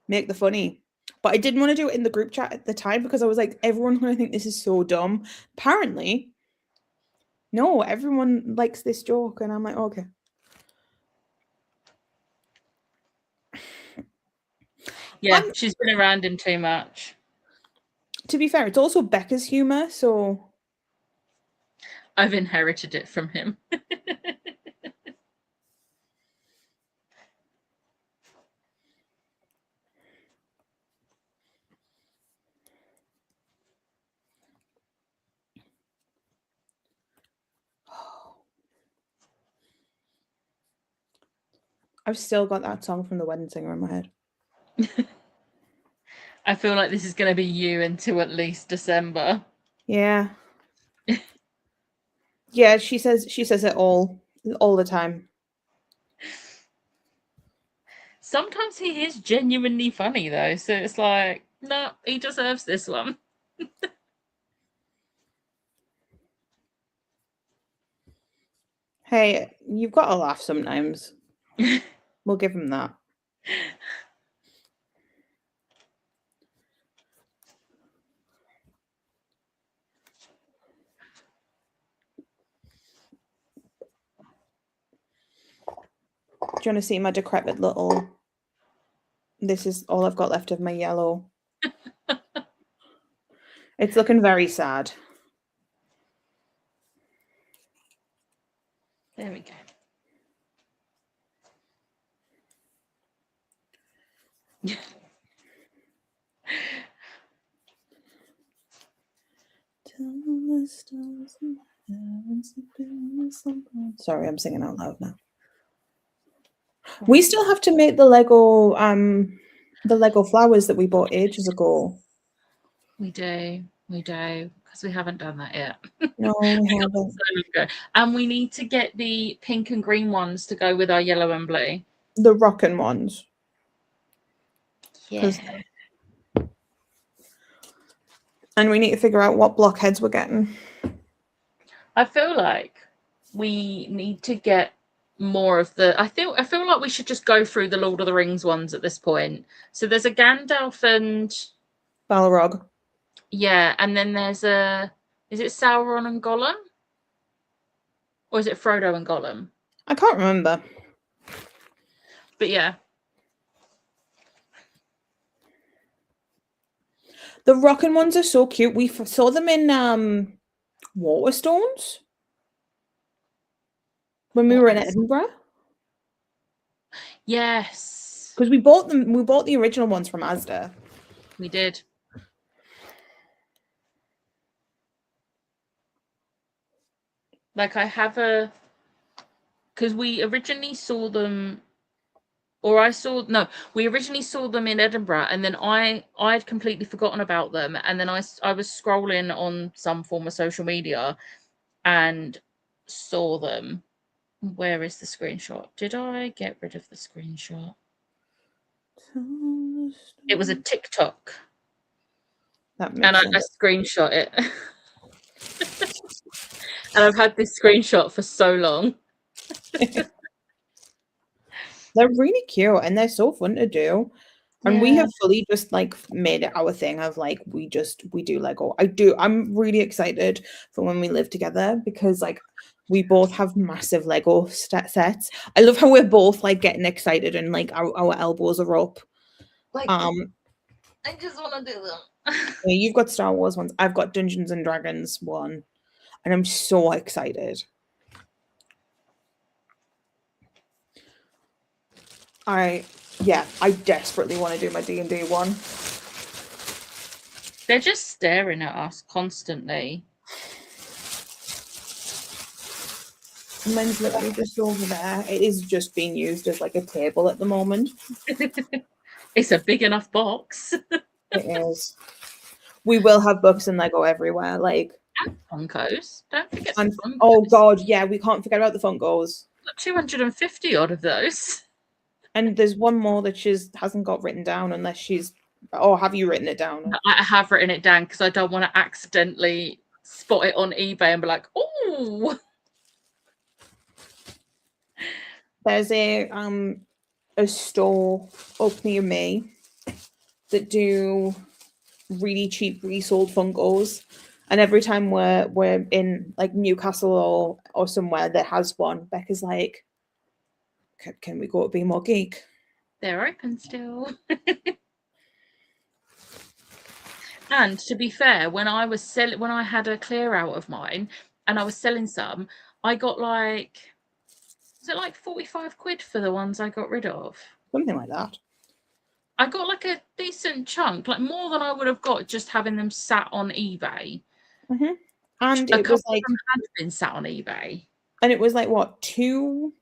make the funny. But I didn't want to do it in the group chat at the time because I was like, everyone's going to think this is so dumb. Apparently, no, everyone likes this joke, and I'm like, okay. Yeah, she's been around him too much. To be fair, it's also Becca's humor, so I've inherited it from him. I've still got that song from The Wedding Singer in my head. I feel like this is going to be you until at least December. Yeah. Yeah, she says it all the time. Sometimes he is genuinely funny though, so it's like, no, he deserves this one. Hey, you've got to laugh sometimes. We'll give him that. Do you want to see my decrepit little... This is all I've got left of my yellow. It's looking very sad. There we go. Sorry, I'm singing out loud now. We still have to make the Lego flowers that we bought ages ago. We do, because we haven't done that yet. No, we haven't. And we need to get the pink and green ones to go with our yellow and blue. The rockin' ones. Yeah. And we need to figure out what blockheads we're getting. I feel like we need to get more of the. I feel like we should just go through the Lord of the Rings ones at this point. So there's a Gandalf and Balrog. yeah, and then there's a. Is it Sauron and Gollum? Or is it Frodo and Gollum? I can't remember. But yeah. The rocking ones are so cute. We saw them in Waterstones when we were in Edinburgh. Yes. Because we bought them. We bought the original ones from Asda. We did. Like I have a. Because we originally saw them. We originally saw them in Edinburgh, and then I'd completely forgotten about them, and then I was scrolling on some form of social media, and saw them. Where is the screenshot? Did I get rid of the screenshot? It was a TikTok, That and makes I sense. screenshot it, and I've had this screenshot for so long. They're really cute and they're so fun to do. And we have fully just like made it our thing of like we do Lego. I'm really excited for when we live together because like we both have massive Lego sets. I love how we're both like getting excited and like our elbows are up. Like I just want to do them. You've got Star Wars ones. I've got Dungeons and Dragons one, and I'm so excited. I desperately want to do my D&D one. They're just staring at us constantly. Mine's literally just over there. It is just being used as like a table at the moment. It's a big enough box. It is. We will have books and Lego everywhere. Like and Funkos. Don't forget and, Funkos. oh god, yeah, we can't forget about the Funkos. Got 250 odd of those. And there's one more that hasn't got written down unless she's. Oh, have you written it down? I have written it down because I don't want to accidentally spot it on eBay and be like, oh. There's a store up near me that do really cheap resold Funkos, and every time we're in like Newcastle or somewhere that has one, Becca's like, can we go to Be More Geek? They're open still. And to be fair, when I had a clear out of mine and I was selling some, I got like, was it like 45 quid for the ones I got rid of? Something like that. I got like a decent chunk, like more than I would have got just having them sat on eBay. Mm-hmm. And a it couple was like of them had been sat on eBay. And it was like what, two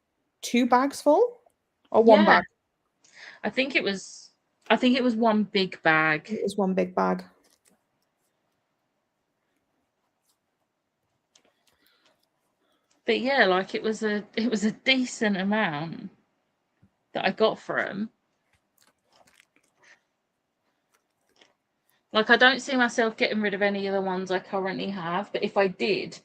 bags full? Or one bag? I think it was one big bag. It was one big bag. But yeah, like it was a decent amount that I got for them. Like I don't see myself getting rid of any of the ones I currently have, but if I did,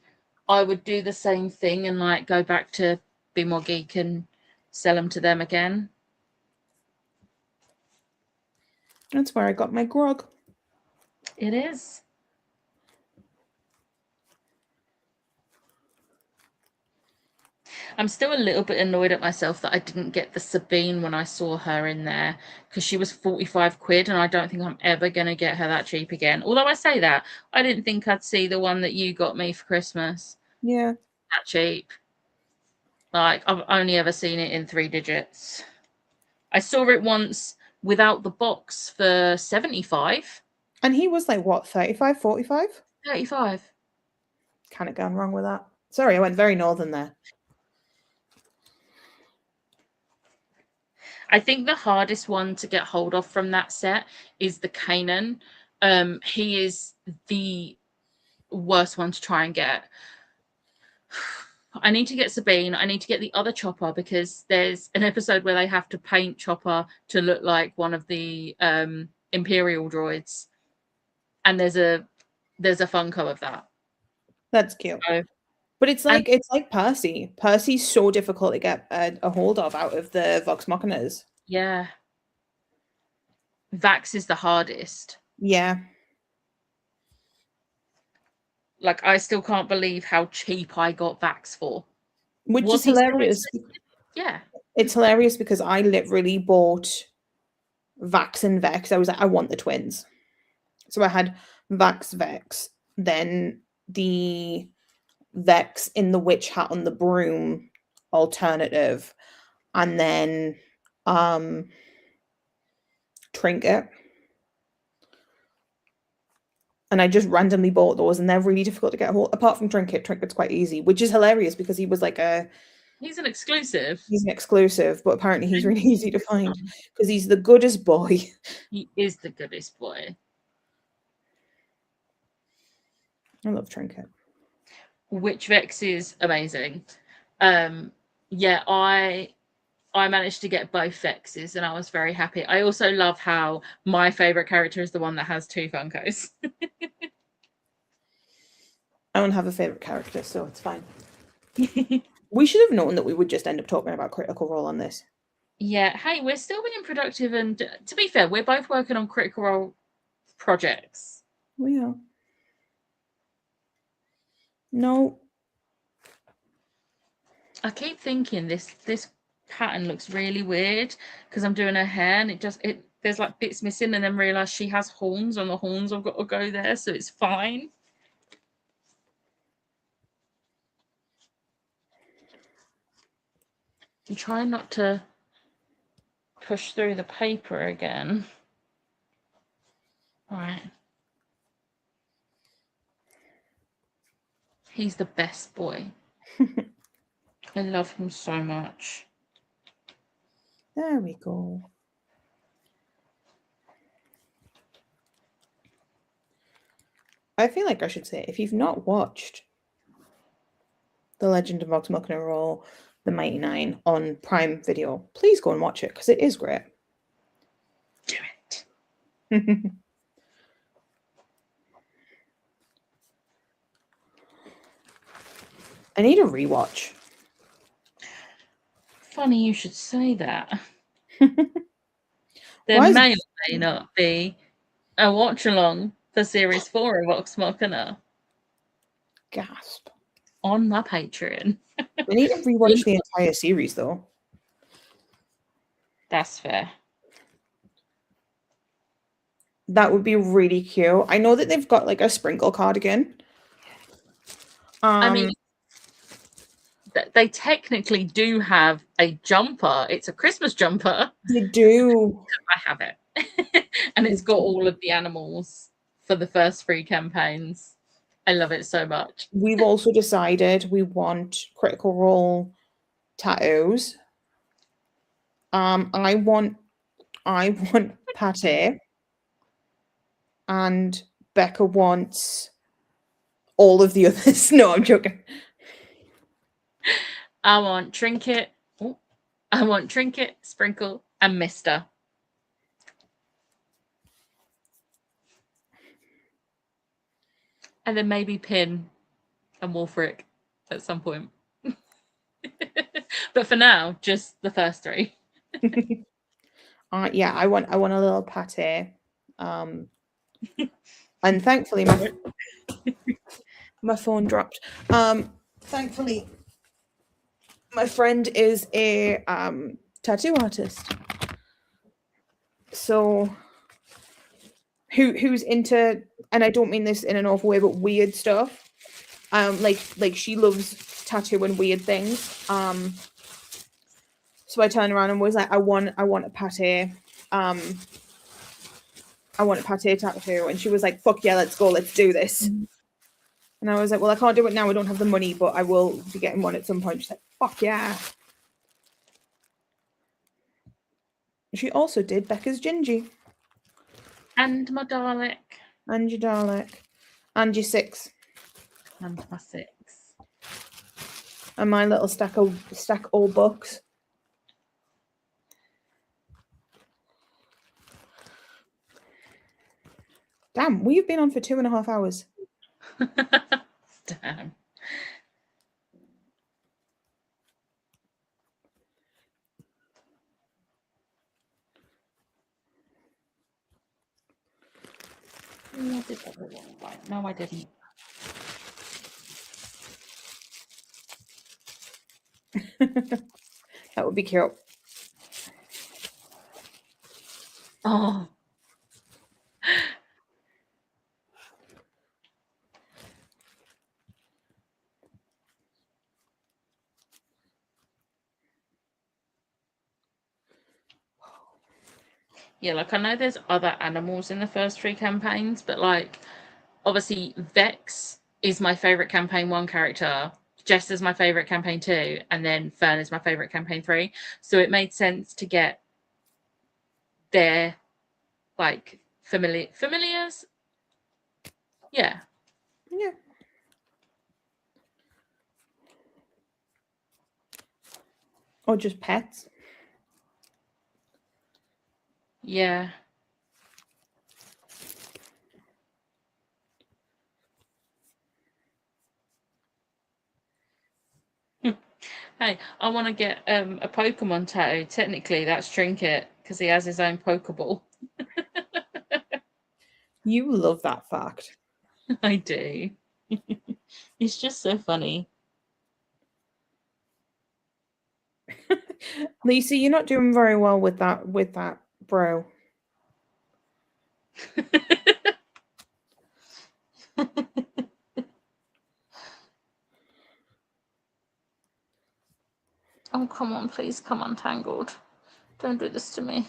I would do the same thing and like go back to Be More Geek and sell them to them again. That's where I got my grog. It is. I'm still a little bit annoyed at myself that I didn't get the Sabine when I saw her in there because she was 45 quid and I don't think I'm ever going to get her that cheap again. Although I say that, I didn't think I'd see the one that you got me for Christmas. Yeah. That cheap. Like, I've only ever seen it in 3 digits. I saw it once without the box for 75. And he was like, what, 35, 45? 35. Kind of gone wrong with that. Sorry, I went very northern there. I think the hardest one to get hold of from that set is the Kanan. He is the worst one to try and get. I need to get Sabine. I need to get the other Chopper because there's an episode where they have to paint Chopper to look like one of the Imperial droids, and there's a Funko of that. That's cute. So But it's And like Percy. Percy's so difficult to get a hold of out of the Vox Machinas. yeah, Vax is the hardest. Yeah. Like, I still can't believe how cheap I got Vax for. Which is Was he so hilarious. expensive? Yeah. It's hilarious because I literally bought Vax and Vex. I was like, I want the twins. So I had Vax Vex, then the Vex in the witch hat on the broom alternative, and then Trinket. And I just randomly bought those, and they're really difficult to get a hold. Apart from Trinket, Trinket's quite easy, which is hilarious because he was like He's an exclusive. he's an exclusive, but apparently he's really easy to find because he's the goodest boy. He is the goodest boy. I love Trinket. Witch Vex is amazing. Yeah, I managed to get both Vexes and I was very happy. I also love how my favorite character is the one that has 2 Funkos. I don't have a favorite character, so it's fine. We should have known that we would just end up talking about Critical Role on this. Yeah, hey, we're still being productive, and to be fair, we're both working on Critical Role projects. We are. No. I keep thinking this pattern looks really weird because I'm doing her hair and there's like bits missing, and then realize she has horns and the horns have got to go there, so it's fine. I'm trying not to push through the paper again. All right. He's the best boy. I love him so much. There we go. I feel like I should say, if you've not watched The Legend of Vox Machina or The Mighty Nine on Prime Video, please go and watch it because it is great. Do it. I need a rewatch. Funny you should say that. Why There is may or may not be a watch along for Series 4 of Vox Machina gasp? on my Patreon. I need to rewatch the entire series though. That's fair. That would be really cute. I know that they've got like a sprinkle cardigan. I mean, they technically do have a jumper. It's a Christmas jumper. They do. I have it. And it's got all of the animals for the first 3 campaigns. I love it so much. We've also decided we want Critical Role tattoos. I want Pate, and Becca wants all of the others. No, I'm joking. I want Trinket. Oh, I want Trinket, Sprinkle, and Mister. And then maybe Pin and Wolfric at some point. But for now, just the first 3. Yeah, I want a little Pate. And thankfully my phone dropped. Thankfully my friend is a tattoo artist. So who's into, and I don't mean this in an awful way, but weird stuff. Like she loves tattoo and weird things. So I turned around and was like, I want a Pate. I want a Pate tattoo. And she was like, fuck yeah, let's go, let's do this. And I was like, well, I can't do it now, I don't have the money, but I will be getting one at some point. She's like, fuck yeah. She also did Becca's Gingy. And my Dalek. And your Dalek. And your 6. And my 6. And my little stack old books. Damn, we've been on for 2.5 hours. Damn. I did that the wrong way. No, I didn't. That would be cute. Oh. Yeah, like I know there's other animals in the first 3 campaigns, but like obviously Vex is my favorite campaign 1 character, Jess is my favorite campaign 2, and then Fern is my favorite campaign 3. So it made sense to get their like familiars. Yeah. Yeah. Or just pets. Yeah. Hey, I want to get a Pokemon tattoo. Technically, that's Trinket because he has his own Pokeball. You love that fact. I do. It's just so funny. Lisa, you're not doing very well with that, bro. Oh, come on, please. Come on, Tangled. Don't do this to me.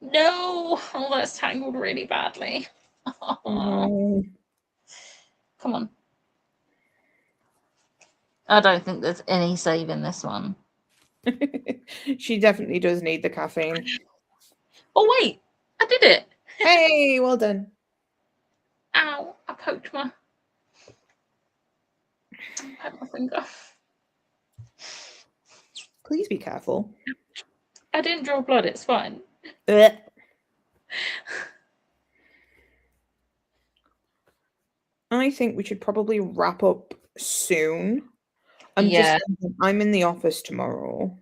No! Oh, that's tangled really badly. Oh. Come on. I don't think there's any save in this one. She definitely does need the caffeine. Oh, wait! I did it! Hey, well done. Ow! I poked my finger. Please be careful. I didn't draw blood, it's fine. Ugh. I think we should probably wrap up soon. I'm just thinking, I'm in the office tomorrow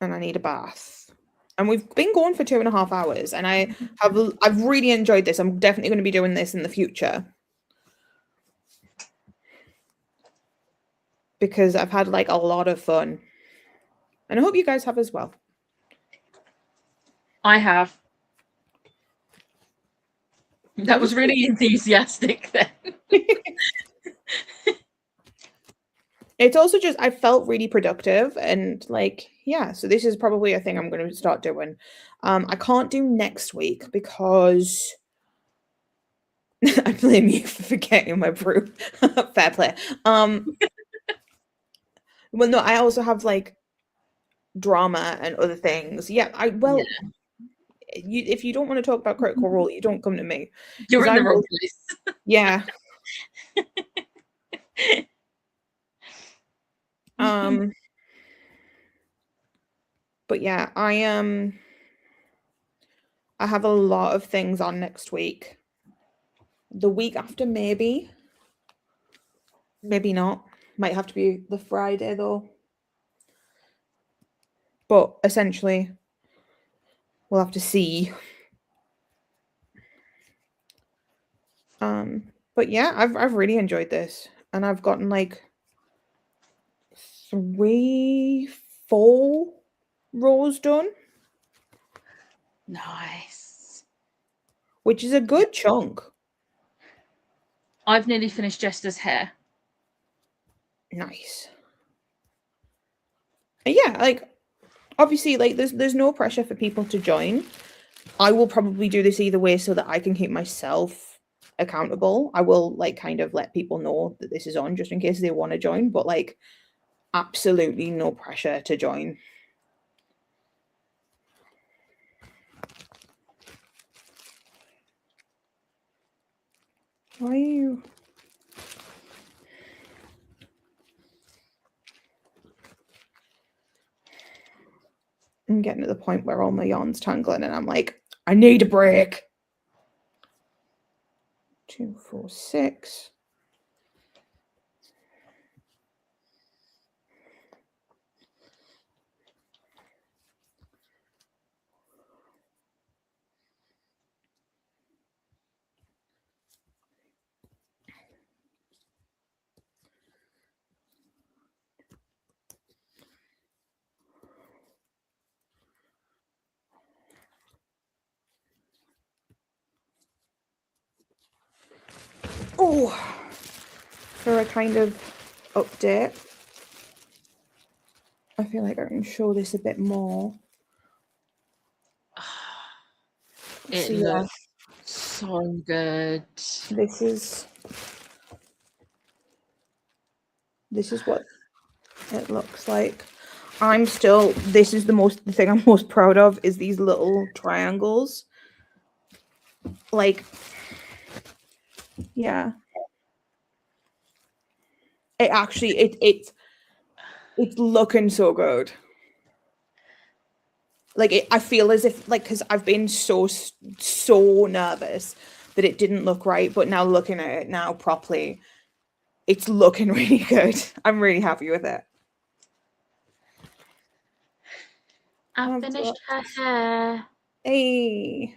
and I need a bath. And we've been going for 2.5 hours and I've really enjoyed this. I'm definitely going to be doing this in the future. Because I've had like a lot of fun. And I hope you guys have as well. I have. That was really enthusiastic then. It's also just I felt really productive and like, yeah, so this is probably a thing I'm going to start doing. I can't do next week because I blame you for forgetting my brew. Fair play. Well, no, I also have like drama and other things. Yeah, if you don't want to talk about Critical Role, you don't come to me. You're in I the wrong will, place. yeah. But yeah, I have a lot of things on next week. The week after, maybe not. Might have to be the Friday though. But essentially, we'll have to see. But yeah, I've really enjoyed this, and I've gotten like 3, 4 rows done. Nice. Which is a good chunk. I've nearly finished Jester's hair. Nice. Yeah, like obviously, like there's no pressure for people to join. I will probably do this either way so that I can keep myself accountable. I will like kind of let people know that this is on just in case they want to join, but like absolutely no pressure to join. Why are you? I'm getting to the point where all my yarn's tangling and I'm like, I need a break. 2, 4, 6. Oh, for a kind of update, I feel like I can show this a bit more. It So, looks so good. This is what it looks like. This is the thing I'm most proud of is these little triangles. Like, yeah. It actually, it's looking so good. Like, I feel as if, like, because I've been so nervous that it didn't look right, but now looking at it now properly, it's looking really good. I'm really happy with it. I finished her hair. Hey.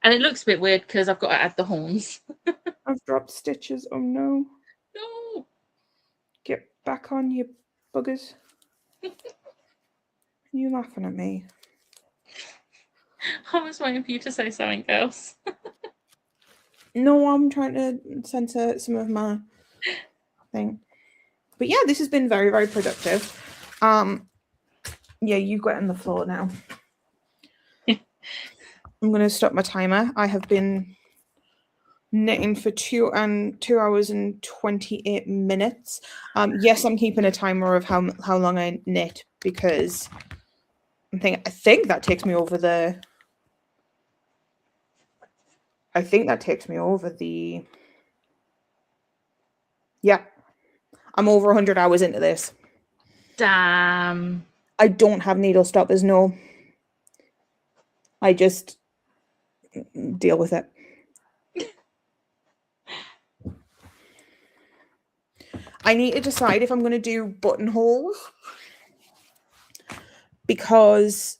And it looks a bit weird because I've got to add the horns. I've dropped stitches. Oh no. No. Get back on, you buggers. You laughing at me? I was waiting for you to say something else. No, I'm trying to censor some of my thing. But yeah, this has been very, very productive. Yeah, you get on the floor now. I'm going to stop my timer. I have been knitting for 2 hours and 28 minutes. Yes, I'm keeping a timer of how long I knit because I think that takes me over the. I think that takes me over the. Yeah, I'm over 100 hours into this. Damn. I don't have needle stoppers, no. I just deal with it. I need to decide if I'm going to do buttonholes because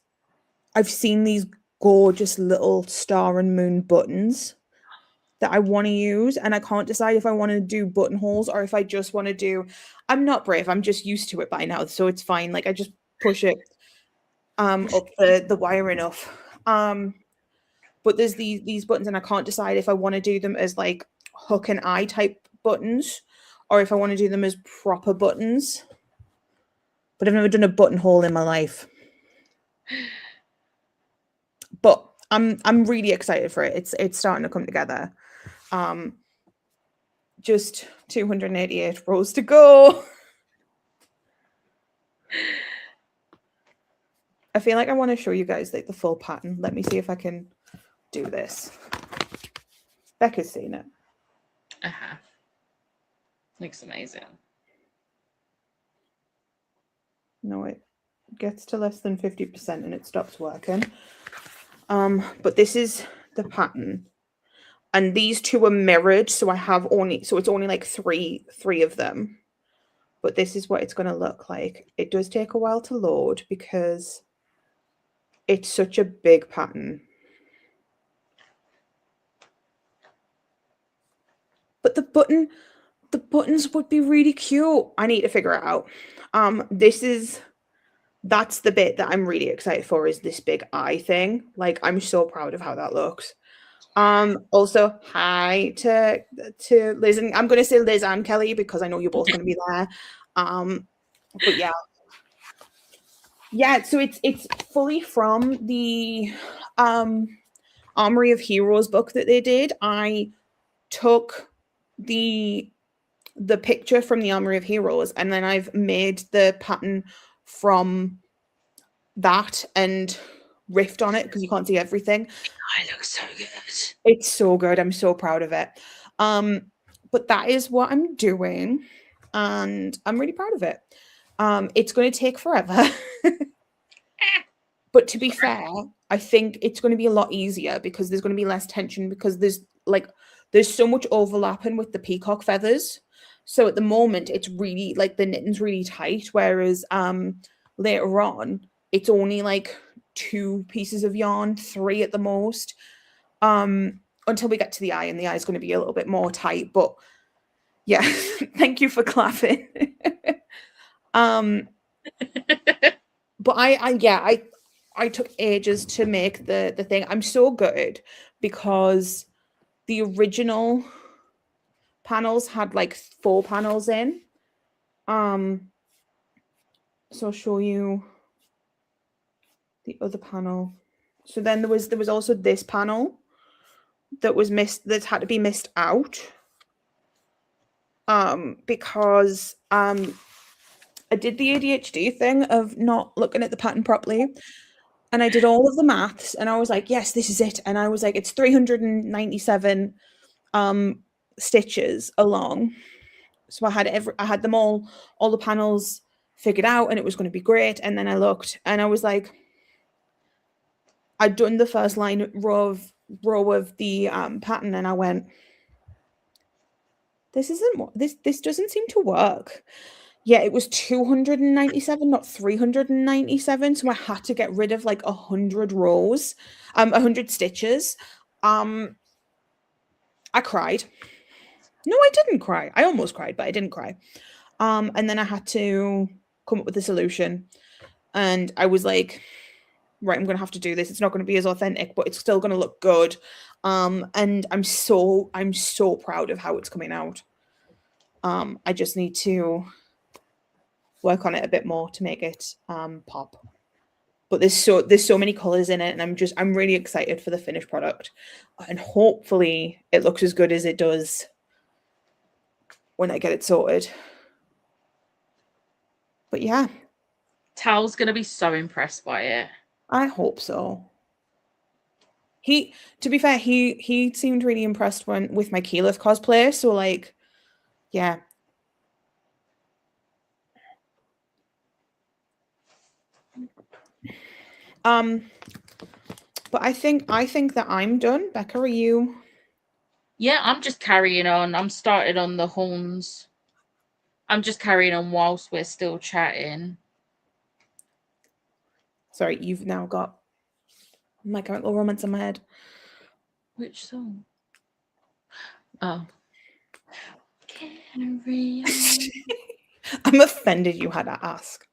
I've seen these gorgeous little star and moon buttons that I want to use, and I can't decide if I want to do buttonholes or if I just want to do. I'm not brave. I'm just used to it by now, so it's fine. Like I just push it up the wire enough. But there's these buttons, and I can't decide if I want to do them as like hook and eye type buttons or if I want to do them as proper buttons. But I've never done a buttonhole in my life. But I'm really excited for it. It's starting to come together. Just 288 rows to go. I feel like I want to show you guys like the full pattern. Let me see if I can do this. Becca's seen it. I have. Looks amazing. No, it gets to less than 50% and it stops working. But this is the pattern. And these two are mirrored, so it's only like three of them. But this is what it's going to look like. It does take a while to load because it's such a big pattern. But the buttons would be really cute. I need to figure it out. That's the bit that I'm really excited for is this big eye thing. Like I'm so proud of how that looks. Also hi to Liz, and I'm gonna say Liz and Kelly because I know you're both gonna be there. But yeah, so it's fully from the Armory of Heroes book that they did. I took the picture from the Armory of Heroes and then I've made the pattern from that and riffed on it because you can't see everything. It looks so good. It's so good. I'm so proud of it. But that is what I'm doing and I'm really proud of it. It's going to take forever. But to be fair, I think it's going to be a lot easier because there's going to be less tension because there's so much overlapping with the peacock feathers. So at the moment it's really like the knitting's really tight, whereas later on it's only like 2 pieces of yarn, 3 at the most. Until we get to the eye, and the eye is going to be a little bit more tight. But yeah, thank you for clapping. But I took ages to make the thing. I'm so good because the original panels had like 4 panels in. So I'll show you the other panel. So then there was also this panel that was missed, that had to be missed out. Because I did the ADHD thing of not looking at the pattern properly. And I did all of the maths and I was like, yes, this is it. And I was like, it's 397 stitches along. So I had them all the panels figured out, and it was going to be great. And then I looked and I was like, I'd done the first row of the pattern, and I went, this doesn't seem to work. Yeah, it was 297, not 397. So I had to get rid of like 100 rows, 100 stitches. I cried. No, I didn't cry. I almost cried, but I didn't cry. And then I had to come up with a solution. And I was like, right, I'm going to have to do this. It's not going to be as authentic, but it's still going to look good. And I'm so proud of how it's coming out. I just need to work on it a bit more to make it pop. But there's so many colors in it, and I'm really excited for the finished product. And hopefully it looks as good as it does when I get it sorted. But yeah. Tal's going to be so impressed by it. I hope so. To be fair, he seemed really impressed with my Keyleth cosplay. So like, yeah. But I think that I'm done. Becca, are you? Yeah, I'm just carrying on. I'm started on the horns. I'm just carrying on whilst we're still chatting. Sorry, you've now got My Chemical Romance in my head. Which song? Oh. Carry on. I'm offended you had to ask.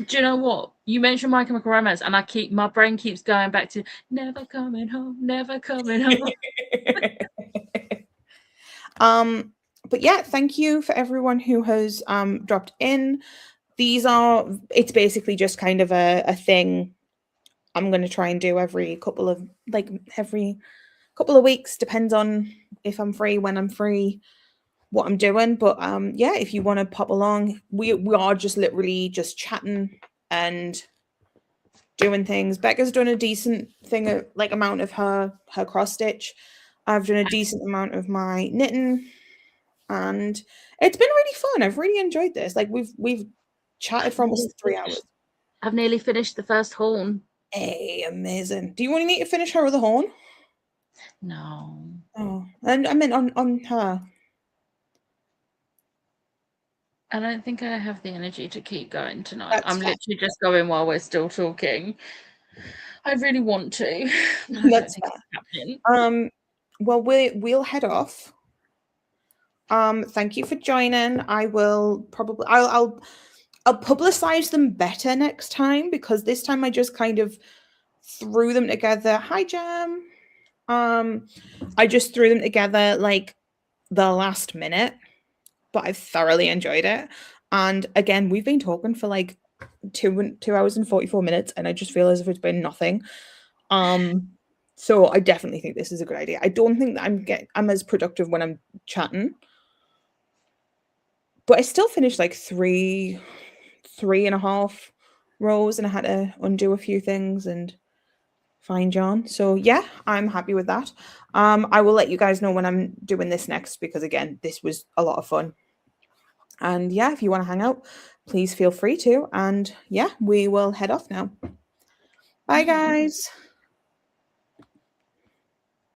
Do you know what? You mentioned My Chemical Romance, and my brain keeps going back to never coming home, never coming home. But yeah, thank you for everyone who has dropped in. It's basically just kind of a thing I'm going to try and do every couple of weeks. Depends on if I'm free, when I'm free, what I'm doing. But yeah, if you want to pop along, we are just literally just chatting and doing things. Becca's done a decent thing, like amount of her cross stitch. I've done a decent amount of my knitting, and it's been really fun. I've really enjoyed this. Like we've chatted for almost 3 hours. I've nearly finished the first horn. Hey, amazing. Do you want me to finish her with a horn? No. Oh, and I meant on her. I don't think I have the energy to keep going tonight. I'm literally just going while we're still talking. I really want to. That's fine. Well, we'll head off. Thank you for joining. I will probably I'll publicize them better next time, because this time I just kind of threw them together. Hi, Jam. I just threw them together like the last minute, but I've thoroughly enjoyed it. And again, we've been talking for like 2 hours and 44 minutes, and I just feel as if it's been nothing. So I definitely think this is a good idea. I don't think that I'm as productive when I'm chatting, but I still finished like three and a half rows, and I had to undo a few things and find John. So yeah, I'm happy with that. I will let you guys know when I'm doing this next, because again, this was a lot of fun. And yeah, if you want to hang out, please feel free to. And yeah, we will head off now. Bye, guys.